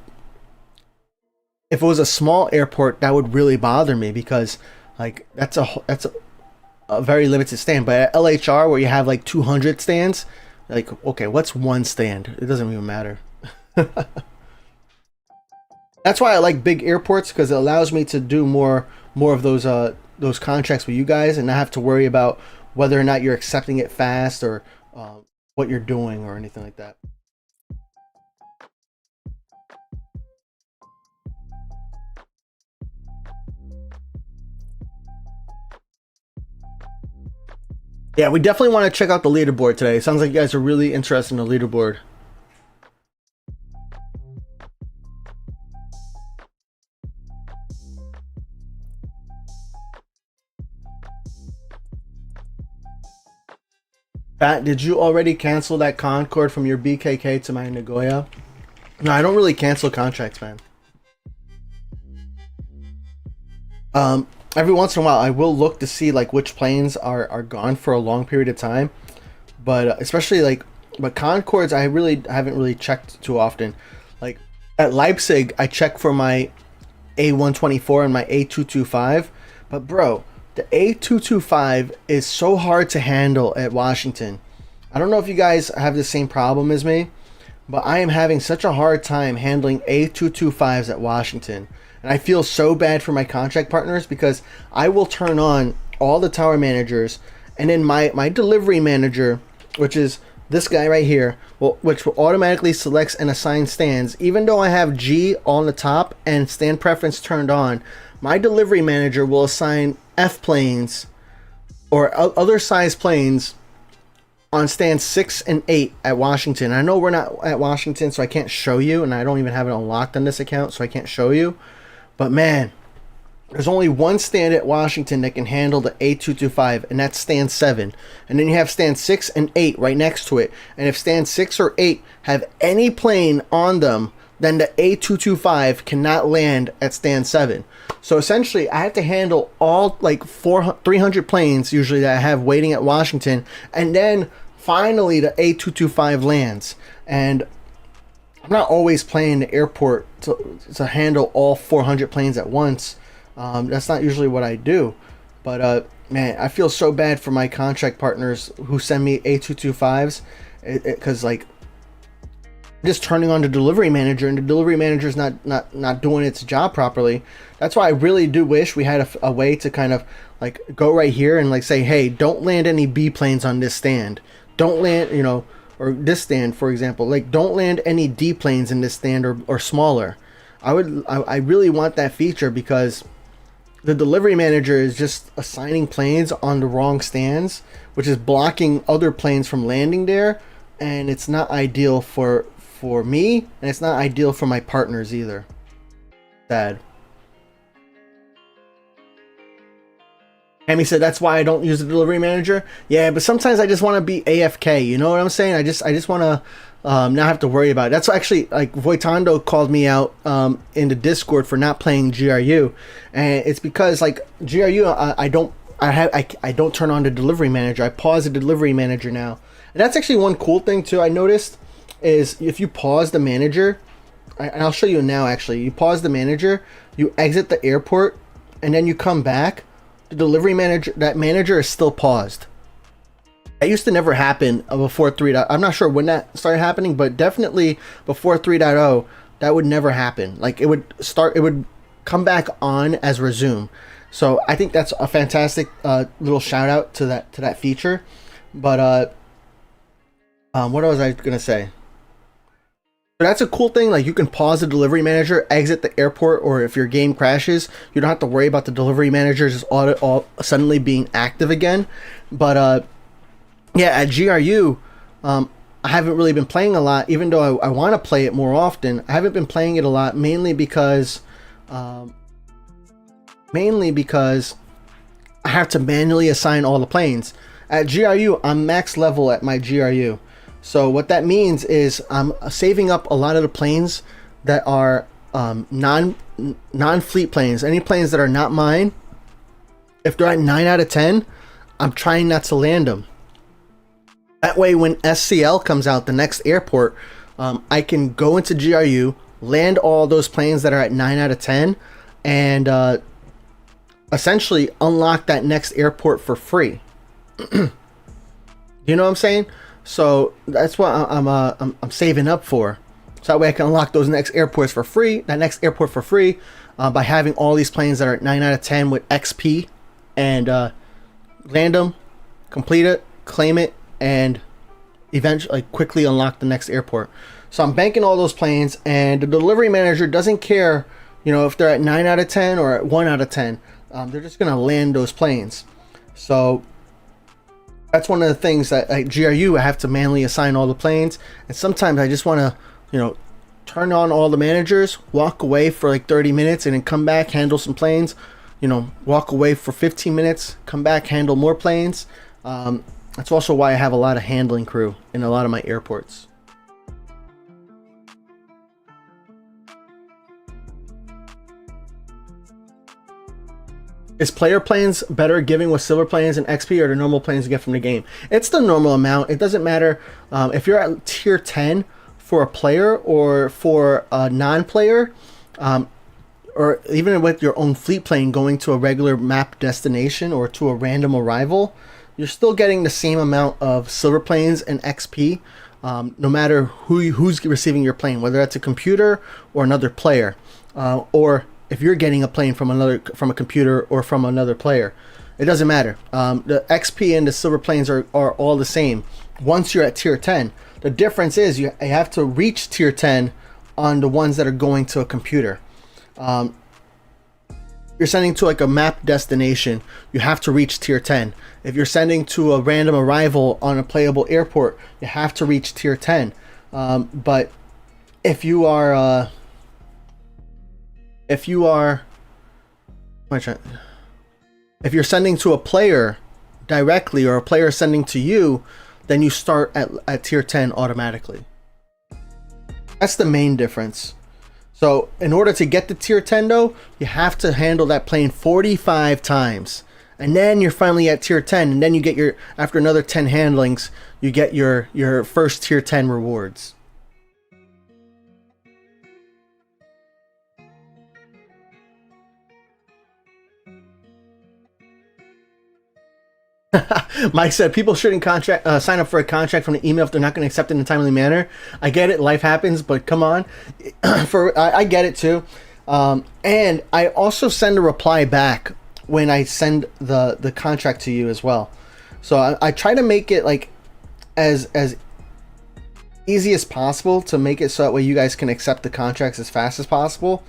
if it was a small airport, that would really bother me, because like that's a very limited stand. But at LHR, where you have like 200 stands, like, okay, what's one stand? It doesn't even matter. That's why I like big airports, because it allows me to do more of those contracts with you guys, and not have to worry about whether or not you're accepting it fast, or what you're doing, or anything like that. Yeah, we definitely want to check out the leaderboard today. It sounds like you guys are really interested in the leaderboard. Pat, did you already cancel that Concorde from your BKK to my Nagoya? No, I don't really cancel contracts, man. Every once in a while, I will look to see like which planes are gone for a long period of time, but especially like, but Concords, I haven't really checked too often. Like at Leipzig, I check for my A124 and my A225, but bro, the A225 is so hard to handle at Washington. I don't know if you guys have the same problem as me, but I am having such a hard time handling A225s at Washington. And I feel so bad for my contract partners, because I will turn on all the tower managers, and then my delivery manager, which is this guy right here, which will automatically selects and assign stands. Even though I have G on the top and stand preference turned on, my delivery manager will assign F planes or other size planes on stand 6 and 8 at Washington. I know we're not at Washington, so I can't show you, and I don't even have it unlocked on this account, so I can't show you. But man, there's only one stand at Washington that can handle the A225, and that's stand 7. And then you have stand 6 and 8 right next to it. And if stand 6 or 8 have any plane on them, then the A225 cannot land at stand 7. So essentially, I have to handle all like 300 planes usually that I have waiting at Washington, and then finally the A225 lands. And I'm not always playing the airport to handle all 400 planes at once. That's not usually what I do. But man, I feel so bad for my contract partners who send me A225s, because like just turning on the delivery manager and the delivery manager is not doing its job properly. That's why I really do wish we had a way to kind of like go right here and like say, hey, don't land any B planes on this stand. Don't land, you know, or this stand, for example, like don't land any D planes in this stand, or smaller. I really want that feature, because the delivery manager is just assigning planes on the wrong stands, which is blocking other planes from landing there, and it's not ideal for me, and it's not ideal for my partners either. Sad. Amy said that's why I don't use the delivery manager. Yeah, but sometimes I just want to be AFK. You know what I'm saying? I just want to not have to worry about it. That's actually, like, Voitando called me out in the Discord for not playing GRU, and it's because like GRU I don't turn on the delivery manager. I pause the delivery manager now, and that's actually one cool thing too I noticed is if you pause the manager, and I'll show you now. Actually, you pause the manager, you exit the airport, and then you come back. The delivery manager, that manager is still paused. That used to never happen before 3.0. I'm not sure when that started happening, but definitely before 3.0, that would never happen. Like it would come back on as resume. So I think that's a fantastic little shout out to that feature. But what was I gonna say? So that's a cool thing. Like you can pause the delivery manager, exit the airport, or if your game crashes, you don't have to worry about the delivery manager just all suddenly being active again. But yeah, at GRU, I haven't really been playing a lot, even though I want to play it more often. I haven't been playing it a lot, mainly because I have to manually assign all the planes. At GRU, I'm max level at my GRU. So what that means is I'm saving up a lot of the planes that are non-fleet planes, any planes that are not mine. If they're at 9 out of 10, I'm trying not to land them. That way, when SCL comes out, the next airport, I can go into GRU, land all those planes that are at 9 out of 10, and essentially unlock that next airport for free. You know what I'm saying? So that's what I'm saving up for. So that way I can unlock those next airports for free. That next airport for free by having all these planes that are 9 out of 10 with XP, and land them, complete it, claim it, and eventually quickly unlock the next airport. So I'm banking all those planes, and the delivery manager doesn't care, you know, if they're at 9 out of 10 or at 1 out of 10. They're just gonna land those planes. So that's one of the things that at GRU I have to manually assign all the planes, and sometimes I just want to, you know, turn on all the managers, walk away for like 30 minutes, and then come back, handle some planes, you know, walk away for 15 minutes, come back, handle more planes. That's also why I have a lot of handling crew in a lot of my airports. Is player planes better giving with silver planes and XP, or the normal planes you get from the game? It's the normal amount. It doesn't matter if you're at tier 10 for a player or for a non-player, or even with your own fleet plane going to a regular map destination or to a random arrival, you're still getting the same amount of silver planes and XP, no matter who's receiving your plane, whether that's a computer or another player, or if you're getting a plane from a computer or from another player. It doesn't matter. The XP and the silver planes are all the same once you're at tier 10. The difference is you have to reach tier 10 on the ones that are going to a computer. You're sending to like a map destination, you have to reach tier 10. If you're sending to a random arrival on a playable airport, you have to reach tier 10. But if you are if you're sending to a player directly, or a player sending to you, then you start at tier 10 automatically. That's the main difference. So in order to get to tier 10 though, you have to handle that plane 45 times. And then you're finally at tier 10, and then you get after another 10 handlings, you get your first tier 10 rewards. Mike said people shouldn't sign up for a contract from an email if they're not going to accept it in a timely manner. I get it, life happens, but come on, I get it too. And I also send a reply back when I send the contract to you as well. So I try to make it like as easy as possible to make it so that way you guys can accept the contracts as fast as possible.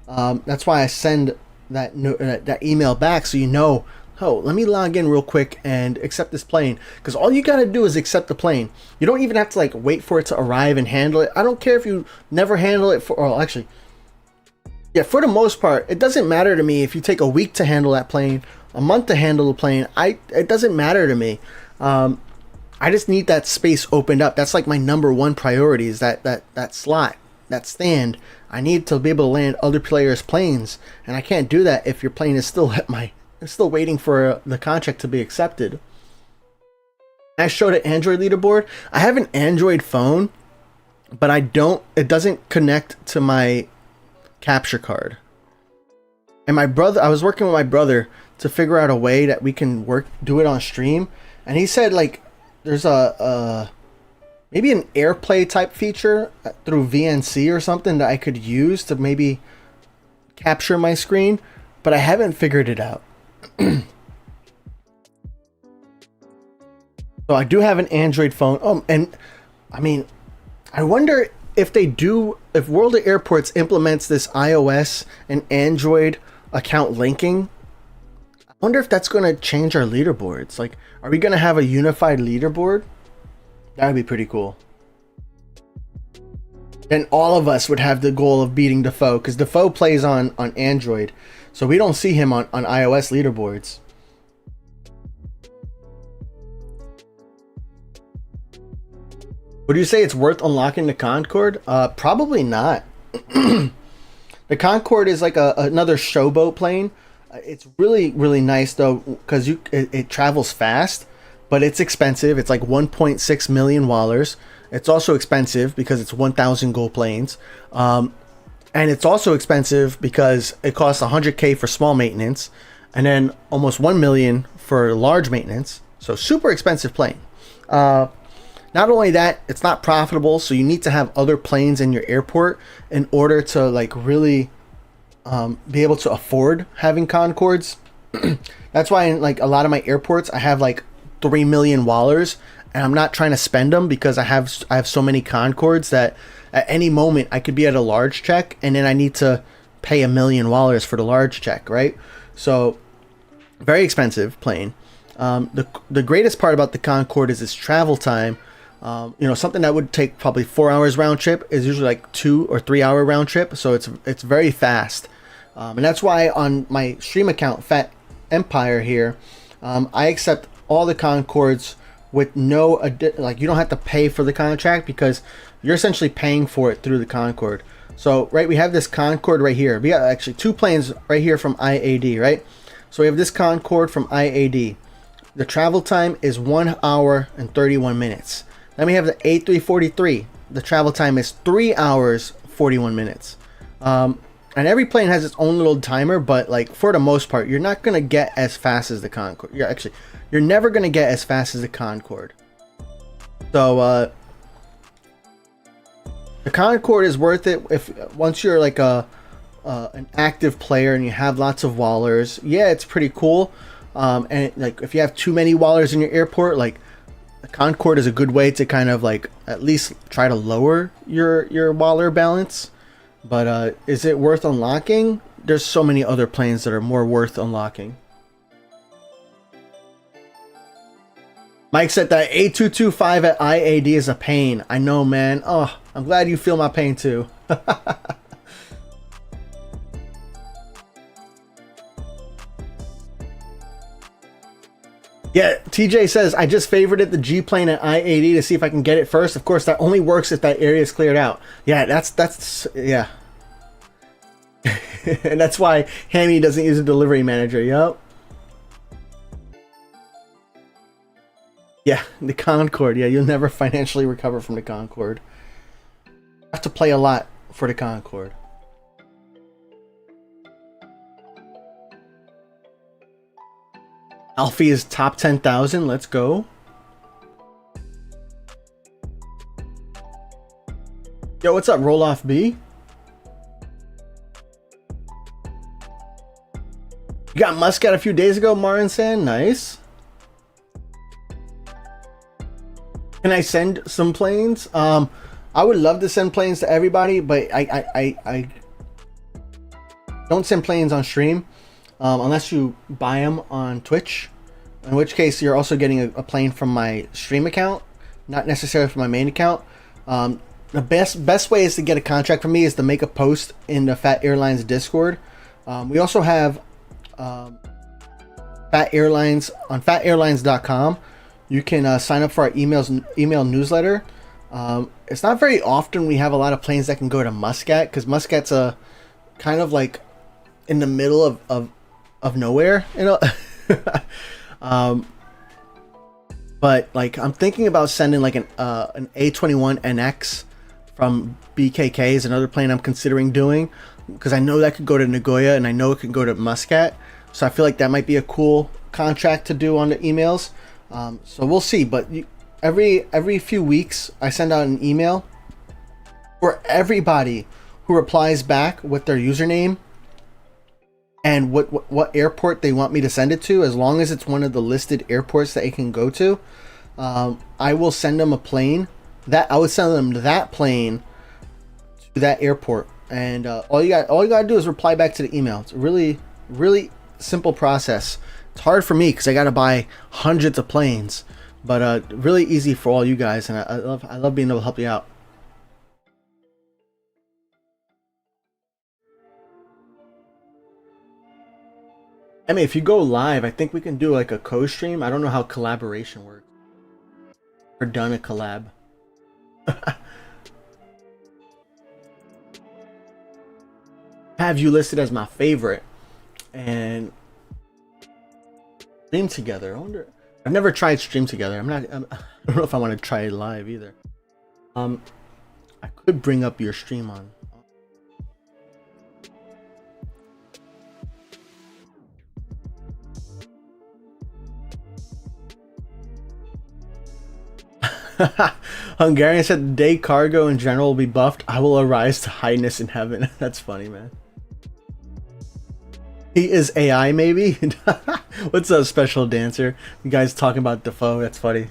That's why I send that email back, so you know, oh, let me log in real quick and accept this plane, because all you gotta do is accept the plane. You don't even have to like wait for it to arrive and handle it. I don't care if you never handle it actually, yeah, for the most part, it doesn't matter to me if you take a week to handle that plane, a month to handle the plane. It doesn't matter to me. I just need that space opened up. That's like my number one priority, is that slot, that stand. I need to be able to land other players' planes, and I can't do that if your plane is still still waiting for the contract to be accepted. I showed an Android leaderboard. I have an Android phone, but it doesn't connect to my capture card. And I was working with my brother to figure out a way that we can do it on stream, and he said like there's maybe an AirPlay type feature through VNC or something that I could use to maybe capture my screen, but I haven't figured it out. So I do have an Android phone. Oh, and I mean, I wonder if World of Airports implements this iOS and Android account linking. I wonder if that's going to change our leaderboards. Like, are we going to have a unified leaderboard? That would be pretty cool. Then all of us would have the goal of beating Defoe, because Defoe plays on Android, so we don't see him on iOS leaderboards. Would you say it's worth unlocking the Concorde? Probably not. The Concorde is like another showboat plane. It's really, really nice though, because it travels fast, but it's expensive. It's like 1.6 million wallers. It's also expensive because it's 1,000 gold planes. And it's also expensive because it costs 100K for small maintenance, and then almost 1 million for large maintenance. So super expensive plane. Not only that, it's not profitable, so you need to have other planes in your airport in order to like really be able to afford having Concordes. That's why in like a lot of my airports I have like 3 million wallers, and I'm not trying to spend them because I have so many Concordes that at any moment I could be at a large check, and then I need to pay 1 million wallers for the large check, right? So very expensive plane. The greatest part about the Concorde is its travel time. Something that would take probably 4 hours round trip is usually like 2 or 3 hour round trip. So it's very fast. And that's why on my stream account, Phat Empire here, I accept all the Concordes with no, you don't have to pay for the contract because you're essentially paying for it through the Concorde. So, right, we have this Concorde right here. We got actually 2 planes right here from IAD, right? So we have this Concorde from IAD. The travel time is 1 hour and 31 minutes. Then we have the A343. The travel time is 3 hours, 41 minutes. And every plane has its own little timer, but like for the most part, you're not gonna get as fast as the Concorde. You're never gonna get as fast as the Concorde. So the Concorde is worth it if once you're like an active player and you have lots of wallers. Yeah, it's pretty cool. And like if you have too many wallers in your airport, like the Concorde is a good way to kind of like at least try to lower your waller balance. But is it worth unlocking? There's so many other planes that are more worth unlocking. Mike said that A225 at IAD is a pain. I know, man. Oh, I'm glad you feel my pain too. Yeah, TJ says, I just favorited the G plane at IAD to see if I can get it first. Of course, that only works if that area is cleared out. Yeah, yeah. And that's why Hammy doesn't use a delivery manager. Yup. Yeah, the Concorde. Yeah, you'll never financially recover from the Concorde. You have to play a lot for the Concorde. Alfie is top 10,000. Let's go. Yo, what's up, Roll Off B? You got Muscat a few days ago, Marin San. Nice. Can I send some planes? I would love to send planes to everybody, but I don't send planes on stream unless you buy them on Twitch. In which case, you're also getting a plane from my stream account, not necessarily from my main account. The best way is to get a contract from me is to make a post in the Phat Airlines Discord. We also have Phat Airlines on phatairlines.com. You can sign up for our email newsletter. It's not very often we have a lot of planes that can go to Muscat, because Muscat's a kind of like in the middle of nowhere, you know. But like I'm thinking about sending like an A21NX from BKK is another plane I'm considering doing, because I know that could go to Nagoya and I know it can go to Muscat. So I feel like that might be a cool contract to do on the emails. So we'll see. But every few weeks I send out an email for everybody who replies back with their username and what airport they want me to send it to. As long as it's one of the listed airports that it can go to, I will send them a plane. I would send them that plane to that airport, and all you gotta do is reply back to the email. It's a really simple process. It's hard for me because I gotta buy hundreds of planes, but really easy for all you guys, and I love being able to help you out. I mean, if you go live, I think we can do like a co-stream. I don't know how collaboration works. Or done a collab. Have you listed as my favorite and stream together? I wonder. I've never tried stream together. I don't know if I want to try it live either. I could bring up your stream on. Hungarian said the day cargo in general will be buffed, I will arise to highness in heaven. That's funny, man. He is AI, maybe? What's up, special dancer? You guys talking about Defoe? That's funny.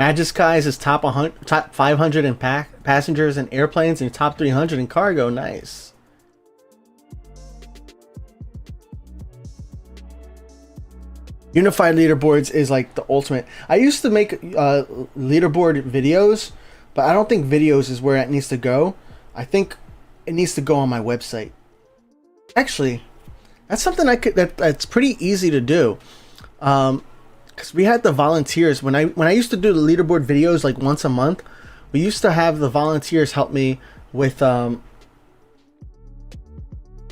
Magiskies is top 500 in passengers and airplanes and top 300 in cargo. Nice. Unified leaderboards is like the ultimate. I used to make leaderboard videos, but I don't think videos is where it needs to go. I think it needs to go on my website. Actually, that's something that's pretty easy to do. Because we had the volunteers when I used to do the leaderboard videos like once a month. We used to have the volunteers help me with. Well,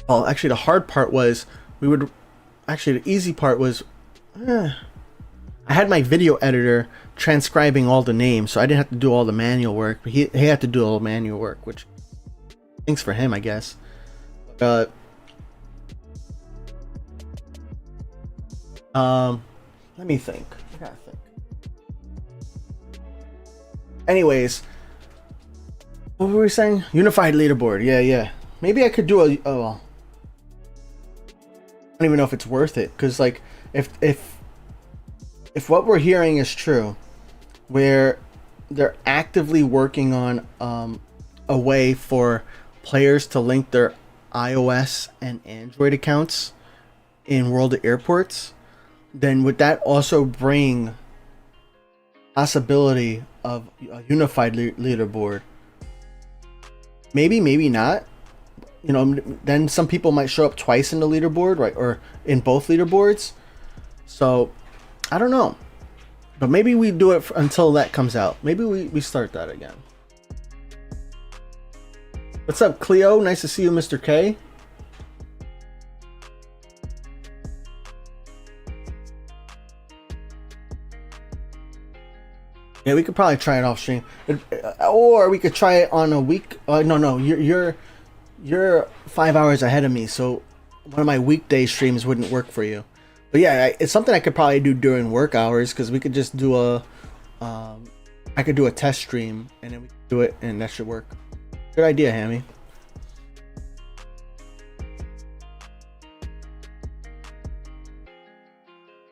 actually, the hard part was the easy part was. I had my video editor transcribing all the names, so I didn't have to do all the manual work. But he had to do all the manual work, which thanks for him, I guess. Let me think. I gotta think. Anyways, what were we saying? Unified leaderboard. Yeah. Maybe I could do a. Oh well. I don't even know if it's worth it, because like. If what we're hearing is true, where they're actively working on a way for players to link their iOS and Android accounts in World of Airports, then would that also bring possibility of a unified leaderboard? Maybe not. You know, then some people might show up twice in the leaderboard, right? Or in both leaderboards. So, I don't know. But maybe we do it until that comes out. Maybe we start that again. What's up, Cleo? Nice to see you, Mr. K. Yeah, we could probably try it off stream. Or we could try it on a week. No, you're 5 hours ahead of me, so one of my weekday streams wouldn't work for you. But yeah, it's something I could probably do during work hours, because we could just do I could do a test stream and then we could do it, and that should work. Good idea, Hammy.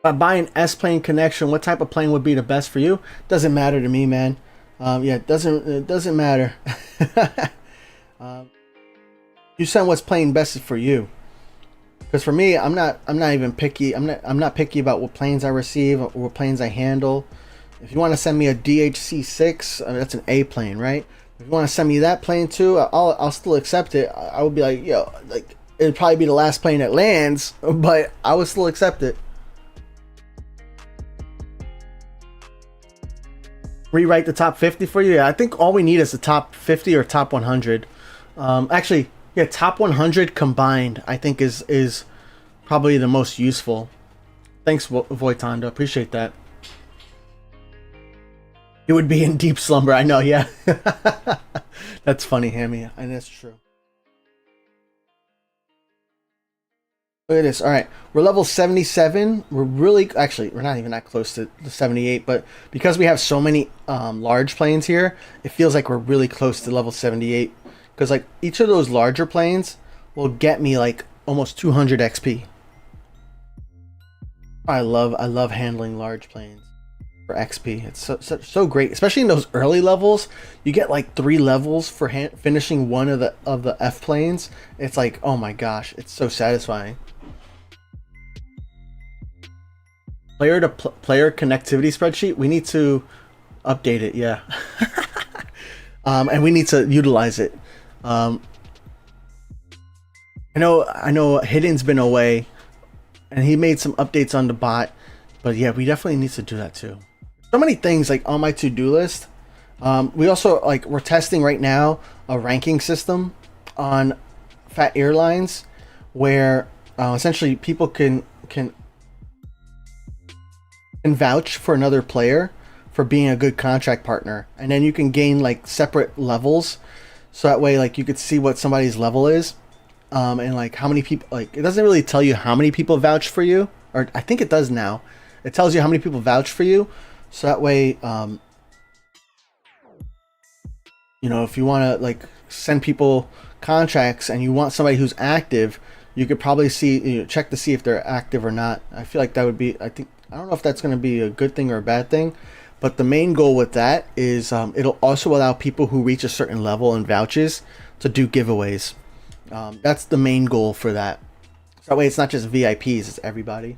By buying S-plane connection, what type of plane would be the best for you? Doesn't matter to me, man. Yeah, it doesn't matter. You send what's playing best for you. Because for me, I'm not even picky. I'm not picky about what planes I receive or what planes I handle. If you want to send me a DHC-6, that's an A plane, right? If you want to send me that plane too, I'll still accept it. I would be like, yo, like it'd probably be the last plane that lands, but I would still accept it. Rewrite the top 50 for you. Yeah, I think all we need is the top 50 or top 100. Actually, yeah, top 100 combined, I think is probably the most useful. Thanks, Voitonda. Appreciate that. You would be in deep slumber. I know, yeah. That's funny, Hammy. And that's true. Look at this. All right, we're level 77. We're really, actually, we're not even that close to the 78, but because we have so many large planes here, it feels like we're really close to level 78. Because like each of those larger planes will get me like almost 200 XP. I love handling large planes for XP. It's so great, especially in those early levels. You get like 3 levels for finishing one of the F planes. It's like, oh my gosh, it's so satisfying. Player to player connectivity spreadsheet. We need to update it, yeah. And we need to utilize it. I know Hidden's been away, and he made some updates on the bot, but yeah, we definitely need to do that too. So many things like on my to-do list. We also we're testing right now a ranking system on Phat Airlines, where essentially people can vouch for another player for being a good contract partner, and then you can gain like separate levels, so that way like you could see what somebody's level is, and like how many people, like it doesn't really tell you how many people vouch for you, or I think it does now. It tells you how many people vouch for you, so that way if you want to like send people contracts and you want somebody who's active, you could probably see, check to see if they're active or not. I feel like that would be, I don't know if that's going to be a good thing or a bad thing, but the main goal with that is it'll also allow people who reach a certain level and vouches to do giveaways. That's the main goal for that. So that way it's not just VIPs, it's everybody.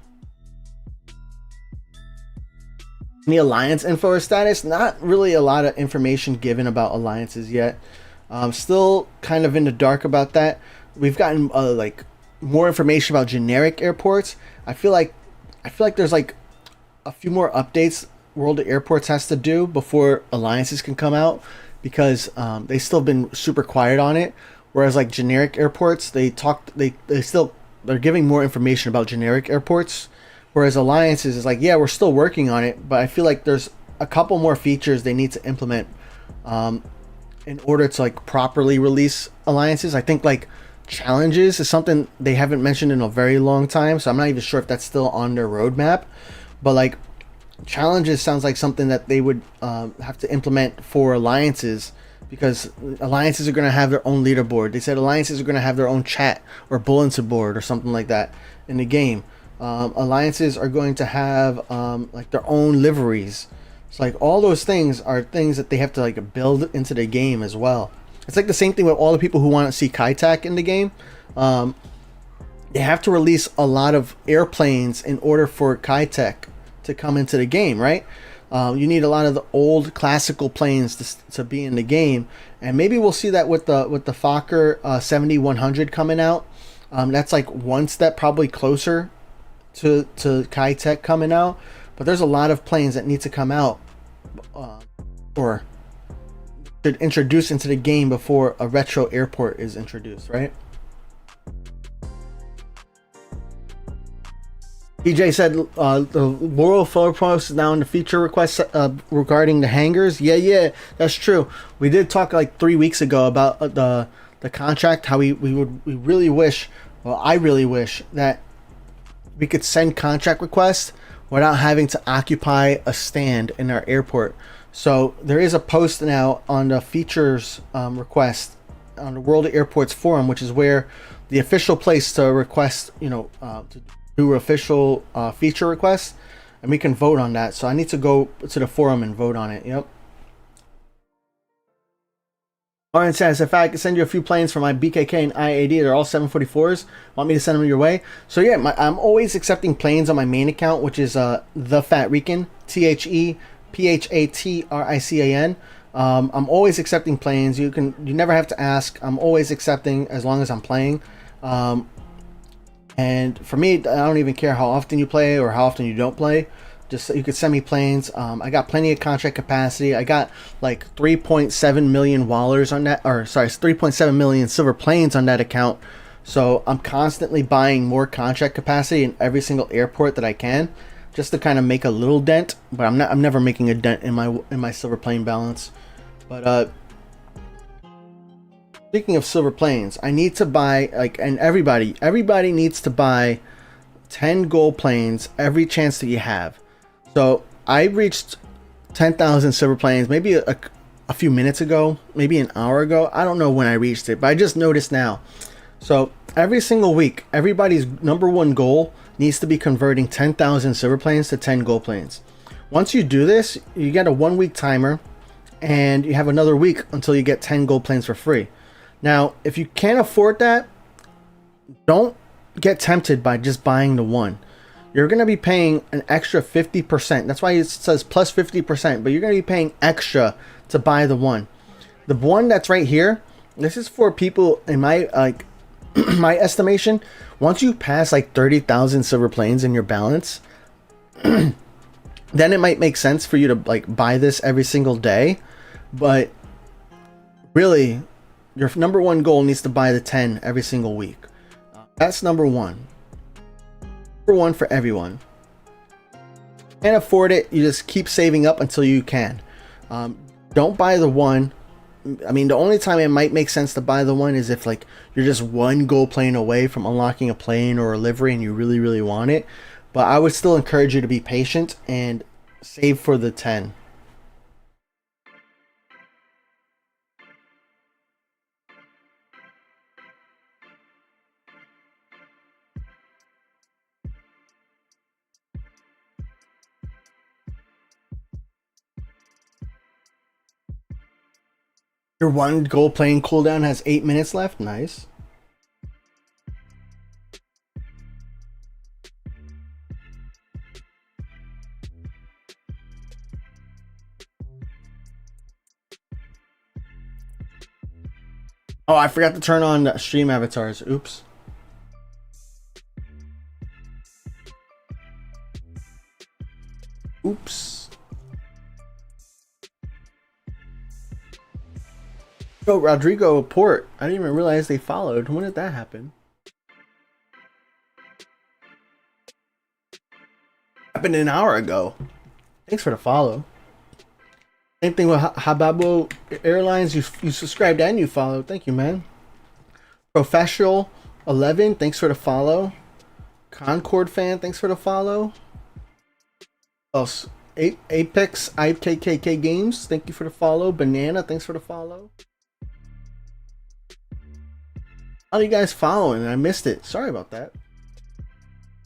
Any alliance info or status? Not really a lot of information given about alliances yet. Still kind of in the dark about that. We've gotten like more information about generic airports. I feel like there's like a few more updates World of Airports has to do before alliances can come out, because they still been super quiet on it. Whereas like generic airports, they're giving more information about generic airports. Whereas alliances is like, yeah, we're still working on it, but I feel like there's a couple more features they need to implement in order to like properly release alliances. I think like challenges is something they haven't mentioned in a very long time, so I'm not even sure if that's still on their roadmap. But like challenges sounds like something that they would have to implement for alliances, because alliances are going to have their own leaderboard. They said alliances are going to have their own chat or bulletin board or something like that in the game. Alliances are going to have like their own liveries. So like all those things are things that they have to like build into the game as well. It's like the same thing with all the people who want to see Kaitak in the game. They have to release a lot of airplanes in order for Kaitak to come into the game, right? You need a lot of the old classical planes to be in the game, and maybe we'll see that with the Fokker 7100 coming out. That's like one step probably closer to Kaitak coming out, but there's a lot of planes that need to come out or should introduce into the game before a retro airport is introduced, right? DJ said the Laurel photo post is now in the feature request regarding the hangars. Yeah, that's true. We did talk like 3 weeks ago about the contract, how we really wish, well, I really wish that we could send contract requests without having to occupy a stand in our airport. So there is a post now on the features request on the World of Airports forum, which is where the official place to request, to do official feature requests, and we can vote on that. So I need to go to the forum and vote on it. Yep. Lauren says, if I could send you a few planes for my BKK and IAD, they're all 744s. Want me to send them your way? So yeah, I'm always accepting planes on my main account, which is the Phat Rican, ThePhatrican. I'm always accepting planes. You never have to ask. I'm always accepting as long as I'm playing. And for me, I don't even care how often you play or how often you don't play. Just you could send me planes. I got plenty of contract capacity. I got like 3.7 million wallers on that, or sorry, 3.7 million silver planes on that account. So I'm constantly buying more contract capacity in every single airport that I can, just to kind of make a little dent. But I'm never making a dent in my silver plane balance. But speaking of silver planes, I need to buy, and everybody needs to buy 10 gold planes every chance that you have. So I reached 10,000 silver planes maybe a few minutes ago, maybe an hour ago. I don't know when I reached it, but I just noticed now. So every single week, everybody's #1 goal needs to be converting 10,000 silver planes to 10 gold planes. Once you do this, you get a 1-week timer, and you have another week until you get 10 gold planes for free. Now, if you can't afford that, don't get tempted by just buying the one. You're going to be paying an extra 50%. That's why it says plus 50%, but you're going to be paying extra to buy the one. The one that's right here, this is for people in my my estimation. Once you pass like 30,000 silver planes in your balance, then it might make sense for you to like buy this every single day. But really, your #1 goal needs to buy the 10 every single week. That's #1. #1 for everyone. Can't afford it, you just keep saving up until you can. Don't buy the one. I mean, the only time it might make sense to buy the one is if like you're just one gold plane away from unlocking a plane or a livery and you really want it. But I would still encourage you to be patient and save for the 10. Your one gold plane cooldown has 8 minutes left. Nice. Oh, I forgot to turn on stream avatars. Oops. Oops. Oh, Rodrigo Port. I didn't even realize they followed. When did that happen? Happened an hour ago. Thanks for the follow. Same thing with Hababo Airlines. You subscribed and you followed. Thank you, man. Professional 11. Thanks for the follow. Concord fan. Thanks for the follow. Else. Apex IKKK Games. Thank you for the follow. Banana. Thanks for the follow. How are you guys following? I missed it. Sorry about that.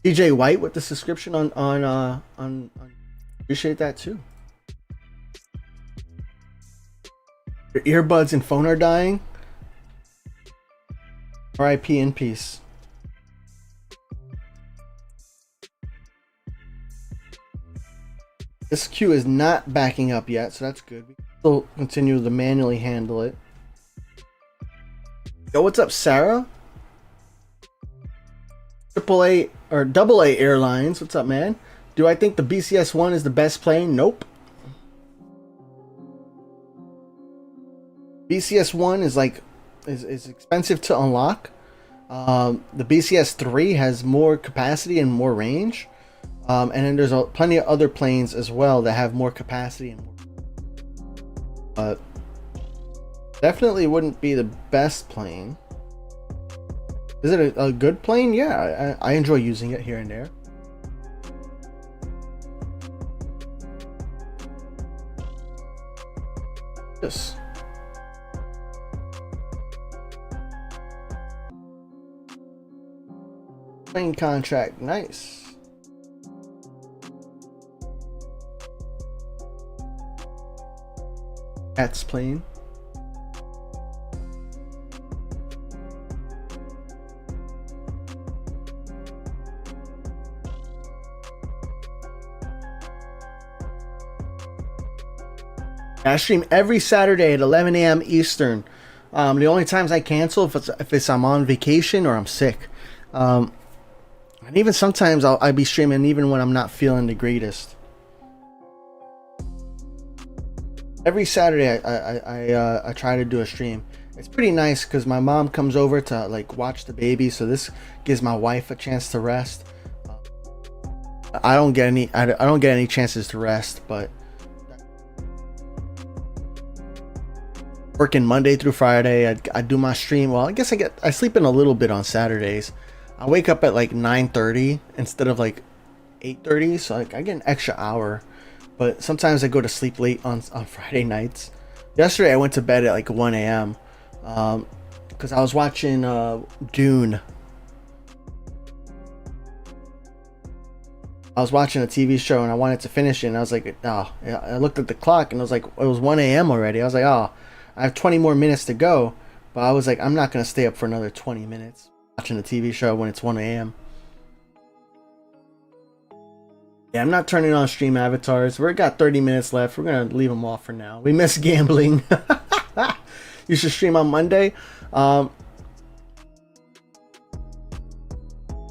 DJ White with the subscription on appreciate that too. Your earbuds and phone are dying. RIP in peace. This queue is not backing up yet, so that's good. We can still continue to manually handle it. Yo, what's up, Sarah? AAA or AA Airlines. What's up, man? Do I think the BCS-1 is the best plane? Nope. BCS-1 is like is expensive to unlock. The BCS-3 has more capacity and more range. And then there's plenty of other planes as well that have more capacity and more. Definitely wouldn't be the best plane. Is it a good plane? Yeah, I enjoy using it here and there. Yes. Plane contract, nice. Cat's plane. I stream every Saturday at 11 a.m. Eastern. The only times I cancel if I'm on vacation or I'm sick. And even sometimes I'll be streaming even when I'm not feeling the greatest. Every Saturday I try to do a stream. It's pretty nice because my mom comes over to like watch the baby, so this gives my wife a chance to rest. I don't get any chances to rest, but working Monday through Friday, I do my stream. Well, I guess I sleep in a little bit on Saturdays. I wake up at like 9:30 instead of like 8:30, so like I get an extra hour. But sometimes I go to sleep late on Friday nights. Yesterday I went to bed at like 1 a.m. Because I was watching Dune. I was watching a TV show and I wanted to finish it, and I was like, oh, I looked at the clock and it was like, it was 1 a.m. already. I was like, oh, I have 20 more minutes to go. But I was like, I'm not going to stay up for another 20 minutes watching a TV show when it's 1 a.m. Yeah, I'm not turning on stream avatars. We've got 30 minutes left. We're going to leave them off for now. We miss gambling. You should stream on Monday. Yeah,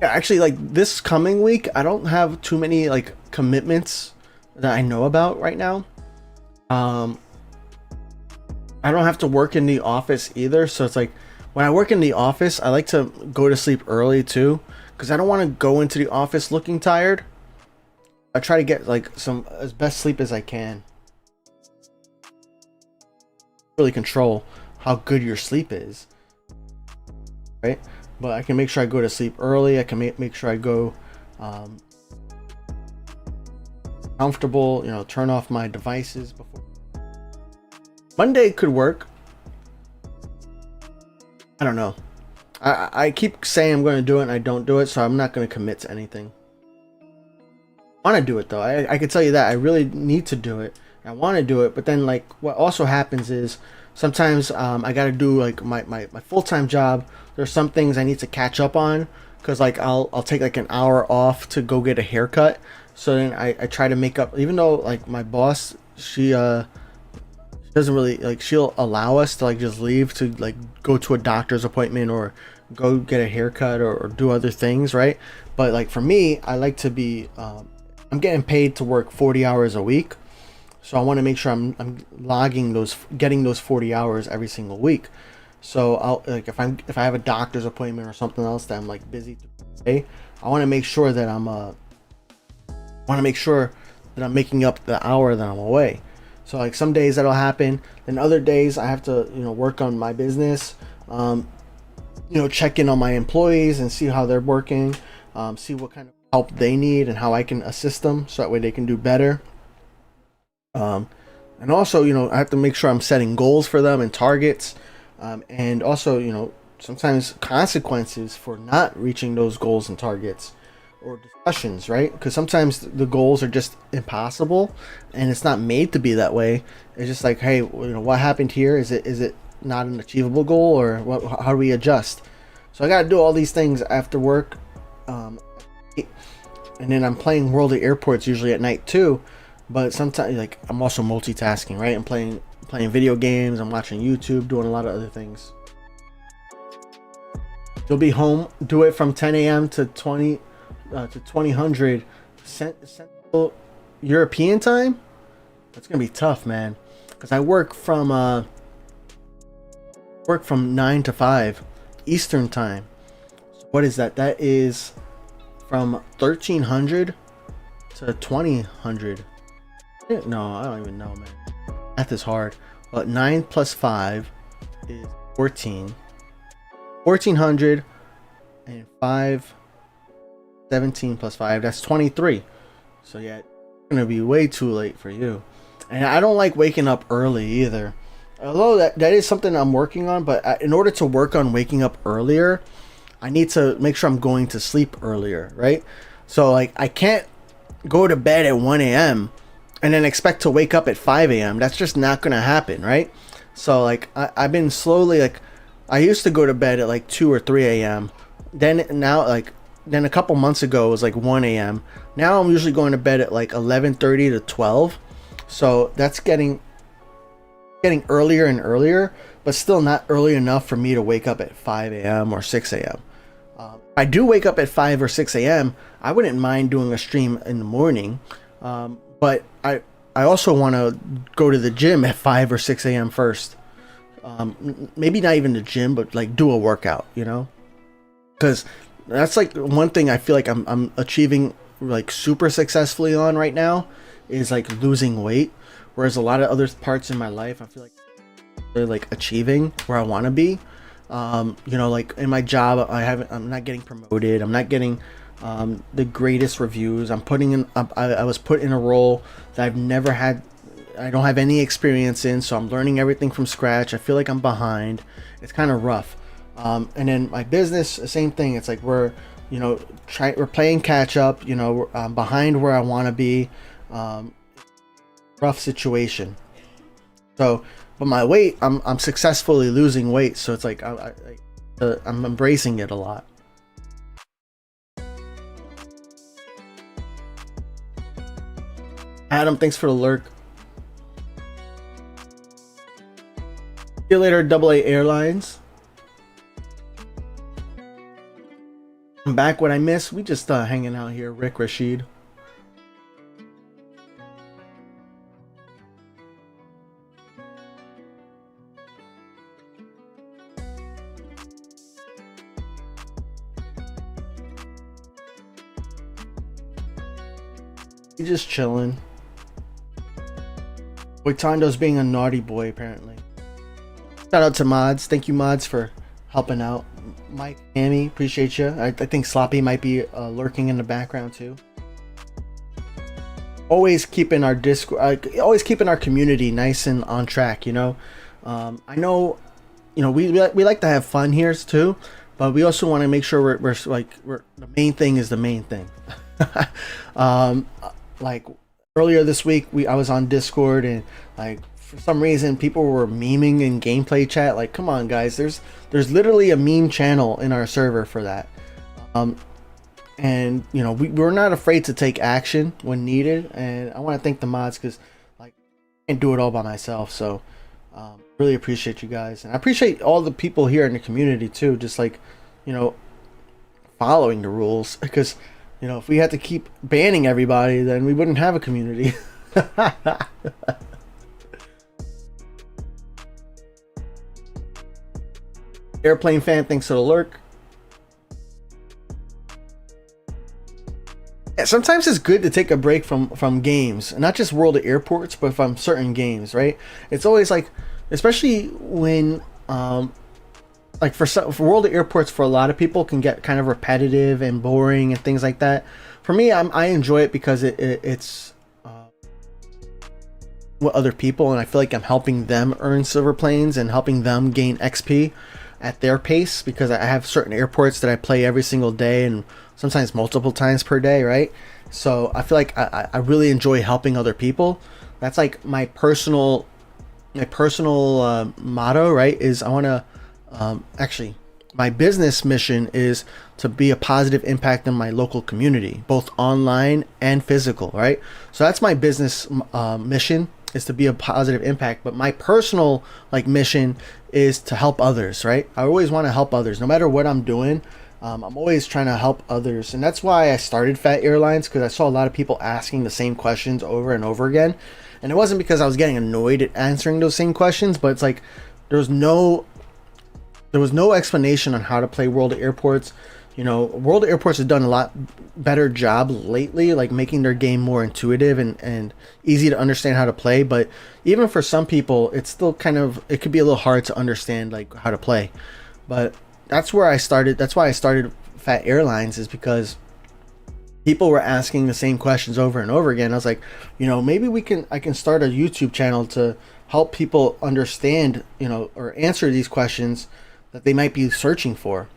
actually, like this coming week, I don't have too many like commitments that I know about right now. I don't have to work in the office either, so it's like when I work in the office, I like to go to sleep early too, because I don't want to go into the office looking tired. I try to get like as best sleep as I can. Really control how good your sleep is, right? But I can make sure I go to sleep early. I can make sure I go comfortable. You know, turn off my devices before. Monday could work. I don't know. I keep saying I'm going to do it and I don't do it, so I'm not going to commit to anything. I want to do it though. I can tell you that I really need to do it. I want to do it, but then like what also happens is sometimes I got to do like my full-time job. There's some things I need to catch up on, because like I'll take like an hour off to go get a haircut. So then I try to make up, even though like my boss, she doesn't really like, she'll allow us to like just leave to like go to a doctor's appointment or go get a haircut or do other things, right? But like for me, I like to be I'm getting paid to work 40 hours a week, so I want to make sure I'm logging getting those 40 hours every single week. So I'll like if I have a doctor's appointment or something else that I'm like busy today, I want to make sure that I'm making up the hour that I'm away. So like some days that'll happen, then other days I have to, you know, work on my business, you know, check in on my employees and see how they're working, see what kind of help they need and how I can assist them so that way they can do better. And also, you know, I have to make sure I'm setting goals for them and targets, and also, you know, sometimes consequences for not reaching those goals and targets, or discussions, right? Because sometimes the goals are just impossible and it's not made to be that way. It's just like, hey, you know, what happened here? Is it not an achievable goal, or how do we adjust? So I got to do all these things after work, and then I'm playing World of Airports usually at night too. But sometimes like I'm also multitasking, right? I'm playing video games, I'm watching YouTube, doing a lot of other things. You'll be home, do it from 10 a.m. to 2000 Central European time. That's gonna be tough, man, because I work from 9 to 5 Eastern time. So what is that? That is from 1300 to 2000. No, I don't even know, man. Math is hard. But 9 plus 5 is 14. 1400 and 5. 17 plus 5, that's 23. So yeah, it's gonna be way too late for you. And I don't like waking up early either. Although that is something I'm working on, but in order to work on waking up earlier, I need to make sure I'm going to sleep earlier, right? So like I can't go to bed at 1 a.m. and then expect to wake up at 5 a.m. That's just not gonna happen, right? So like I've been slowly like I used to go to bed at like 2 or 3 a.m. Then a couple months ago it was like 1 a.m. Now I'm usually going to bed at like 11:30 to 12. So that's getting earlier and earlier, but still not early enough for me to wake up at 5 a.m. or 6 a.m. I do wake up at 5 or 6 a.m. I wouldn't mind doing a stream in the morning, but I also want to go to the gym at 5 or 6 a.m. first. Maybe not even the gym, but like do a workout, you know? Because that's like one thing I feel like I'm achieving like super successfully on right now is like losing weight. Whereas a lot of other parts in my life, I feel like they're like achieving where I want to be. You know, like in my job, I'm not getting promoted. I'm not getting the greatest reviews. I was put in a role that I've never had. I don't have any experience in, so I'm learning everything from scratch. I feel like I'm behind. It's kind of rough. And then my business, same thing. It's like we're playing catch up. You know, I'm behind where I want to be. Rough situation. So, but my weight, I'm successfully losing weight. So it's like I'm embracing it a lot. Adam, thanks for the lurk. See you later, AA Airlines. I'm back. What I missed? We just hanging out here. Rick Rashid. He's just chilling. Boytondo's being a naughty boy, apparently. Shout out to Mods. Thank you, Mods, for helping out. Mike, Amy, appreciate you. I think Sloppy might be lurking in the background too. Always keeping our Discord, always keeping our community nice and on track. You know, I know, you know, we like to have fun here too, but we also want to make sure we're the main thing is the main thing. Like earlier this week, I was on Discord and like for some reason people were memeing in gameplay chat. Like, come on, guys, there's literally a meme channel in our server for that. And you know we're not afraid to take action when needed. And I want to thank the mods because like I can't do it all by myself. So really appreciate you guys, and I appreciate all the people here in the community too. Just like you know following the rules because. You know, if we had to keep banning everybody, then we wouldn't have a community. Airplane fan, thanks for the lurk. Yeah, sometimes it's good to take a break from games, not just World of Airports, but from certain games, right? It's always like, especially when like for World of Airports, for a lot of people can get kind of repetitive and boring and things like that. For me, I enjoy it because it's with other people, and I feel like I'm helping them earn silver planes and helping them gain XP at their pace because I have certain airports that I play every single day and sometimes multiple times per day, right? So I feel like I really enjoy helping other people. That's like my personal motto, right? Is I want to actually, my business mission is to be a positive impact in my local community, both online and physical, right? So that's my business mission, is to be a positive impact. But my personal like mission is to help others, right? I always want to help others, no matter what I'm doing. I'm always trying to help others, and that's why I started Phat Airlines, because I saw a lot of people asking the same questions over and over again, and it wasn't because I was getting annoyed at answering those same questions, but it's like there was no explanation on how to play World of Airports. You know, World of Airports has done a lot better job lately, like making their game more intuitive and easy to understand how to play. But even for some people, it's still it could be a little hard to understand like how to play. But that's where I started. That's why I started Phat Airlines, is because people were asking the same questions over and over again. I was like, maybe I can start a YouTube channel to help people understand, or answer these questions that they might be searching for.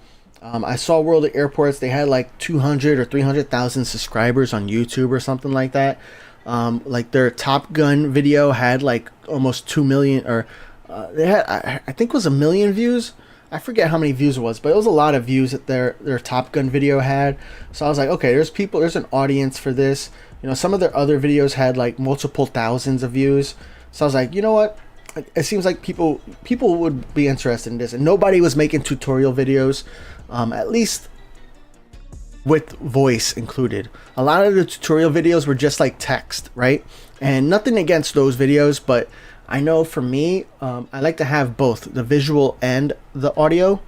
I saw World of Airports, they had like 200 or 300,000 subscribers on YouTube or something like that. Like their Top Gun video had like almost 2 million, or they had, I think it was 1 million views. I forget how many views it was, but it was a lot of views that their Top Gun video had. So I was like, okay, there's an audience for this. Some of their other videos had like multiple thousands of views. So I was like, you know what? It seems like people would be interested in this, and nobody was making tutorial videos, at least with voice included. A lot of the tutorial videos were just like text, right? And nothing against those videos, but I know for me, I like to have both the visual and the audio.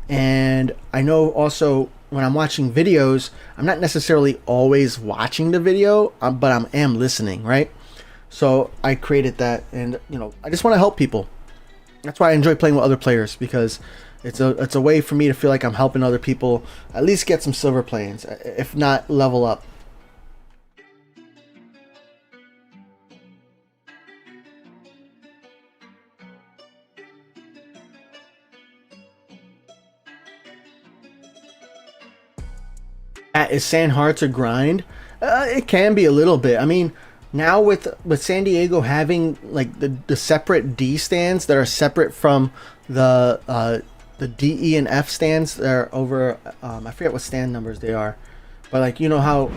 And I know also when I'm watching videos, I'm not necessarily always watching the video, but I am listening, right? So I created that, and I just want to help people. That's why I enjoy playing with other players, because it's a way for me to feel like I'm helping other people at least get some silver planes, if not level up. Is SAN hard to grind? It can be a little bit. I mean, now with San Diego having like the separate D stands that are separate from the D, E, and F stands that are over, I forget what stand numbers they are, but like, how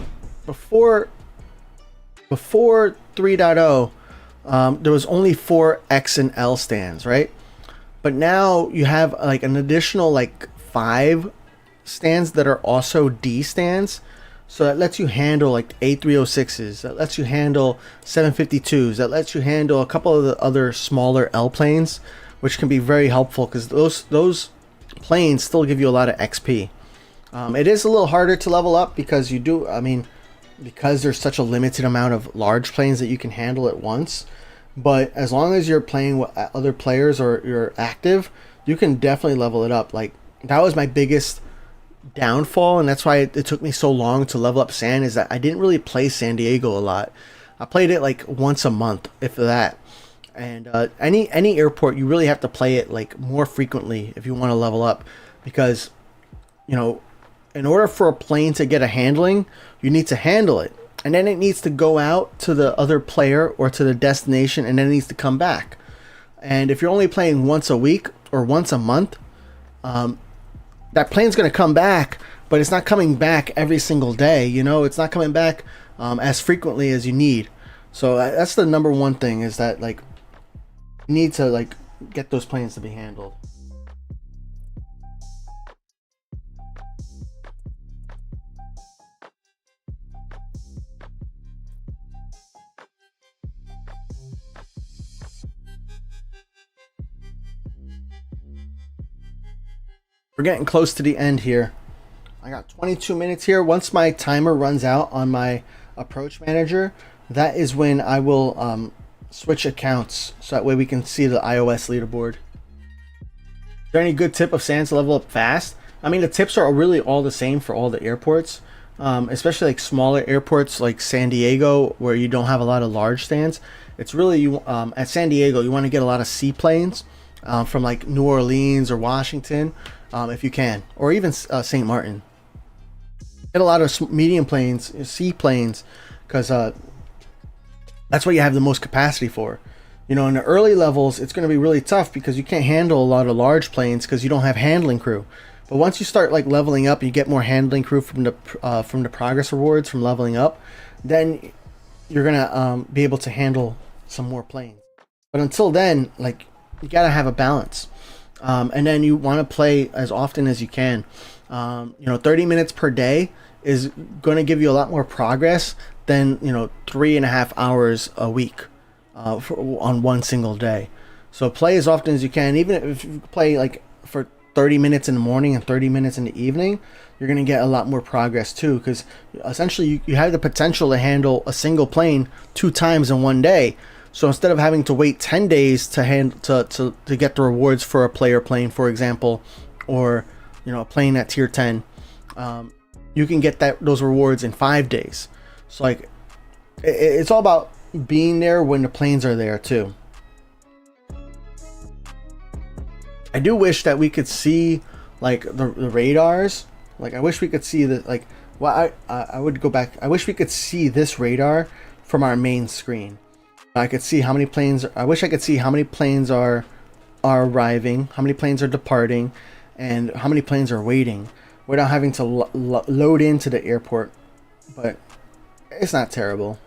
before 3.0, there was only 4 X and L stands, right? But now you have like an additional like 5 stands that are also D stands. So that lets you handle like A306s, that lets you handle 752s, that lets you handle a couple of the other smaller L planes, which can be very helpful because those planes still give you a lot of XP. It is a little harder to level up because because there's such a limited amount of large planes that you can handle at once. But as long as you're playing with other players or you're active, you can definitely level it up. Like, that was my biggest downfall, and that's why it took me so long to level up SAN, is that I didn't really play San Diego a lot. I played it like once a month, if that. And any airport, you really have to play it like more frequently if you want to level up, because in order for a plane to get a handling, you need to handle it, and then it needs to go out to the other player or to the destination, and then it needs to come back. And if you're only playing once a week or once a month, that plane's going to come back, but it's not coming back every single day. It's not coming back as frequently as you need. So that's the number one thing, is that like you need to like get those planes to be handled. We're getting close to the end here. I got 22 minutes here. Once my timer runs out on my approach manager, that is when I will switch accounts, so that way we can see the iOS leaderboard. Is there any good tip of SAN to level up fast? I mean, the tips are really all the same for all the airports, especially like smaller airports like San Diego, where you don't have a lot of large stands. It's really, at San Diego, you want to get a lot of seaplanes from like New Orleans or Washington, if you can, or even St. Martin. Get a lot of medium planes, seaplanes, because that's what you have the most capacity for. In the early levels, it's going to be really tough because you can't handle a lot of large planes because you don't have handling crew. But once you start like leveling up, you get more handling crew from the progress rewards from leveling up, then you're gonna be able to handle some more planes. But until then, like, you gotta have a balance. And then you want to play as often as you can. 30 minutes per day is going to give you a lot more progress than 3.5 hours a week on one single day. So play as often as you can. Even if you play like for 30 minutes in the morning and 30 minutes in the evening, you're going to get a lot more progress too, because essentially you have the potential to handle a single plane 2 times in one day. So instead of having to wait 10 days to get the rewards for a player plane, for example, or a plane at tier 10, you can get those rewards in 5 days. So like it's all about being there when the planes are there too. I do wish that we could see like the radars. Like I wish we could see the like. Well, I would go back. I wish we could see this radar from our main screen. I could see how many planes. I wish I could see how many planes are arriving, how many planes are departing, and how many planes are waiting without having to load into the airport. But it's not terrible.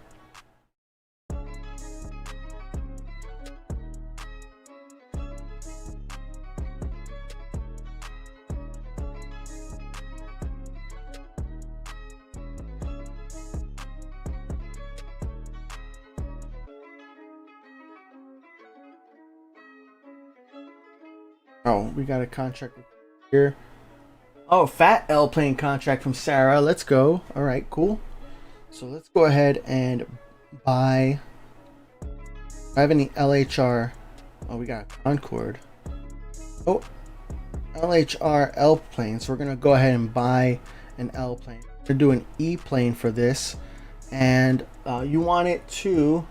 Oh, we got a contract here. Oh, Phat L plane contract from Sarah. Let's go. All right, cool. So let's go ahead and buy. Do I have any LHR? Oh, we got a Concorde. Oh, LHR L plane. So we're gonna go ahead and buy an L plane. We're doing E plane for this, and you want it to.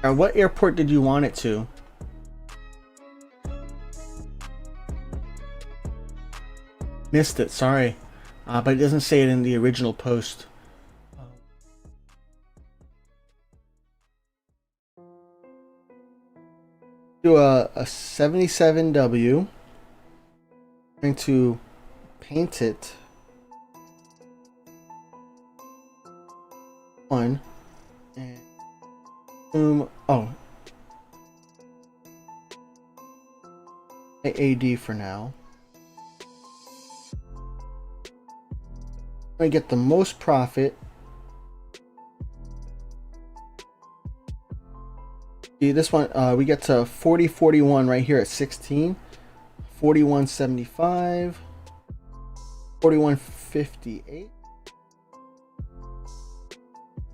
What airport did you want it to? Missed it, sorry, but it doesn't say it in the original post. Do a 77W. I'm going to paint it one and boom. Oh, AD for now. I get the most profit. See this one, we get to 40.41 right here at 16, 41.75, 41.58.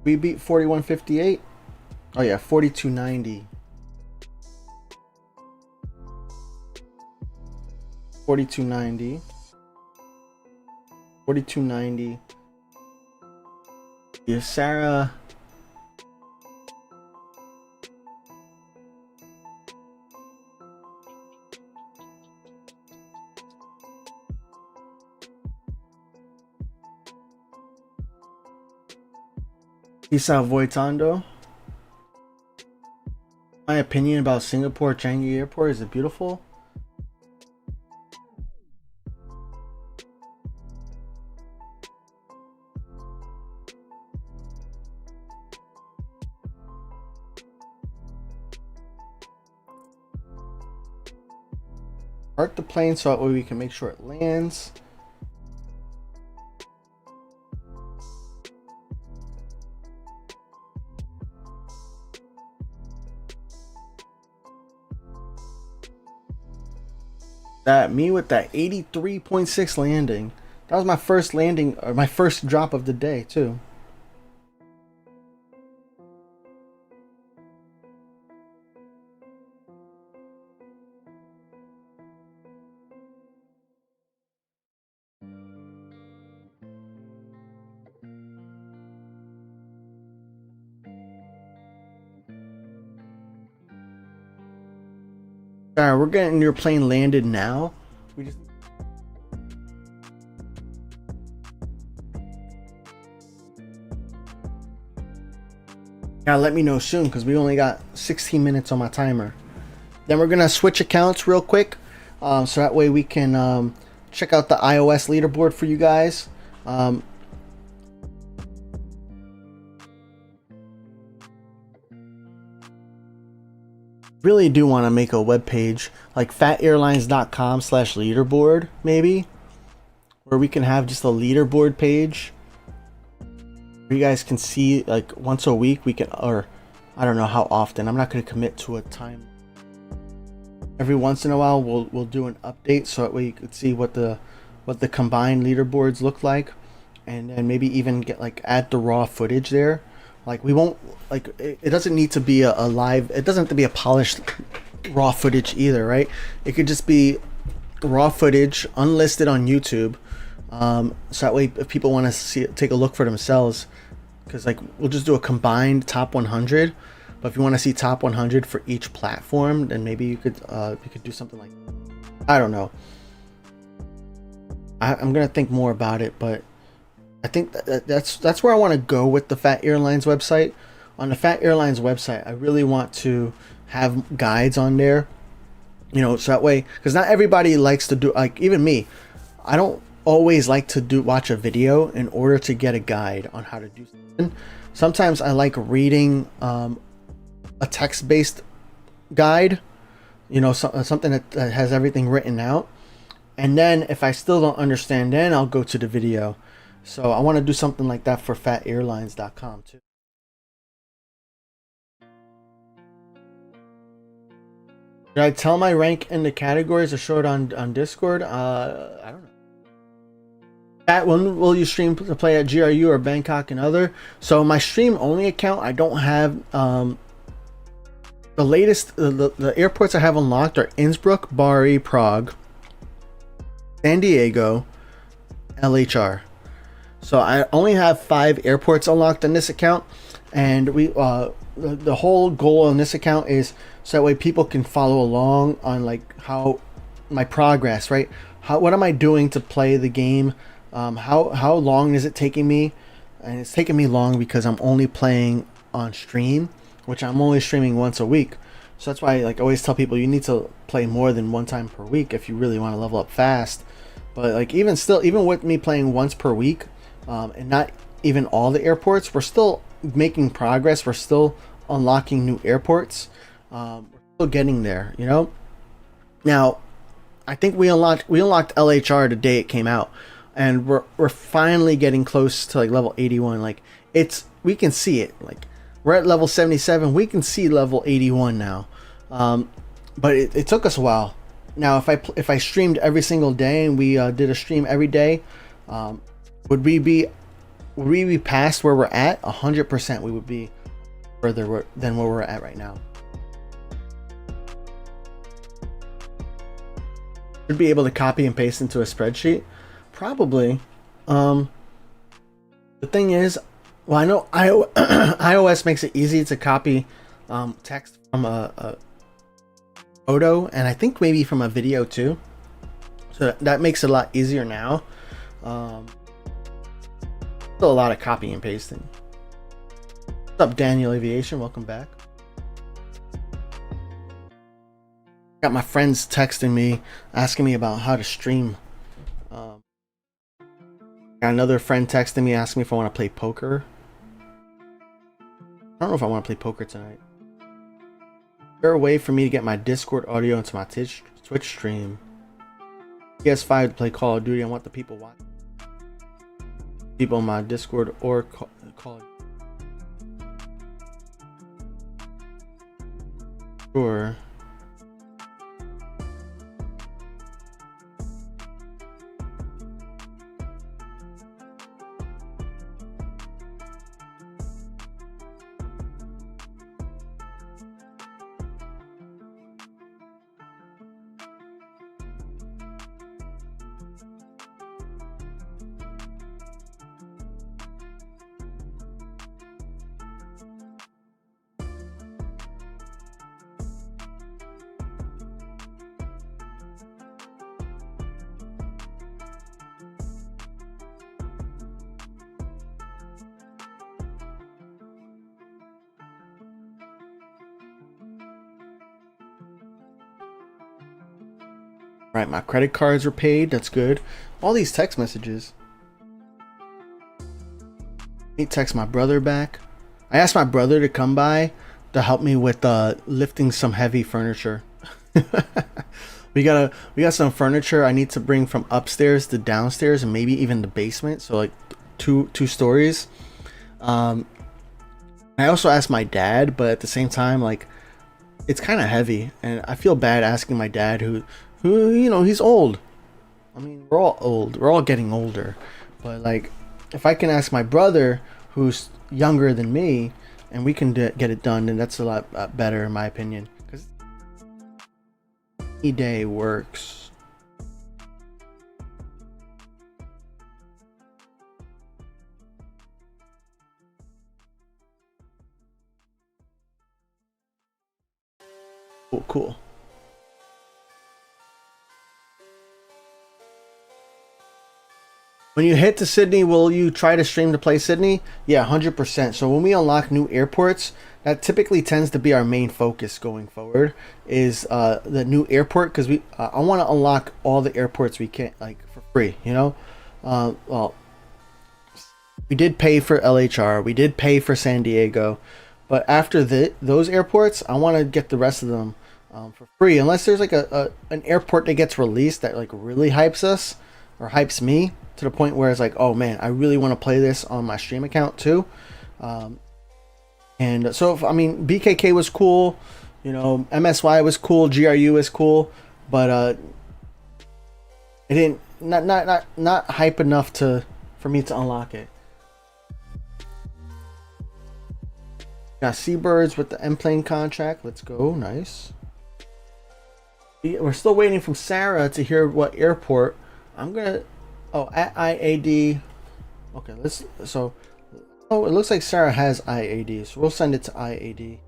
We beat 41.58. Oh yeah, 42.90. 42.90. 42.90. Yeah, Sarah. Isa Voitando. My opinion about Singapore Changi Airport, is it beautiful? Park the plane so that way we can make sure it lands. That me with that 83.6 landing. That was my first landing, or my first drop of the day too. Alright, we're getting your plane landed now. We just gotta let me know soon because we only got 16 minutes on my timer. Then we're gonna switch accounts real quick, so that way we can check out the iOS leaderboard for you guys. Really do want to make a web page like phatairlines.com/leaderboard maybe, where we can have just a leaderboard page where you guys can see like once a week we can, or I don't know how often, I'm not going to commit to a time. Every once in a while we'll do an update so that way you could see what the combined leaderboards look like, and then maybe even get like add the raw footage there. Like we won't, like it doesn't need to be a live, it doesn't have to be a polished raw footage either, right? It could just be raw footage unlisted on YouTube, So that way if people want to see take a look for themselves, because like we'll just do a combined top 100. But if you want to see top 100 for each platform, then maybe you could do something like, I don't know. I'm gonna think more about it, but I think that's where I want to go with the Phat Airlines website. On the Phat Airlines website, I really want to have guides on there, you know, so that way, because not everybody likes to do, like even me, I don't always like to watch a video in order to get a guide on how to do something. Sometimes I like reading a text-based guide, you know, something that has everything written out, and then if I still don't understand, then I'll go to the video. So I want to do something like that for phatairlines.com too. Did I tell my rank in the categories or show it on Discord? I don't know. Pat, when will you stream to play at GRU or Bangkok and other? So my stream only account, I don't have the latest, the airports I have unlocked are Innsbruck, Bari, Prague, San Diego, LHR. So I only have 5 airports unlocked in this account, and we the whole goal on this account is so that way people can follow along on like how my progress, right? What am I doing to play the game? How long is it taking me? And it's taking me long because I'm only playing on stream, which I'm only streaming once a week. So that's why I like always tell people you need to play more than one time per week if you really want to level up fast. But like even with me playing once per week, and not even all the airports, we're still making progress. We're still unlocking new airports. We're still getting there, you know. Now, I think we unlocked LHR the day it came out, and we're finally getting close to like level 81. Like we can see it. Like we're at level 77. We can see level 81 now, but it took us a while. Now, if I streamed every single day and we did a stream every day, would we be past where we're at? 100%. We would be further than where we're at right now. Should be able to copy and paste into a spreadsheet, probably. The thing is, well, I know iOS makes it easy to copy text from a photo, and I think maybe from a video too. So that makes it a lot easier now. Still a lot of copy and pasting. What's up, Daniel Aviation? Welcome back. Got my friends texting me, asking me about how to stream. Got another friend texting me, asking me if I want to play poker. I don't know if I want to play poker tonight. Is there a way for me to get my Discord audio into my Twitch stream? PS5 to play Call of Duty. I want the people watching. People on my Discord or Call of Duty. Sure. Right, my credit cards were paid. That's good. All these text messages. Let me text my brother back. I asked my brother to come by to help me with lifting some heavy furniture. we got some furniture I need to bring from upstairs to downstairs and maybe even the basement. So like two stories. I also asked my dad, but at the same time, like it's kind of heavy, and I feel bad asking my dad who you know, he's old. I mean, we're all old. We're all getting older. But like, if I can ask my brother who's younger than me and we can get it done, then that's a lot better in my opinion. Because any day works. Cool, cool. When you hit to Sydney, will you try to stream to play Sydney? Yeah, 100%. So when we unlock new airports, that typically tends to be our main focus going forward. Is the new airport, because we I want to unlock all the airports we can, like, for free. You know, well, we did pay for LHR, we did pay for San Diego, but after those airports, I want to get the rest of them for free. Unless there's like an airport that gets released that like really hypes us or hypes me to the point where it's like, oh man, I really want to play this on my stream account too. And so, I mean, BKK was cool, you know, MSY was cool, GRU was cool, but it didn't not hype enough to for me to unlock it. Got Seabirds with the M-Plane contract. Let's go. Nice. We're still waiting from Sarah to hear what airport. I'm gonna. Oh, at IAD. Okay, let's. So, oh, it looks like Sarah has IAD, so we'll send it to IAD.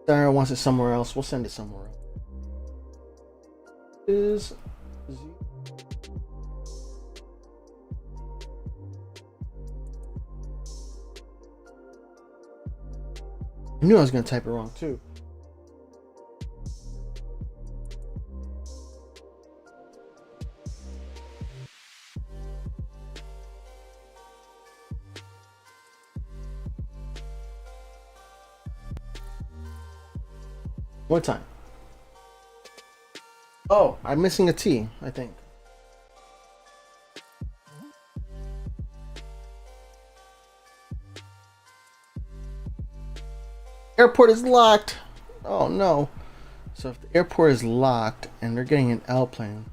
Sarah wants it somewhere else. We'll send it somewhere else. Is I knew I was gonna type it wrong too. One time. Oh, I'm missing a T, I think. Airport is locked. Oh no. So if the airport is locked and they're getting an L plane.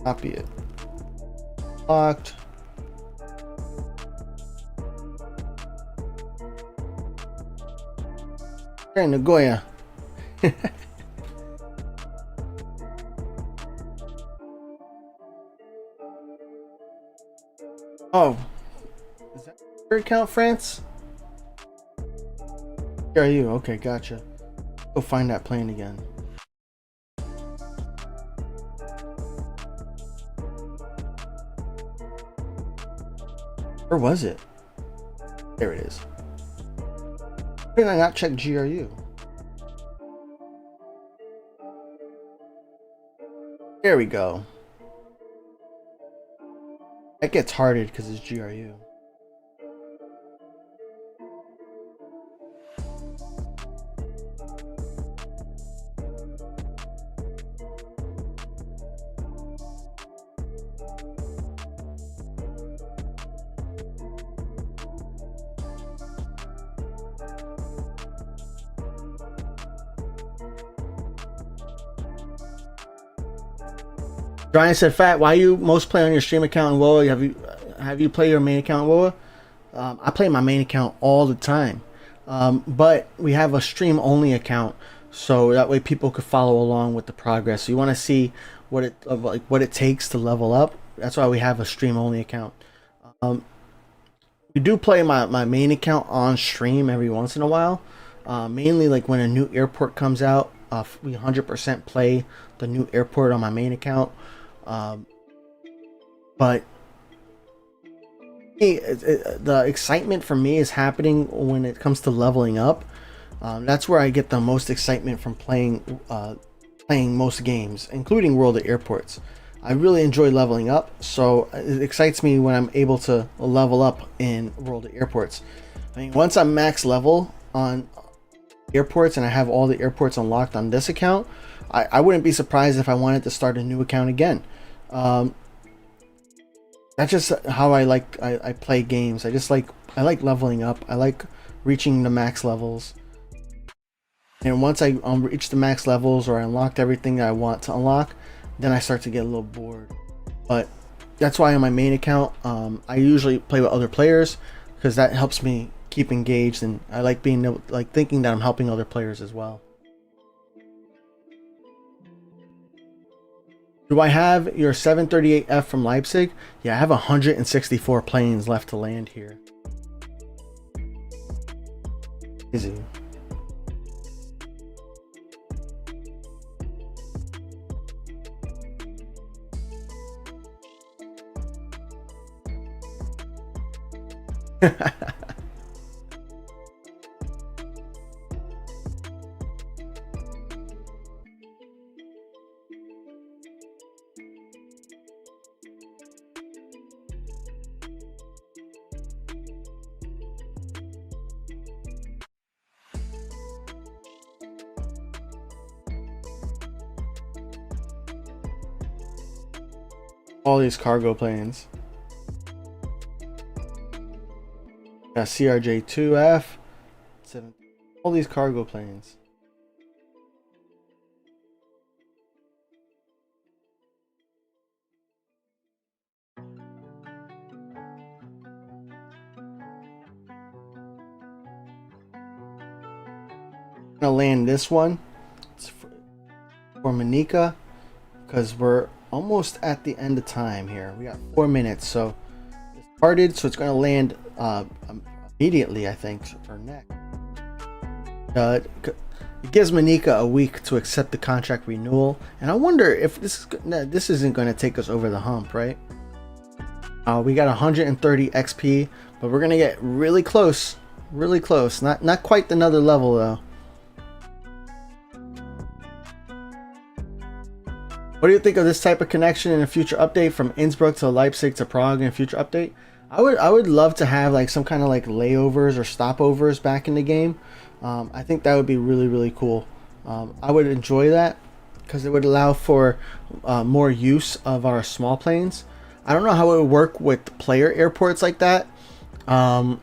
Copy it. Locked. Hey, Nagoya. Oh, is that your account, France? Where are you? Okay, gotcha. Go find that plane again. Where was it? There it is. Why did I not check GRU? There we go. That gets hearted because it's GRU. Brian said, "Fat, why you most play on your stream account in WoA? Have you play your main account in WoA?" I play my main account all the time, but we have a stream only account, so that way people could follow along with the progress. So you want to see what it takes to level up. That's why we have a stream only account. We do play my main account on stream every once in a while, mainly like when a new airport comes out. We 100% play the new airport on my main account. But the excitement for me is happening when it comes to leveling up. That's where I get the most excitement from playing most games, including World of Airports. I really enjoy leveling up, so it excites me when I'm able to level up in World of Airports. I mean, once I'm max level on airports and I have all the airports unlocked on this account, I wouldn't be surprised if I wanted to start a new account again. That's just how I play games. I like leveling up. I like reaching the max levels. And once I reach the max levels or I unlocked everything that I want to unlock, then I start to get a little bored. But that's why on my main account, I usually play with other players because that helps me keep engaged, and I like being able, like thinking that I'm helping other players as well. Do I have your 738F from Leipzig? Yeah, I have 164 planes left to land here. Easy. All these cargo planes. Got CRJ2F, all these cargo planes. I'm gonna land this one. It's for Monica, because we're almost at the end of time here. We got 4 minutes, so it's started, so it's gonna land immediately, I think, or next. It gives Monica a week to accept the contract renewal, and I wonder if this isn't going to take us over the hump, right? We got 130 XP, but we're gonna get really close, really close. Not quite another level though. What do you think of this type of connection in a future update, from Innsbruck to Leipzig to Prague in a future update? I would love to have like some kind of like layovers or stopovers back in the game. I think that would be really, really cool. I would enjoy that because it would allow for more use of our small planes. I don't know how it would work with player airports like that. I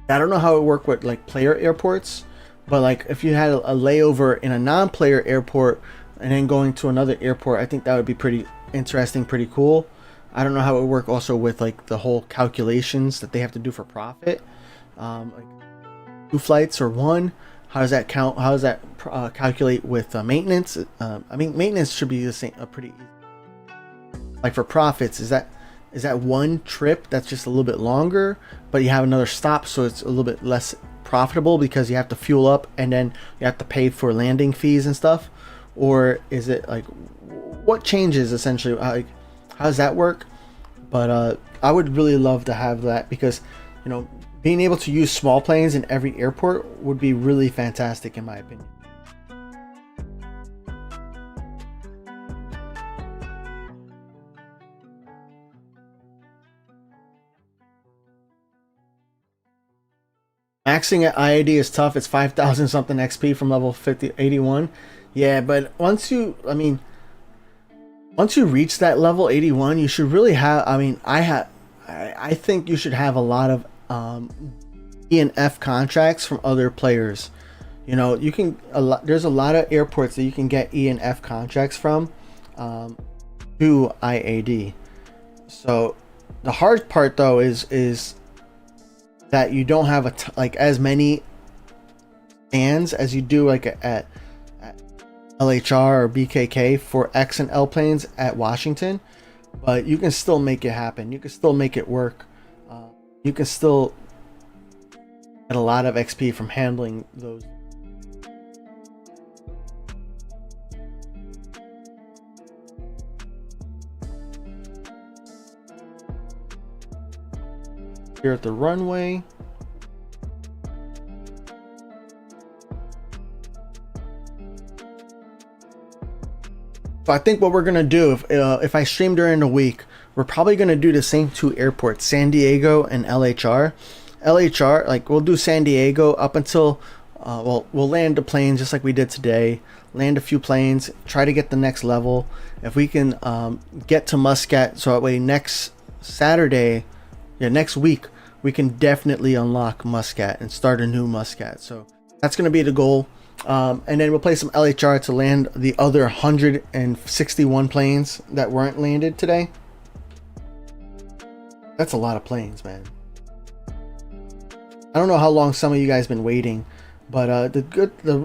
don't know how it would work with like player airports, but like if you had a layover in a non-player airport and then going to another airport, I think that would be pretty interesting, pretty cool. I don't know how it would work also with like the whole calculations that they have to do for profit. Like 2 flights or 1, how does that count? How does that calculate with maintenance? I mean, maintenance should be the same, pretty easy. Like for profits, is that 1 trip that's just a little bit longer, but you have another stop, so it's a little bit less profitable because you have to fuel up and then you have to pay for landing fees and stuff? Or is it like, what changes essentially? Like, how does that work? But I would really love to have that, because you know, being able to use small planes in every airport would be really fantastic in my opinion. Maxing at IAD is tough. It's 5,000 something XP from level 81. Yeah, but once you reach that level 81, you should really have, I think you should have a lot of E and F contracts from other players. You know, you can there's a lot of airports that you can get E and F contracts from to IAD. So the hard part though is that you don't have like as many stands as you do like at LHR or BKK for X and L planes at Washington, but you can still make it happen. You can still make it work. You can still get a lot of XP from handling those. Here at the runway. So I think what we're gonna do, if I stream during the week, we're probably gonna do the same 2 airports, San Diego and LHR. LHR, like we'll do San Diego up until, well, we'll land the planes just like we did today. Land a few planes, try to get the next level. If we can get to Muscat, so that way next Saturday, next week, we can definitely unlock Muscat and start a new Muscat. So that's gonna be the goal. And then we'll play some LHR to land the other 161 planes that weren't landed today. That's a lot of planes, man. I don't know how long some of you guys been waiting, but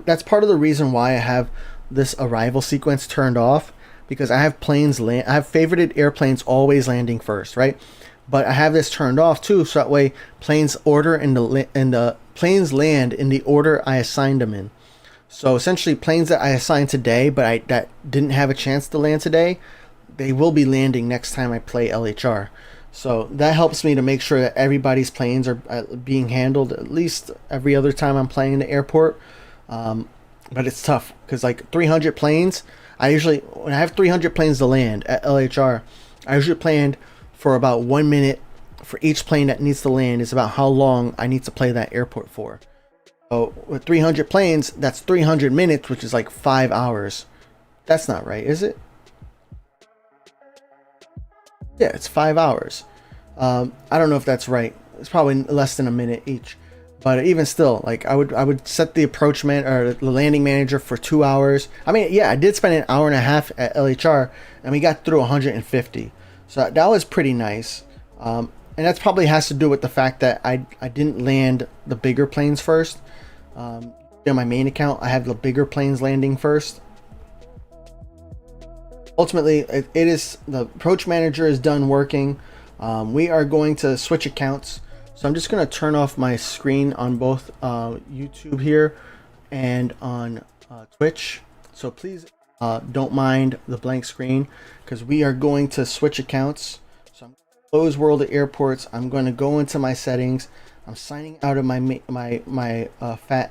that's part of the reason why I have this arrival sequence turned off, because I have planes I have favorited airplanes always landing first, right? But I have this turned off too, so that way planes planes land in the order I assigned them in. So essentially, planes that I assigned today, but that didn't have a chance to land today, they will be landing next time I play LHR. So that helps me to make sure that everybody's planes are being handled at least every other time I'm playing the airport. But it's tough because like 300 planes, when I have 300 planes to land at LHR, I usually plan for about 1 minute for each plane that needs to land. Is about how long I need to play that airport for. So with 300 planes, that's 300 minutes, which is like 5 hours. That's not right, is it? Yeah, it's 5 hours. I don't know if that's right. It's probably less than a minute each. But even still, like I would set the approach or the landing manager for 2 hours. I mean, yeah, I did spend an hour and a half at LHR, and we got through 150. So that was pretty nice. And that's probably has to do with the fact that I didn't land the bigger planes first. On my main account, I have the bigger planes landing first. Ultimately, it is the approach manager is done working. We are going to switch accounts, so I'm just going to turn off my screen on both YouTube here and on Twitch. So please don't mind the blank screen, because we are going to switch accounts. So I'm going to close World of Airports. I'm going to go into my settings. I'm signing out of my Phat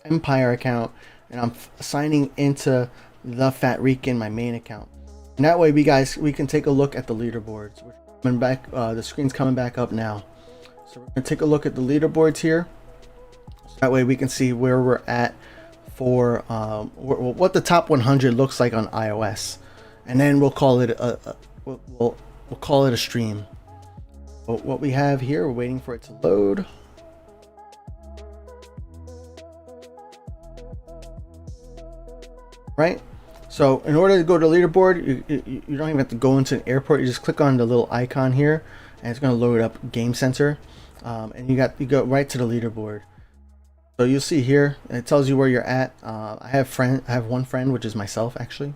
Empire account, and I'm signing into the Phat Rican, my main account. And that way we can take a look at the leaderboards. We're coming back, the screen's coming back up now. So we're gonna take a look at the leaderboards here. So that way we can see where we're at for what the top 100 looks like on iOS. And then we'll call it we'll call it a stream. But what we have here, we're waiting for it to load. Right? So in order to go to leaderboard, you don't even have to go into an airport. You just click on the little icon here, and it's going to load up Game Center, and you go right to the leaderboard. So you'll see here, it tells you where you're at. I have one friend, which is myself actually,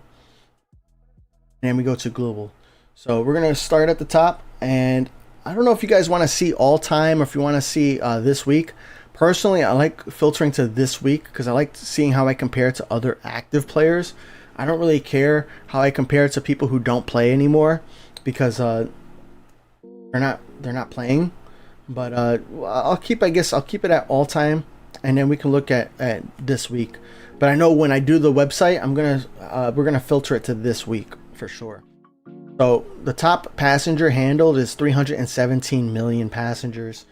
and we go to global. So we're going to start at the top, and I don't know if you guys want to see all time or if you want to see this week. Personally, I like filtering to this week because I like seeing how I compare to other active players. I don't really care how I compare to people who don't play anymore, because they're not playing. But I'll keep it at all time, and then we can look at this week. But I know when I do the website, we're gonna filter it to this week for sure. So the top passenger handled is 317 million passengers,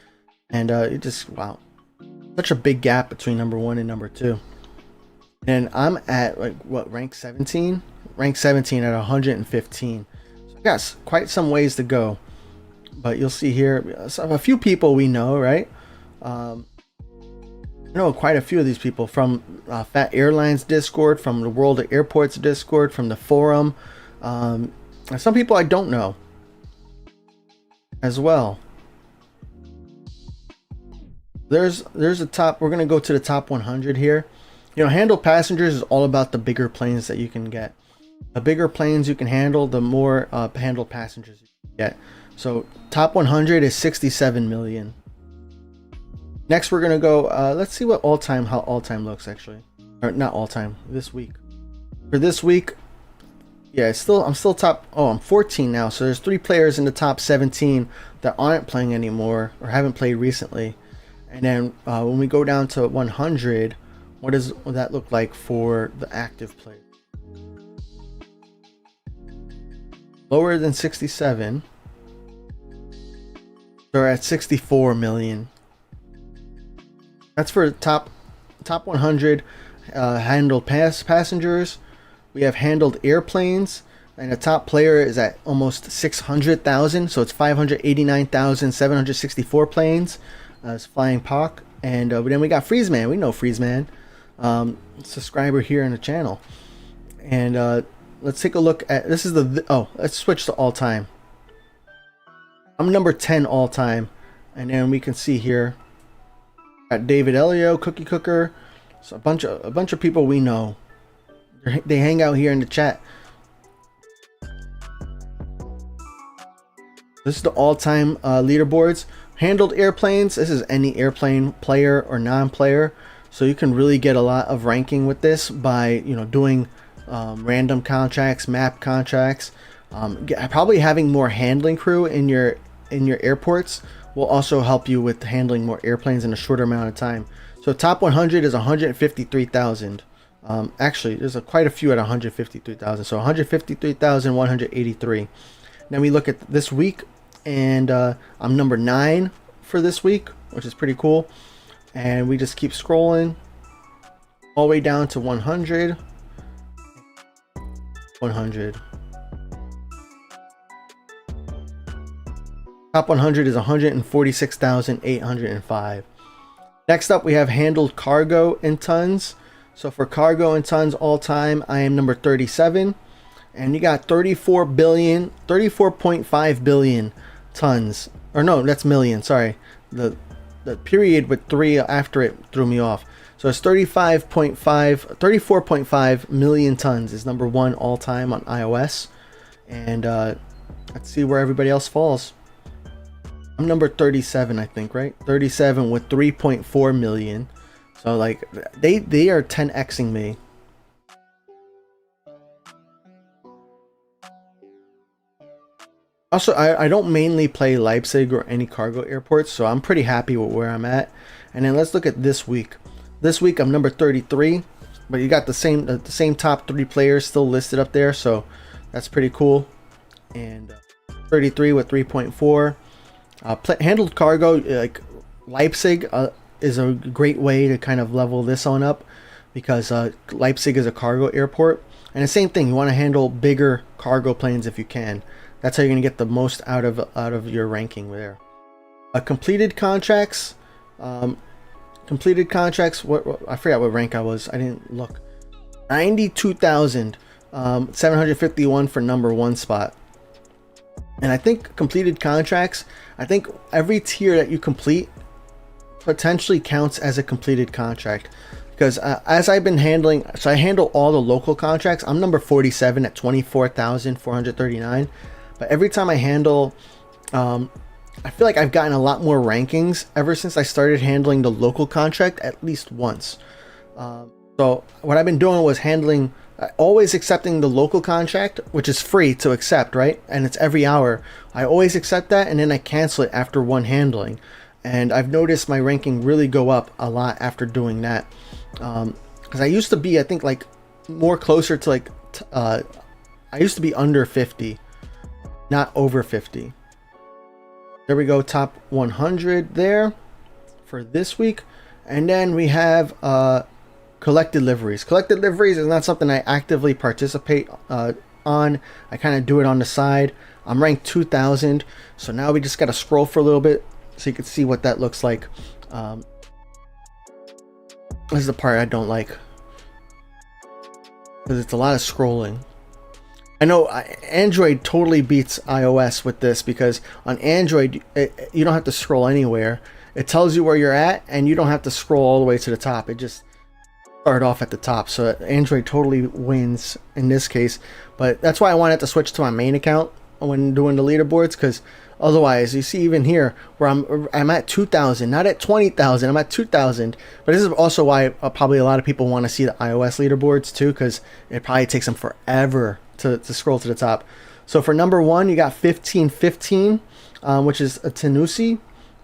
and wow, such a big gap between number 1 and number 2. And I'm at rank 17? Rank 17 at 115. So I got quite some ways to go. But you'll see here, a few people we know, right? I know quite a few of these people from Phat Airlines Discord, from the World of Airports Discord, from the forum. And some people I don't know as well. There's a top. We're gonna go to the top 100 here. Handle passengers is all about the bigger planes that you can get. The bigger planes you can handle, the more handled passengers you can get. So top 100 is 67 million. Next, we're gonna go. Let's see how all time looks actually, or not all time. This week. For this week, yeah, I'm still top. Oh, I'm 14 now. So there's 3 players in the top 17 that aren't playing anymore or haven't played recently. And then when we go down to 100, what does that look like for the active player? Lower than 67. They're at 64 million. That's for top 100 handled passengers. We have handled airplanes, and the top player is at almost 600,000. So it's 589,764 planes. It's flying POC. And then we got Freezeman. We know Freezeman. subscriber here in the channel. And let's take a look at, this is the, let's switch to all time. I'm number 10 all time. And then we can see here at David Elio, Cookie Cooker. So a bunch of people we know. They hang out here in the chat. This is the all-time leaderboards. Handled airplanes. This is any airplane player or non-player. So you can really get a lot of ranking with this by, you know, doing random contracts, map contracts. Probably having more handling crew in your airports will also help you with handling more airplanes in a shorter amount of time. So top 100 is 153,000. Actually, there's quite a few at 153,000. So 153,183. Then we look at this week, and I'm number 9 for this week, which is pretty cool. And we just keep scrolling all the way down to 100. 100. Top 100 is 146,805. Next up, we have handled cargo in tons. So for cargo in tons all time, I am number 37. And you got 34.5 billion tons. Or no, that's million, sorry. The period with 3 after it threw me off. So it's 34.5 million tons is number 1 all time on iOS. And let's see where everybody else falls. I'm number 37, I think, right? 37 with 3.4 million. So like they are 10xing me. Also, I don't mainly play Leipzig or any cargo airports, so I'm pretty happy with where I'm at. And then let's look at this week. This week I'm number 33, but you got the same top 3 players still listed up there, so that's pretty cool. And 33 with 3.4. Handled cargo, like Leipzig is a great way to kind of level this on up, because Leipzig is a cargo airport. And the same thing, you want to handle bigger cargo planes if you can. That's how you're going to get the most out of your ranking there. Completed contracts. Completed contracts. What I forgot what rank I was. I didn't look. 92,751 for number 1 spot. And I think completed contracts, I think every tier that you complete potentially counts as a completed contract. Because as I've been handling, so I handle all the local contracts. I'm number 47 at 24,439. But every time I handle, I feel like I've gotten a lot more rankings ever since I started handling the local contract at least once. So what I've been doing was handling, always accepting the local contract, which is free to accept, right? And it's every hour. I always accept that, and then I cancel it after one handling. And I've noticed my ranking really go up a lot after doing that. Because I used to be, I think, like more closer to like, I used to be under 50. Not over 50. There we go, top 100 there for this week. And then we have collected liveries. Collected liveries is not something I actively participate on. I kind of do it on the side. I'm ranked 2000, so now we just got to scroll for a little bit so you can see what that looks like. This is the part I don't like, because it's a lot of scrolling. I know Android totally beats iOS with this, because on Android you don't have to scroll anywhere. It tells you where you're at, and you don't have to scroll all the way to the top. It just start off at the top. So Android totally wins in this case. But that's why I wanted to switch to my main account when doing the leaderboards, because otherwise, you see even here where I'm at 2,000, not at 20,000. I'm at 2,000. But this is also why probably a lot of people want to see the iOS leaderboards too, because it probably takes them forever to scroll to the top. So for number 1, you got 1515, which is a Tenusi,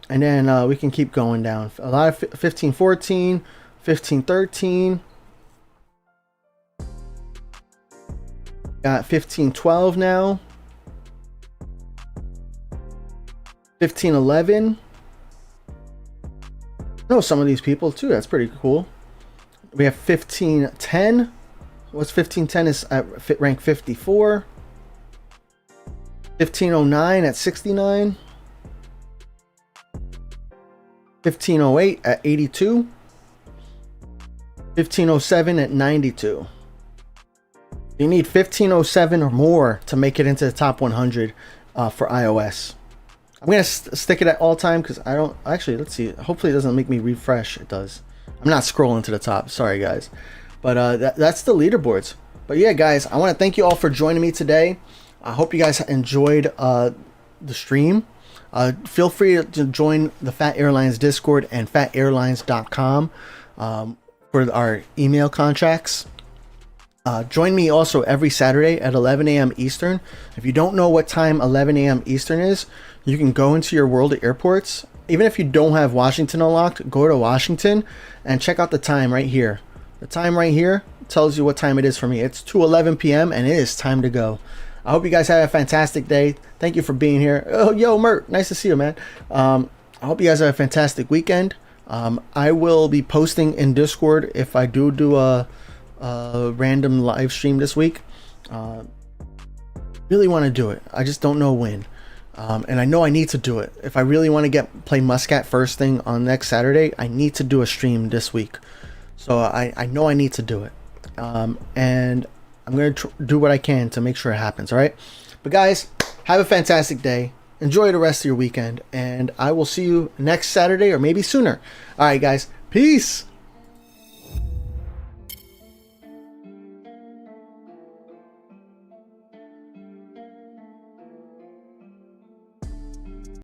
and then we can keep going down. A lot of 1514, 1513, got 1512 now, 1511. I know some of these people too. That's pretty cool. We have 1510. What's 1510 is at rank 54. 1509 at 69. 1508 at 82. 1507 at 92. You need 1507 or more to make it into the top 100 for iOS. I'm gonna stick it at all time because I don't actually. Let's see. Hopefully, it doesn't make me refresh. It does. I'm not scrolling to the top. Sorry, guys. But that's the leaderboards. But yeah, guys, I want to thank you all for joining me today. I hope you guys enjoyed the stream. Feel free to join the Phat Airlines Discord and phatairlines.com for our email contracts. Join me also every Saturday at 11 a.m. Eastern. If you don't know what time 11 a.m. Eastern is, you can go into your world of airports. Even if you don't have Washington unlocked, go to Washington and check out the time right here. The time right here tells you what time it is for me. It's 2:11 p.m. and it is time to go. I hope you guys have a fantastic day. Thank you for being here. Oh, yo, Mert, nice to see you, man. I hope you guys have a fantastic weekend. I will be posting in Discord if I do a random live stream this week. Really want to do it. I just don't know when. And I know I need to do it. If I really want to play Muscat first thing on next Saturday, I need to do a stream this week. So I know I need to do it. And I'm going to do what I can to make sure it happens. All right. But guys, have a fantastic day. Enjoy the rest of your weekend. And I will see you next Saturday or maybe sooner. All right, guys. Peace.